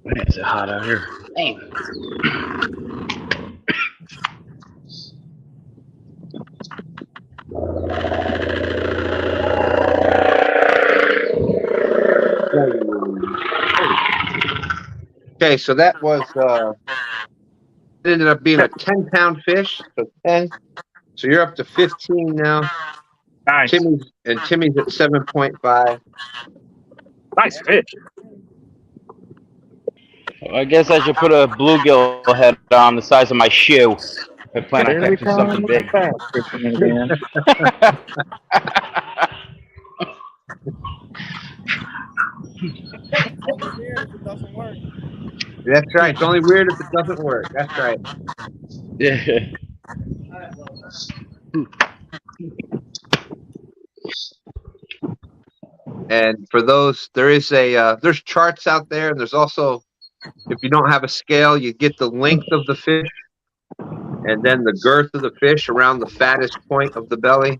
Speaker 5: Man, is it hot out here? Dang.
Speaker 2: Okay, so that was it ended up being a 10-pound fish. So 10. So you're up to 15 now.
Speaker 3: Nice.
Speaker 2: Timmy's at 7.5.
Speaker 3: Nice fish.
Speaker 5: I guess I should put a bluegill head on the size of my shoe. I plan on
Speaker 3: Here we
Speaker 5: catching
Speaker 3: come
Speaker 5: something
Speaker 3: with
Speaker 5: big.
Speaker 3: the bass fishing again.
Speaker 4: It's only weird if it doesn't work.
Speaker 2: That's right. It's only weird if it doesn't work. That's right.
Speaker 5: Yeah.
Speaker 2: And for those, there is a there's charts out there, and there's also, if you don't have a scale, you get the length of the fish, and then the girth of the fish around the fattest point of the belly.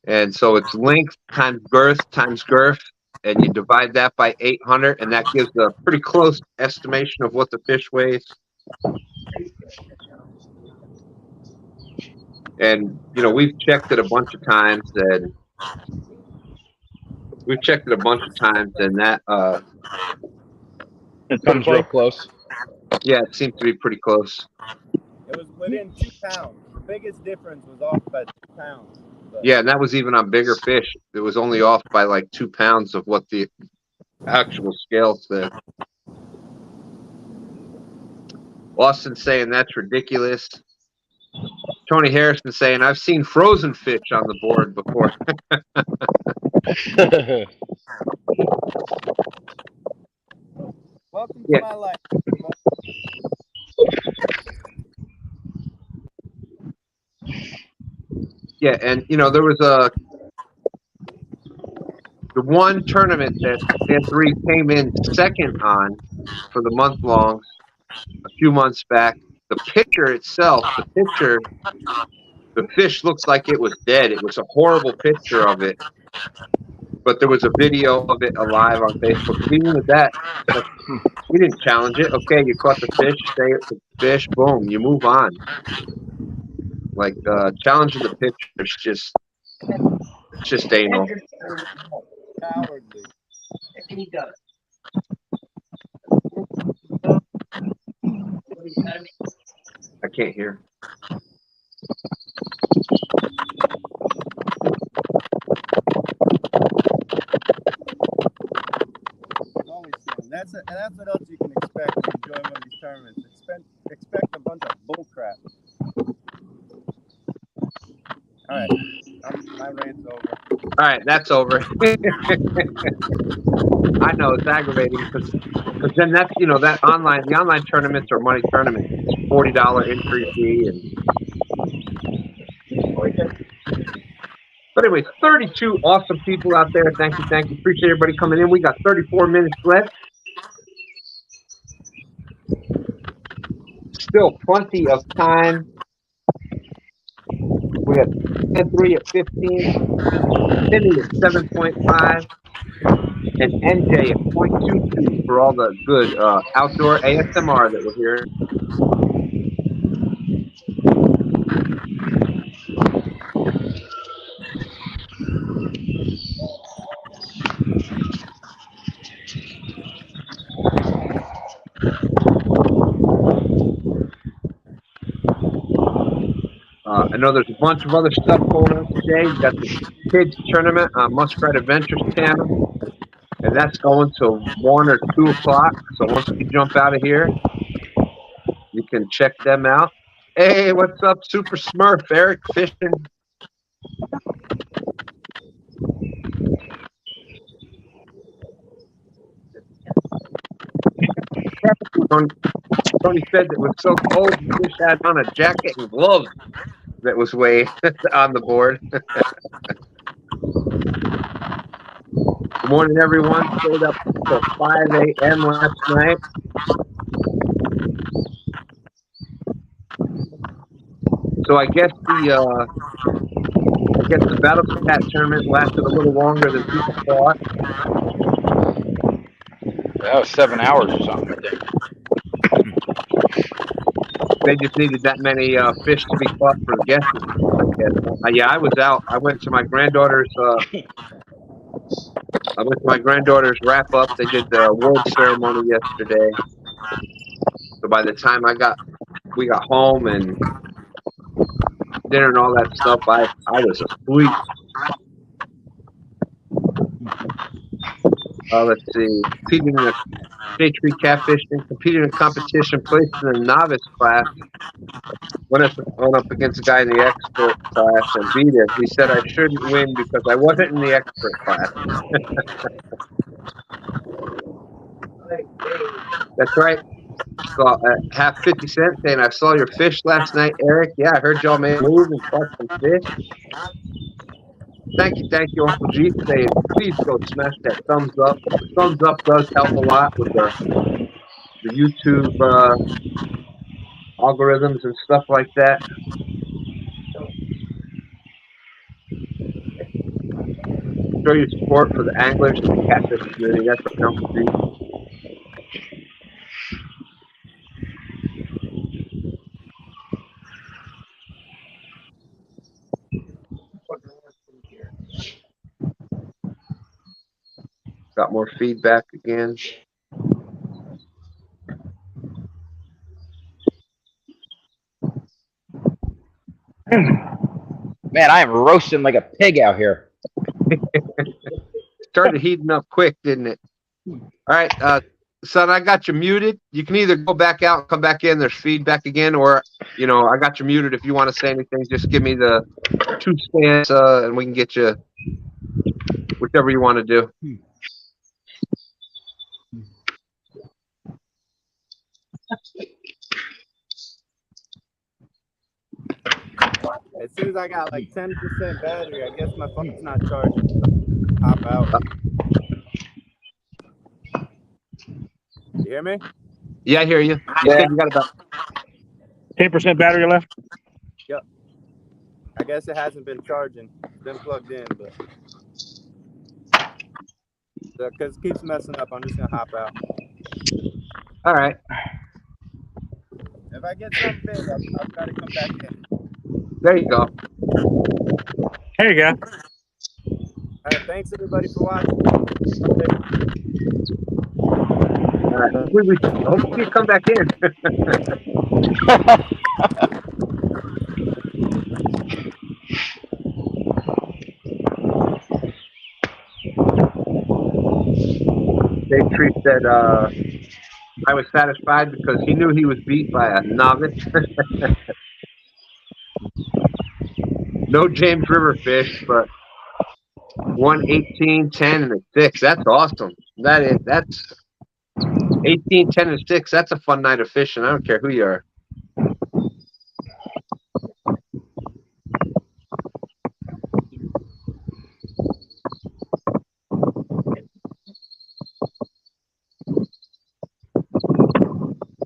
Speaker 2: And so it's length times girth, and you divide that by 800, and that gives a pretty close estimation of what the fish weighs. And you know, we've checked it a bunch of times, and that
Speaker 3: It's
Speaker 5: Comes real close.
Speaker 2: yeah, it seemed to be pretty close.
Speaker 4: It was within 2 pounds. The biggest difference was off by 2 pounds. But
Speaker 2: Yeah, and that was even on bigger fish. It was only off by like 2 pounds of what the actual scale said. Austin saying that's ridiculous. Tony Harrison saying I've seen frozen fish on the board before.
Speaker 4: welcome
Speaker 2: Yeah.
Speaker 4: to my life.
Speaker 2: Yeah, and you know, there was the one tournament that Stand3 came in second on for the month longs a few months back. The picture itself, The fish looks like it was dead. It was a horrible picture of it. But there was a video of it alive on Facebook. And even with that, like, we didn't challenge it. Okay, you caught the fish, say it's a fish, boom, you move on. Like challenging the picture is just anal.
Speaker 4: Cowardly.
Speaker 2: I can't hear.
Speaker 4: Always fun. That's what else you can expect when you join one of these tournaments. Expect a bunch of bull crap. All right, my rant's over.
Speaker 2: All right, that's over. I know it's aggravating because then that's the online tournaments are money tournaments. It's $40 entry fee and. But anyways, 32 awesome people out there. Thank you. Appreciate everybody coming in. We got 34 minutes left. Still plenty of time. We have 3 at 15, Timmy at 7.5, and NJ at 0.22 for all the good outdoor ASMR that we're hearing. I know there's a bunch of other stuff going on today. You got the kids tournament on Muskrat Adventures channel, and that's going till 1 or 2 o'clock. So once we jump out of here, you can check them out. Hey, what's up, Super Smurf? Eric Fishing. Tony said it was so cold, the fish had on a jacket and gloves that was way on the board. Good morning, everyone. Stayed up until 5 a.m. last night. So I guess the Battleship tournament lasted a little longer than people thought.
Speaker 5: That was 7 hours or something, I think.
Speaker 2: They just needed that many fish to be caught for the guests, I guess. Yeah, I was out. I went to my granddaughter's wrap up. They did the award ceremony yesterday. So by the time we got home and dinner and all that stuff, I was asleep. Let's see. Competing in the state tree catfishing, competing in a competition, placed in the novice class. Went up against a guy in the expert class and beat him. He said I shouldn't win because I wasn't in the expert class. That's right. So half 50 cents saying I saw your fish last night, Eric. Yeah, I heard y'all made a move and caught some fish. Thank you, Uncle G. Saying please go smash that thumbs up. The thumbs up does help a lot with the YouTube algorithms and stuff like that. Show your support for the anglers and the catfish community. That's what Uncle G. Got more feedback again.
Speaker 5: Man, I am roasting like a pig out here.
Speaker 2: Started heating up quick, didn't it? All right, son, I got you muted. You can either go back out and come back in. There's feedback again, or I got you muted. If you want to say anything, just give me the 2 stands, and we can get you whichever you want to do.
Speaker 4: As soon as I got like 10% battery, I guess my phone's not charging. Hop out. You hear me?
Speaker 2: Yeah, I hear you. You said you got about
Speaker 3: 10% battery left.
Speaker 4: Yep. I guess it hasn't been charging. It's been plugged in, but because it keeps messing up, I'm just gonna hop out.
Speaker 2: All right.
Speaker 4: If I get something big, I'll try to come back in.
Speaker 2: There you go.
Speaker 3: There you go.
Speaker 4: All right, thanks everybody for watching.
Speaker 2: All right. Hopefully you come back in. Dave Tree said I was satisfied because he knew he was beat by a novice. No James River fish, but 1 18, 10, and a 6. That's awesome. That's 18, 10, and 6. That's a fun night of fishing. I don't care who you are.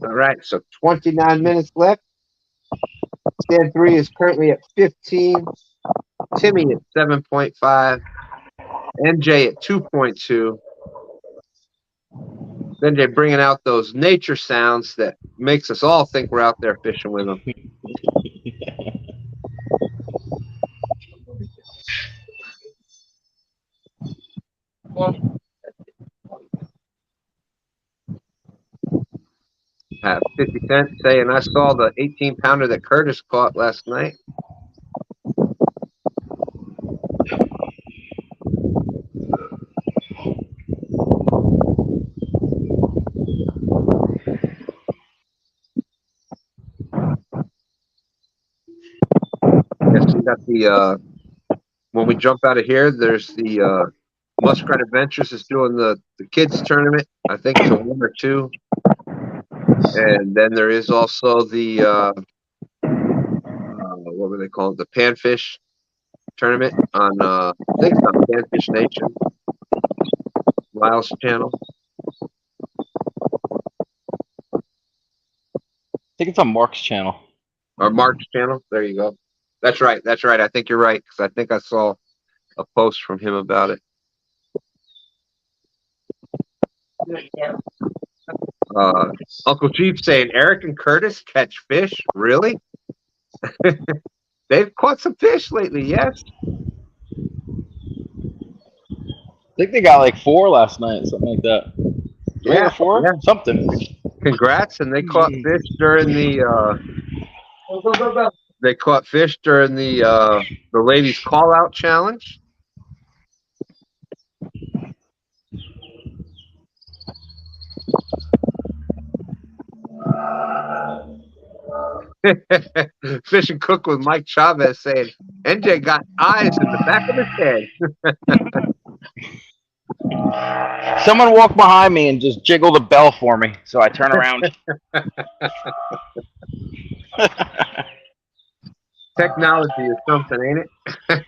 Speaker 2: All right, so 29 minutes left. Stand 3 is currently at 15. Timmy at 7.5. NJ at 2.2. NJ bringing out those nature sounds that makes us all think we're out there fishing with them. Have 50 cents saying I saw the 18-pounder that Curtis caught last night. Guess we got the when we jump out of here, there's the Muskrat Adventures is doing the kids tournament. I think it's a 1 or 2. And then there is also the what were they called? The Panfish tournament on I think it's on Panfish Nation, Lyle's channel.
Speaker 5: I think it's on Mark's channel.
Speaker 2: Or Mark's channel. There you go. That's right. That's right. I think you're right because I think I saw a post from him about it. Uncle Chief saying Eric and Curtis catch fish. Really? They've caught some fish lately. Yes.
Speaker 5: I think they got like 4 last night, something like that. 3 or 4?
Speaker 2: Yeah.
Speaker 5: Something.
Speaker 2: Congrats! And they caught fish during the. They caught fish during the ladies' call out challenge. Fish and Cook with Mike Chavez saying NJ got eyes in the back of his head.
Speaker 5: Someone walked behind me and just jiggled the bell for me, so I turn around.
Speaker 2: Technology is something, ain't it?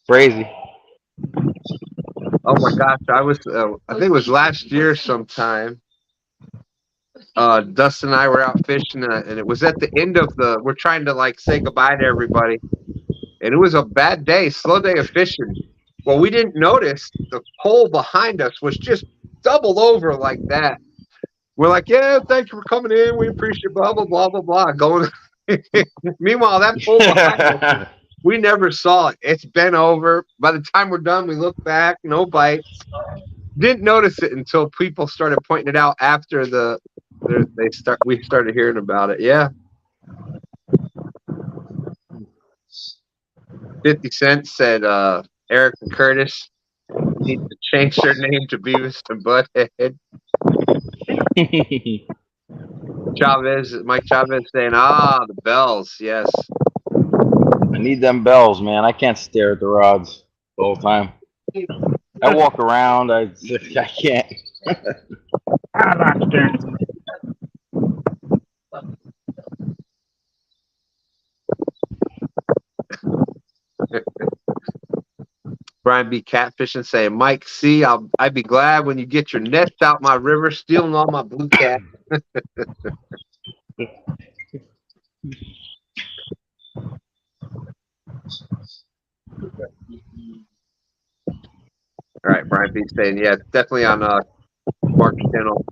Speaker 5: Crazy.
Speaker 2: Oh my gosh, I was I think it was last year sometime. Dustin and I were out fishing, and it was at the end of we're trying to like say goodbye to everybody, and it was a bad day, slow day of fishing. Well, we didn't notice the pole behind us was just doubled over like that. We're like, yeah, thank you for coming in. We appreciate blah blah blah blah blah. Going. Meanwhile, that pole behind us, we never saw it. It's bent over. By the time we're done, we look back, no bites. Didn't notice it until people started pointing it out after we started hearing about it. Yeah. 50 Cent said Eric and Curtis need to change their name to Beavis and Butthead. Mike Chavez saying, the bells, yes.
Speaker 5: I need them bells, man. I can't stare at the rods the whole time. I walk around. I can't.
Speaker 3: I'm not staring.
Speaker 2: Brian B. Catfishing saying, Mike C, I'd be glad when you get your nest out my river, stealing all my blue cat. All right, Brian B saying, yeah, it's definitely on Mark's channel.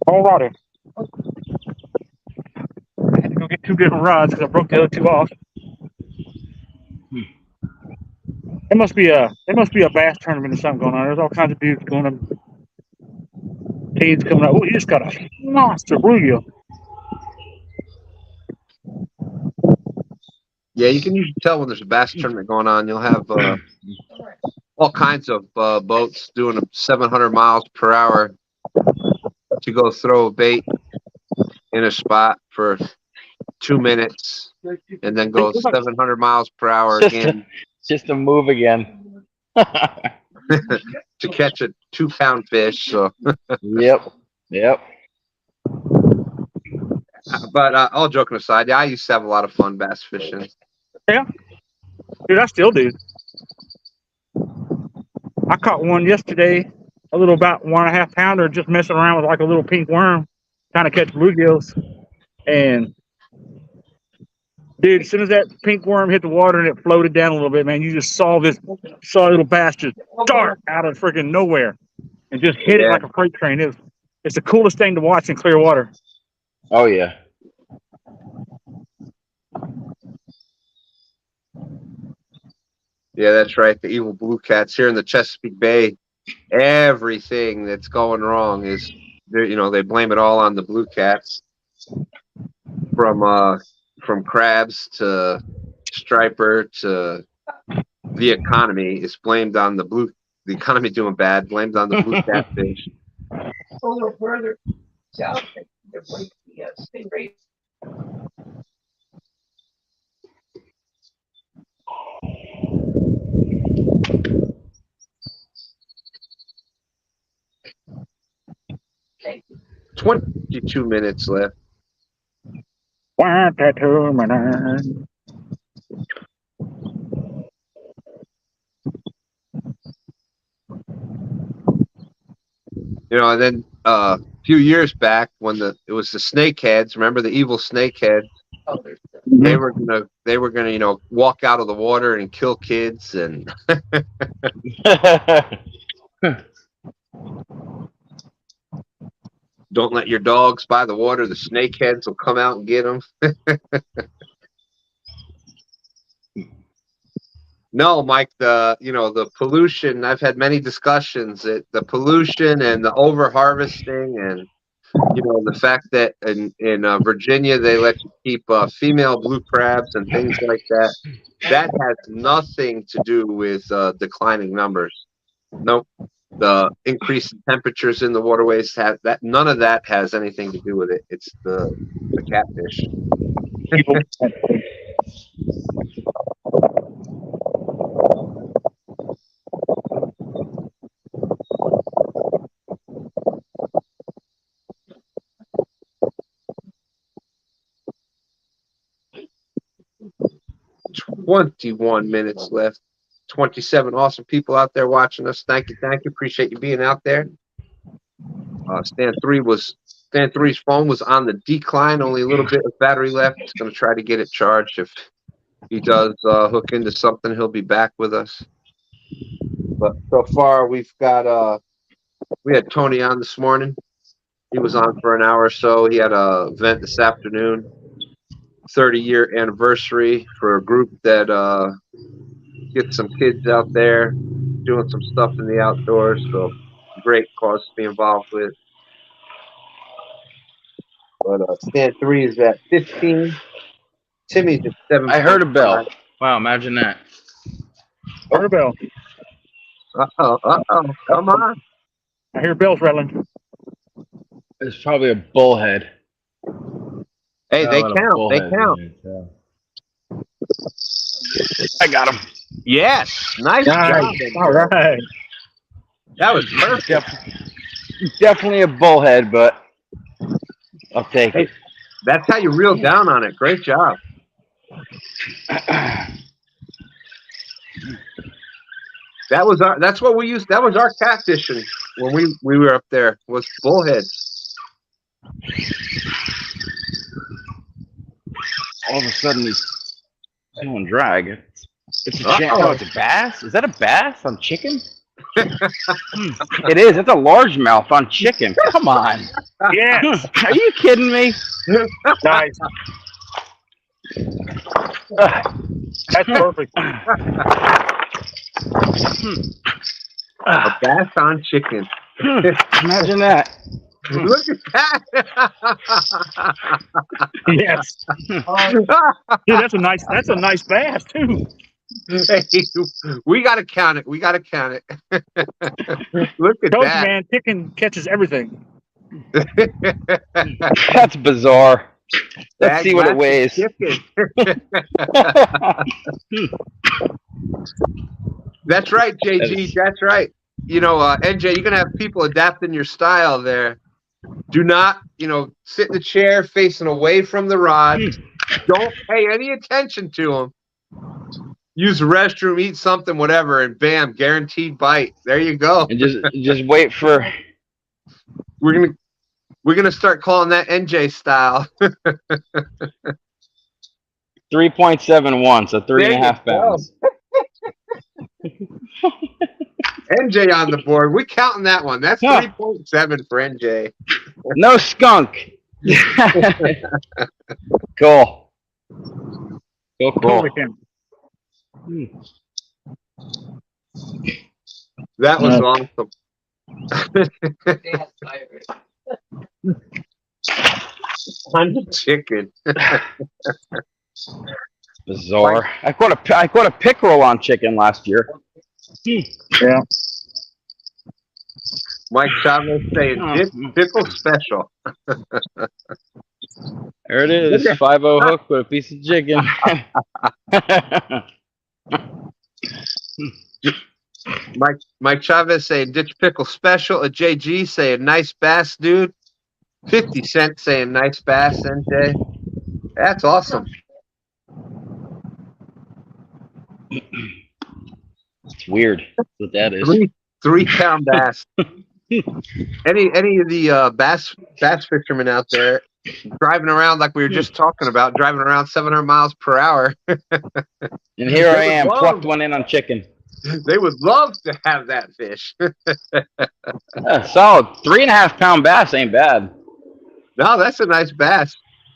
Speaker 3: Alrighty. I had to go get 2 different rods because I broke the other 2 off. It must be a bass tournament or something going on. There's all kinds of dudes going on. Kids coming out. Oh, he just got a monster bluegill.
Speaker 2: Yeah, you can usually tell when there's a bass tournament going on. You'll have all kinds of boats doing 700 miles per hour to go throw a bait in a spot for 2 minutes and then go 700 miles per hour again
Speaker 5: Just a move again.
Speaker 2: to catch a 2-pound fish. So,
Speaker 5: Yep.
Speaker 2: but all joking aside, yeah, I used to have a lot of fun bass fishing.
Speaker 3: Yeah. Dude, I still do. I caught one yesterday, a little about 1.5 pounder, just messing around with like a little pink worm, trying to catch bluegills. And dude, as soon as that pink worm hit the water and it floated down a little bit, man, you just saw a little bass just dart out of freaking nowhere and just hit it like a freight train. It's the coolest thing to watch in clear water.
Speaker 5: Oh yeah.
Speaker 2: Yeah, that's right. The evil blue cats here in the Chesapeake Bay. Everything that's going wrong is, they blame it all on the blue cats. From crabs to striper to the economy is blamed on the economy doing bad, blamed on the blue catfish.
Speaker 7: A little further south, they're going to be stingray.
Speaker 2: Okay. 22 minutes left. And then a few years back when it was the snakeheads, remember the evil snakeheads?
Speaker 7: Oh,
Speaker 2: They were gonna walk out of the water and kill kids and don't let your dogs by the water. The snakeheads will come out and get them. No, Mike, the pollution, I've had many discussions that the pollution and the over harvesting and, the fact that in Virginia, they let you keep female blue crabs and things like that. That has nothing to do with declining numbers. Nope. The increase in temperatures in the waterways none of that has anything to do with it. It's the catfish. 21 minutes left. 27 awesome people out there watching us. Thank you. Appreciate you being out there. Stand 3's phone was on the decline. Only a little bit of battery left. He's going to try to get it charged. If he does hook into something, he'll be back with us. But so far, we had Tourney on this morning. He was on for an hour or so. He had an event this afternoon, 30-year anniversary for a group that gets some kids out there doing some stuff in the outdoors. So great cause to be involved with. But stand 3 is at 15. Timmy's at 7.
Speaker 5: I heard a bell. Wow, imagine that.
Speaker 3: Heard a bell.
Speaker 2: Come on.
Speaker 3: I hear bells rattling.
Speaker 5: It's probably a bullhead.
Speaker 2: Hey, they count. They count.
Speaker 5: I got him.
Speaker 2: Yes. Nice job.
Speaker 3: All right.
Speaker 2: That was perfect.
Speaker 5: Definitely a bullhead, but I'll take it.
Speaker 2: That's how you reel down on it. Great job. That's what we used. That was our catfishing when we were up there, was bullheads.
Speaker 5: All of a sudden, he's doing drag. It's a oh, it's a bass? Is that a bass on chicken? It is. It's a largemouth on chicken. Come on.
Speaker 3: Yeah.
Speaker 5: Are you kidding me?
Speaker 3: Nice. That's perfect.
Speaker 2: A bass on chicken.
Speaker 5: Imagine that.
Speaker 2: Look at that.
Speaker 3: Yes. Dude, that's a nice bass too.
Speaker 2: Hey, we gotta count it. Look at
Speaker 3: Coach,
Speaker 2: that.
Speaker 3: man, chicken catches everything.
Speaker 5: That's bizarre. Let's see what it weighs.
Speaker 2: That's right, JG. That's right. You know, NJ, you're gonna have people adapting your style there. Do not, sit in the chair facing away from the rod. Don't pay any attention to them. Use the restroom, eat something, whatever, and bam, guaranteed bite. There you go.
Speaker 5: And just wait for.
Speaker 2: We're gonna start calling that NJ style.
Speaker 5: 3.71, so 3.5 pounds.
Speaker 2: NJ on the board. We counting that one. That's 3.7 for NJ.
Speaker 5: No skunk. Cool. Cool.
Speaker 2: That was awesome. On the chicken.
Speaker 5: Bizarre. I caught a pickerel on chicken last year.
Speaker 3: Yeah.
Speaker 2: Mike Chavez saying pickle special.
Speaker 5: There it is. 5-0 hook with a piece of chicken.
Speaker 2: Mike Chavez saying ditch pickle special. A JG saying nice bass, dude. 50 Cent saying nice bass, NJ. That's awesome.
Speaker 5: It's weird what that is.
Speaker 2: 3-pound bass. Any of the bass fishermen out there driving around like we were just talking about, driving around 700 miles per hour.
Speaker 5: And here I am, plucked one in on chicken.
Speaker 2: They would love to have that fish.
Speaker 5: Solid 3.5 pound bass ain't bad.
Speaker 2: No, that's a nice bass.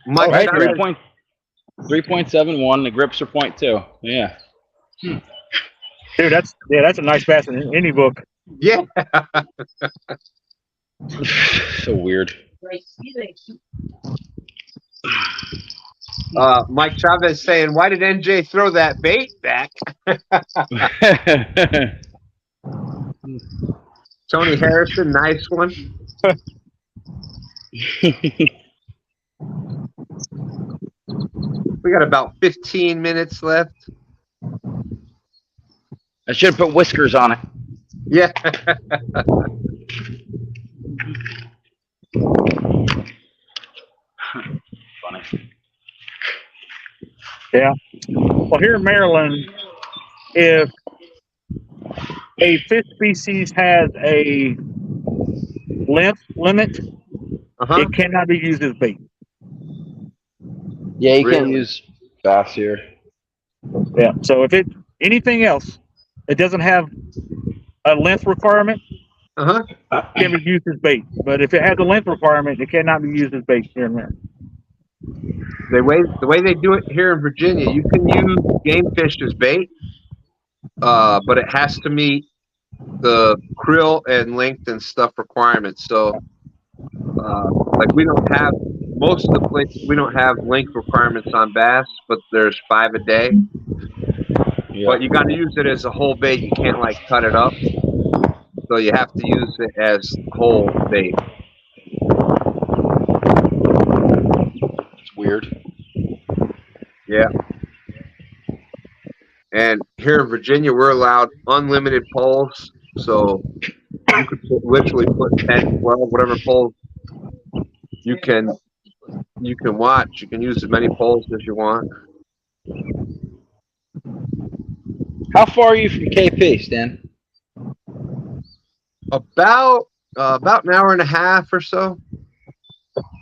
Speaker 5: Mike, right, 3.71. The grips are 0.2. Yeah.
Speaker 3: Dude, that's a nice bass in any book.
Speaker 2: Yeah.
Speaker 5: So weird.
Speaker 2: Mike Chavez saying, why did NJ throw that bait back? Tony Harrison, nice one. We got about 15 minutes left.
Speaker 5: I should have put whiskers on it.
Speaker 2: Yeah.
Speaker 5: Funny.
Speaker 3: Yeah. Well, here in Maryland, if a fish species has a length limit, it cannot be used as bait.
Speaker 5: Yeah, you can't use bass here.
Speaker 3: Yeah. So if anything else, it doesn't have a length requirement, it can be used as bait. But if it has a length requirement, it cannot be used as bait here in Maryland.
Speaker 2: The way they do it here in Virginia, you can use game fish as bait, but it has to meet the krill and length and stuff requirements. So, like we don't have most of the places, we don't have length requirements on bass, but there's 5 a day. Yeah. But you got to use it as a whole bait. You can't like cut it up. So you have to use it as whole bait.
Speaker 5: It's weird.
Speaker 2: Yeah. And here in Virginia, we're allowed unlimited poles. So you could literally put 10, 12, whatever poles you can watch. You can use as many poles as you want.
Speaker 5: How far are you from KP, Stan?
Speaker 2: About an hour and a half or so.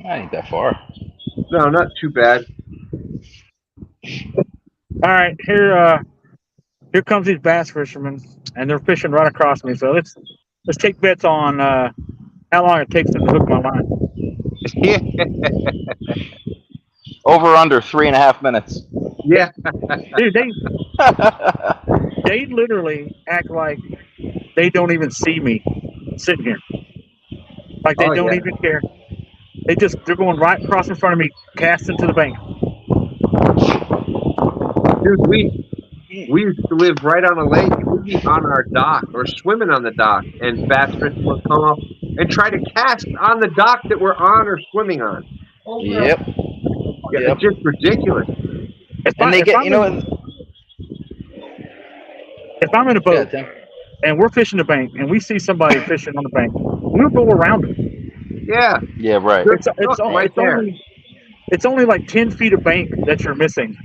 Speaker 5: That ain't that far.
Speaker 2: No, not too bad.
Speaker 3: All right, here comes these bass fishermen, and they're fishing right across me. So let's take bets on how long it takes them to hook my line.
Speaker 2: Yeah.
Speaker 5: Over under 3.5 minutes.
Speaker 2: Yeah.
Speaker 3: Dude, they literally act like they don't even see me sitting here. Like they don't even care. They're going right across in front of me, casting to the bank.
Speaker 2: Dude, we used to live right on a lake. We'd be on our dock or swimming on the dock, and bass fishermen would come up and try to cast on the dock that we're on or swimming on.
Speaker 5: Yep.
Speaker 2: Yeah, it's just ridiculous.
Speaker 3: If I'm in a boat and we're fishing the bank and we see somebody fishing on the bank, we'll go around them.
Speaker 2: Yeah.
Speaker 5: Yeah, right.
Speaker 3: It's only like 10 feet of bank that you're missing.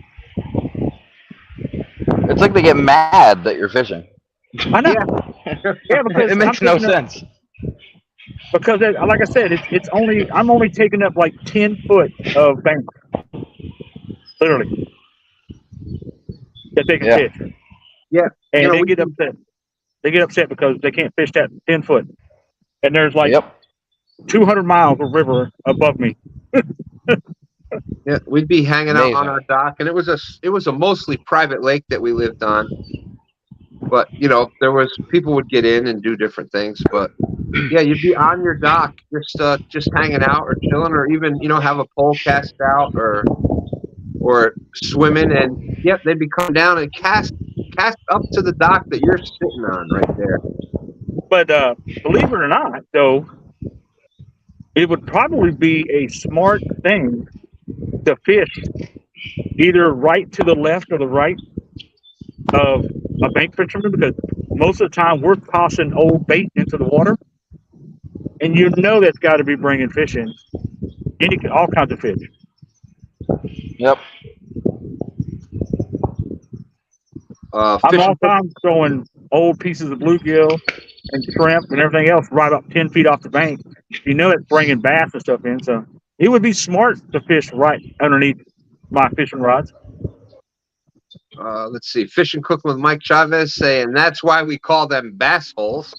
Speaker 5: It's like they get mad that you're fishing.
Speaker 3: I know. Yeah, because
Speaker 5: it makes no sense.
Speaker 3: Because, like I said, I'm only taking up like 10 foot of bank, literally, that they can fish.
Speaker 2: Yeah,
Speaker 3: and they get upset. They get upset because they can't fish that 10 foot, and there's like 200 miles of river above me.
Speaker 2: Yeah, we'd be hanging out on our dock, and it was a mostly private lake that we lived on. But people would get in and do different things. But yeah, you'd be on your dock, just hanging out or chilling, or even have a pole cast out or swimming, and they'd be coming down and cast up to the dock that you're sitting on right there.
Speaker 3: But believe it or not, though, it would probably be a smart thing to fish either right to the left or the right of a bank fisherman, because most of the time we're tossing old bait into the water, and that's got to be bringing fish in, all kinds of fish.
Speaker 5: Yep.
Speaker 3: I'm all time throwing old pieces of bluegill and shrimp and everything else right up 10 feet off the bank. It's bringing bass and stuff in, so it would be smart to fish right underneath my fishing rods.
Speaker 2: Let's see. Fish and Cooking with Mike Chavez saying that's why we call them bass holes.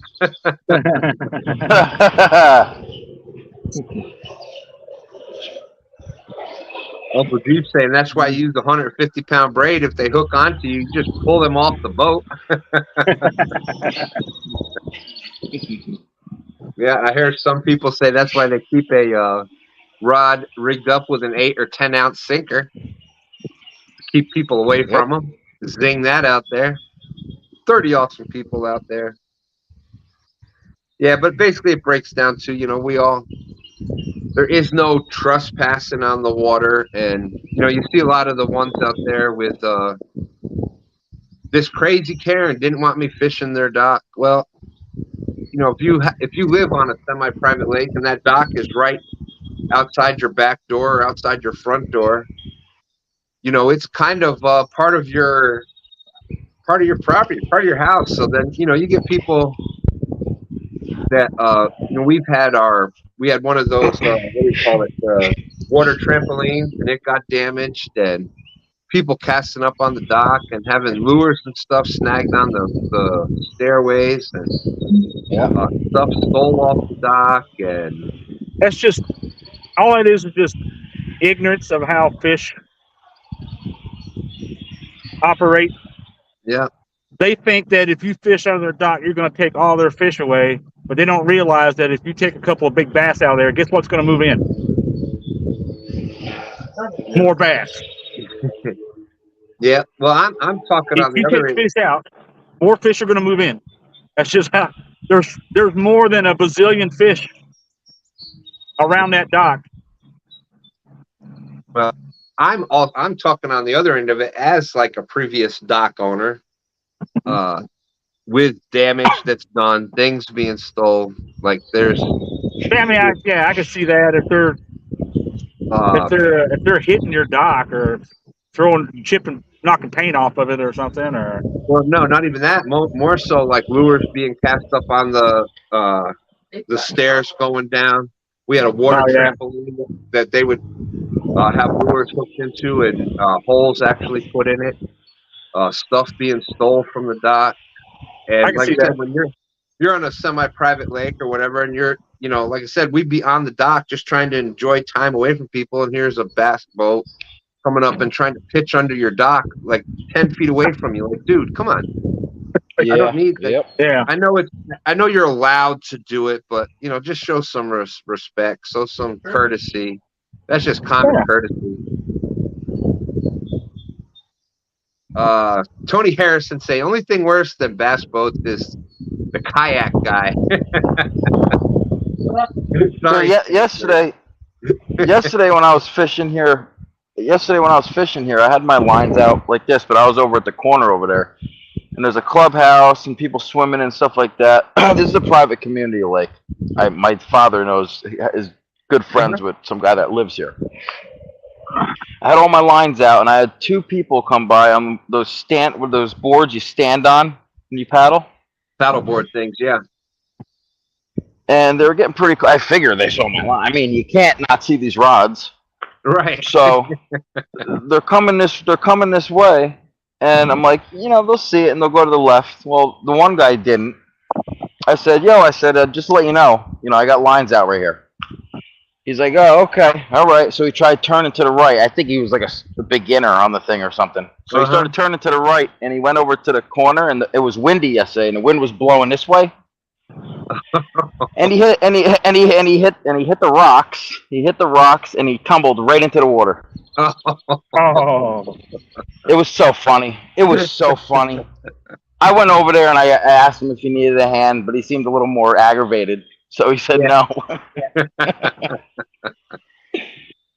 Speaker 2: Uncle Jude saying that's why you use a 150-pound braid. If they hook onto you, you just pull them off the boat. Yeah, I hear some people say that's why they keep a rod rigged up with an 8 or 10 ounce sinker to keep people away from them. Zing that out there. 30 awesome people out there. Yeah, but basically it breaks down to, there is no trespassing on the water, and you see a lot of the ones out there with this crazy Karen didn't want me fishing their dock. Well, if you live on a semi-private lake and that dock is right outside your back door or outside your front door, it's kind of part of your property, part of your house. So then you get people that we had one of those what do you call it, water trampolines, and it got damaged, and people casting up on the dock and having lures and stuff snagged on the stairways, and stuff stole off the dock. And
Speaker 3: that's just all it is just ignorance of how fish operate.
Speaker 2: Yeah,
Speaker 3: they think that if you fish out of their dock, you're going to take all their fish away, but they don't realize that if you take a couple of big bass out of there, guess what's going to move in? More bass.
Speaker 2: Yeah, well, I'm talking on the other end.
Speaker 3: If you take fish out, more fish are going to move in. That's just how there's more than a bazillion fish around that dock.
Speaker 2: Well, I'm talking on the other end of it as like a previous dock owner, with damage that's done, things being stolen. Like there's,
Speaker 3: I mean, I can see that if they're hitting your dock or chipping knocking paint off of it or something, or
Speaker 2: Well, no, not even that. More so like lures being cast up on the stairs going down. We had a water trampoline that they would have lures hooked into and holes actually put in it. Stuff being stole from the dock. And
Speaker 3: I can
Speaker 2: like
Speaker 3: see
Speaker 2: I said,
Speaker 3: that.
Speaker 2: when you're on a semi-private lake or whatever, and you're, like I said, we'd be on the dock just trying to enjoy time away from people, and here's a bass boat coming up and trying to pitch under your dock like 10 feet away from you. Like, dude, come on.
Speaker 5: Yeah.
Speaker 2: I don't need that.
Speaker 5: Yep.
Speaker 3: Yeah.
Speaker 2: I know you're allowed to do it, but just show some respect, show some courtesy. That's just common courtesy. Tony Harrison say only thing worse than bass boats is the kayak guy.
Speaker 5: So yesterday when I was fishing here, I had my lines out like this, but I was over at the corner over there, and there's a clubhouse and people swimming and stuff like that. This is a private community lake. My father is good friends with some guy that lives here. I had all my lines out, and I had two people come by on those boards you stand on and you paddle.
Speaker 2: Paddleboard things, yeah.
Speaker 5: And they were getting pretty. I figure they saw my line. I mean, you can't not see these rods,
Speaker 2: right?
Speaker 5: So they're coming this way, and I'm like, they'll see it and they'll go to the left. Well, the one guy didn't. I said, just to let you know, I got lines out right here. He's like, oh, okay, all right. So he tried turning to the right. I think he was like a beginner on the thing or something. So he started turning to the right, and he went over to the corner, and it was windy yesterday, and the wind was blowing this way. And he hit the rocks. He hit the rocks, and he tumbled right into the water.
Speaker 3: Oh,
Speaker 5: it was so funny. I went over there and I asked him if he needed a hand, but he seemed a little more aggravated. So he said no.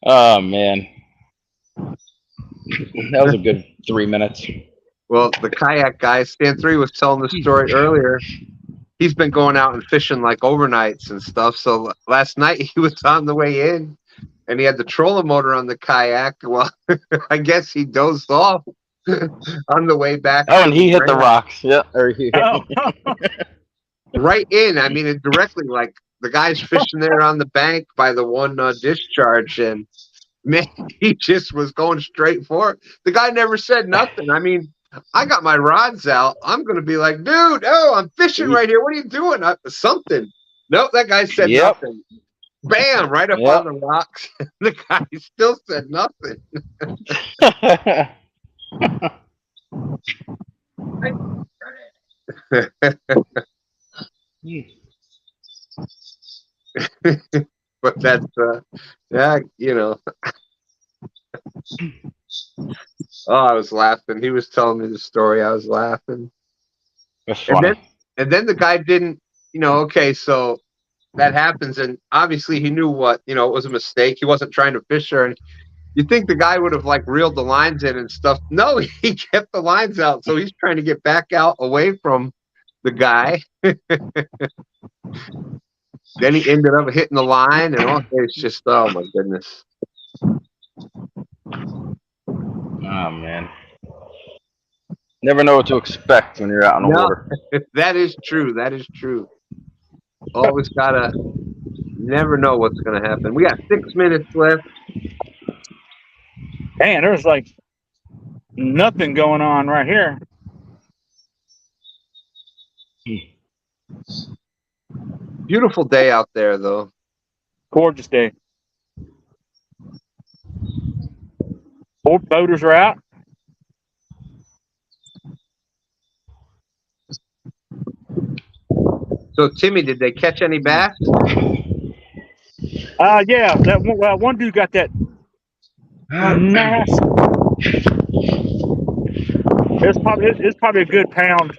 Speaker 5: Oh, man. That was a good 3 minutes.
Speaker 2: Well, the kayak guy, Stan 3 was telling the story earlier. He's been going out and fishing like overnights and stuff. So last night he was on the way in and he had the trolling motor on the kayak. Well, I guess he dozed off on the way back.
Speaker 5: Oh, and he hit the rocks. Yeah.
Speaker 2: Right in. I mean, it directly, like the guy's fishing there on the bank by the one discharge, and man, he just was going straight for it. The guy never said nothing. I mean, I got my rods out. I'm going to be like, dude, I'm fishing right here. What are you doing? Something. Nope, that guy said nothing. Bam, right up on the rocks. The guy still said nothing. But that's oh, I was laughing. He was telling me the story. I was laughing.
Speaker 5: That's funny.
Speaker 2: And then the guy didn't, okay, so that happens, and obviously he knew what, it was a mistake. He wasn't trying to fish her, and you think the guy would have like reeled the lines in and stuff. No, he kept the lines out, so he's trying to get back out away from the guy. Then he ended up hitting the line, and all. It's just, oh my goodness.
Speaker 5: Oh man, never know what to expect when you're out on the water.
Speaker 2: That is true. That is true. Always gotta never know what's gonna happen. We got 6 minutes left.
Speaker 3: Man, there's like nothing going on right here.
Speaker 2: Beautiful day out there, though.
Speaker 3: Gorgeous day. Both boaters are out.
Speaker 2: So, Timmy, did they catch any bass?
Speaker 3: Yeah. One dude got that nice. It's probably a good pound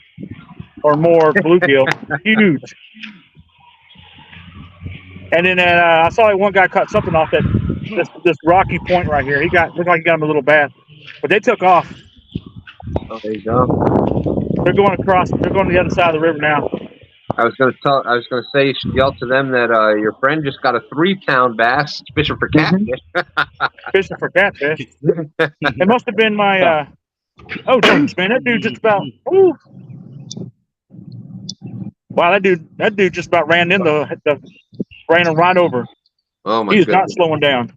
Speaker 3: or more bluegill. Huge. And then I saw one guy caught something off this rocky point right here. Looked like he got him a little bass, but they took off.
Speaker 2: Oh, there you go.
Speaker 3: They're going across. They're going to the other side of the river now.
Speaker 2: I was gonna say you should yell to them that your friend just got a 3-pound bass fishing for catfish.
Speaker 3: Fishing for catfish. It must have been my Oh, geez, man, that dude just about. Ooh. Wow, that dude just about ran ran him right over.
Speaker 2: Oh my
Speaker 3: He is not
Speaker 2: goodness.
Speaker 3: slowing down.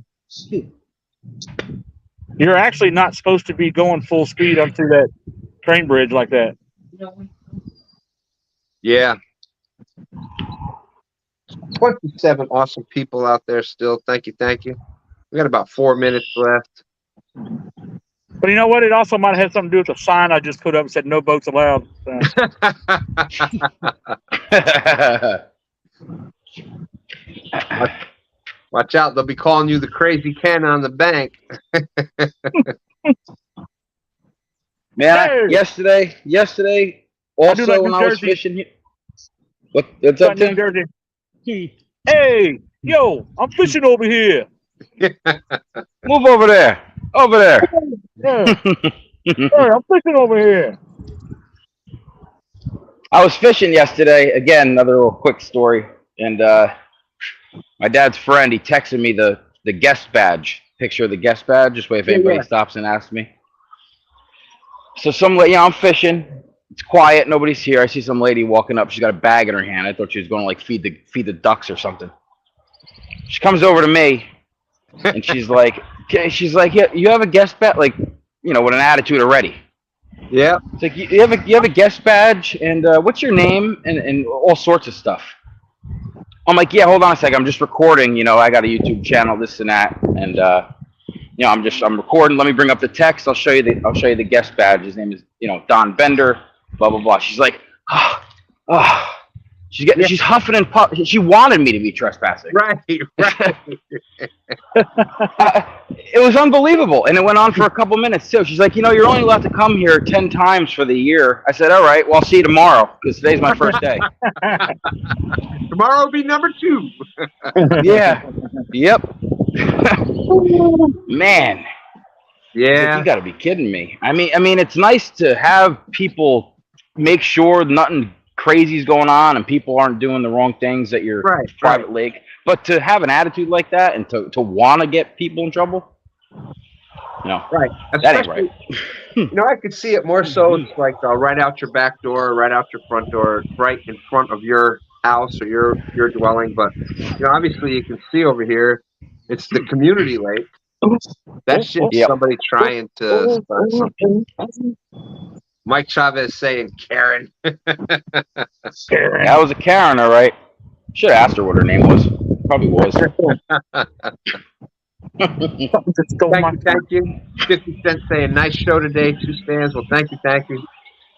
Speaker 3: You're actually not supposed to be going full speed up through that train bridge like that.
Speaker 2: Yeah. 27 awesome people out there still. Thank you. We got about 4 minutes left.
Speaker 3: But you know what? It also might have had something to do with the sign I just put up and said no boats allowed. So.
Speaker 2: Watch out, they'll be calling you the crazy Ken on the bank.
Speaker 5: Man,
Speaker 3: Hey!
Speaker 5: yesterday, also when I was fishing here. What's up, Tim?
Speaker 3: Hey, yo, I'm fishing over here.
Speaker 5: Move over there. Over there.
Speaker 3: Yeah. Hey, I'm fishing over here.
Speaker 5: I was fishing yesterday. Again, another little quick story. And my dad's friend, he texted me the guest badge, picture of the guest badge, just way if anybody stops and asks me. So I'm fishing. It's quiet. Nobody's here. I see some lady walking up. She's got a bag in her hand. I thought she was going to like feed the ducks or something. She comes over to me, and she's like, yeah, you have a guest badge, like, you know, with an attitude already.
Speaker 2: Yeah.
Speaker 5: It's like you have a guest badge, and what's your name, and all sorts of stuff. I'm like, yeah, hold on a second. I'm just recording. You know, I got a YouTube channel, this and that, and you know, I'm recording. Let me bring up the text. I'll show you the guest badge. His name is, you know, Don Bender. Blah blah blah. She's like, she's huffing and puffing. She wanted me to be trespassing.
Speaker 2: Right.
Speaker 5: It was unbelievable, and it went on for a couple minutes too. She's like, you know, you're only allowed to come here 10 times for the year. I said, all right, well, I'll see you tomorrow because today's my first day.
Speaker 2: Tomorrow will be number 2.
Speaker 5: Yeah. Yep. Man.
Speaker 2: Yeah.
Speaker 5: Like, you got to be kidding me. I mean, it's nice to have people make sure nothing crazy is going on and people aren't doing the wrong things at your private lake. But to have an attitude like that and to want to get people in trouble, no,
Speaker 2: right?
Speaker 5: That ain't right.
Speaker 2: You know, I could see it more so. It's like right out your back door, right out your front door, right in front of your house or your dwelling. But you know, obviously, you can see over here, it's the community lake. That's just somebody trying to start something. Mike Chavez saying Karen.
Speaker 5: Karen. That was a Karen, all right. Should have asked her what her name was. Probably was.
Speaker 2: Thank you. 50 Cent saying, nice show today. 2 stands. Well, thank you.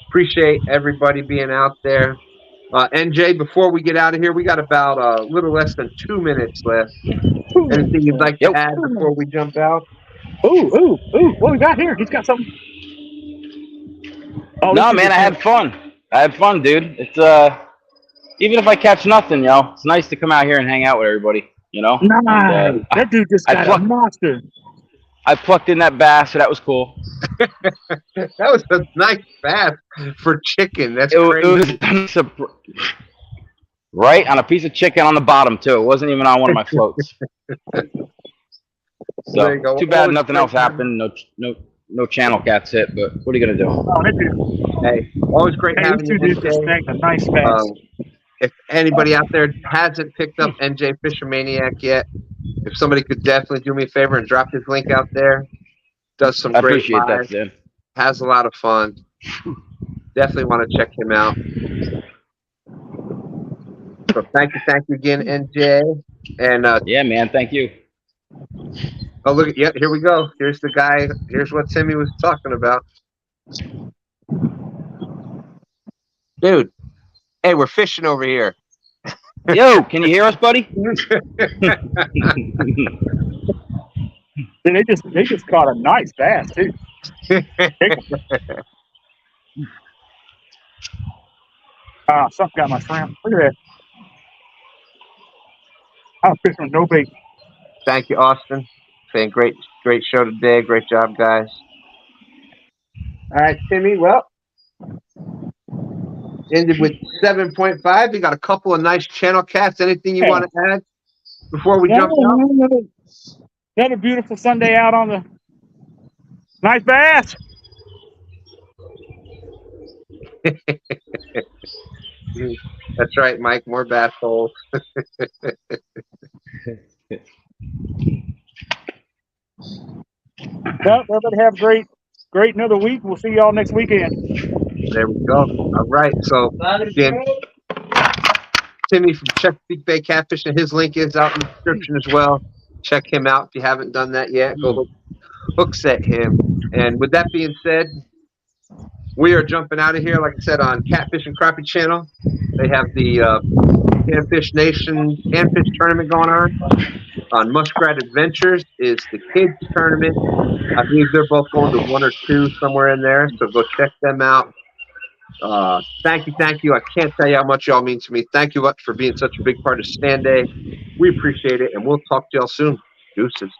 Speaker 2: Appreciate everybody being out there. NJ, before we get out of here, we got about a little less than 2 minutes left. Anything you'd like to add before we jump out?
Speaker 3: Ooh. What we got here? He's got something.
Speaker 5: Oh, no, man, I had fun. Dude. It's even if I catch nothing, it's nice to come out here and hang out with everybody, Nice.
Speaker 3: And, that dude just got a monster.
Speaker 5: I plucked in that bass, so that was cool.
Speaker 2: That was a nice bass for chicken. That's crazy.
Speaker 5: It was right on a piece of chicken on the bottom too. It wasn't even on one of my floats. So too bad nothing else happened. No channel cats hit, but what are you gonna do?
Speaker 2: Hey, always great having you.
Speaker 3: A nice bass.
Speaker 2: If anybody out there hasn't picked up NJ Fisher Maniac yet, if somebody could definitely do me a favor and drop his link out there, does some great
Speaker 5: appreciate
Speaker 2: lives,
Speaker 5: that, Sid.
Speaker 2: Has a lot of fun. Definitely want to check him out. So thank you again, NJ. And
Speaker 5: yeah, man, thank you.
Speaker 2: Oh, look! Yep, here we go. Here's the guy. Here's what Timmy was talking about. Dude, hey, we're fishing over here.
Speaker 5: Yo, can you hear us, buddy?
Speaker 3: They just caught a nice bass too. Something got my shrimp. Look at that. I'm fishing with no bait.
Speaker 2: Thank you, Austin. Saying great show today. Great job, guys. All right, Timmy. Well, ended with 7.5. You got a couple of nice channel cats. Anything you want to add before we jump out?
Speaker 3: Another beautiful Sunday out on the nice bass.
Speaker 2: That's right, Mike. More bass holes.
Speaker 3: Well, everybody have a great another week. We'll see y'all next weekend.
Speaker 2: There we go. All right. So again, Timmy from Chesapeake Bay Catfishing, his link is out in the description as well. Check him out if you haven't done that yet. Go hook set him. And with that being said, we are jumping out of here. Like I said, on Catfish and Crappie channel, they have the Panfish Nation Panfish tournament going on. On Muskrat Adventures is the kids tournament. I believe they're both going to 1 or 2 somewhere in there. So go check them out. Thank you. I can't tell you how much y'all mean to me. Thank you much for being such a big part of STANday. We appreciate it, and we'll talk to y'all soon. Deuces.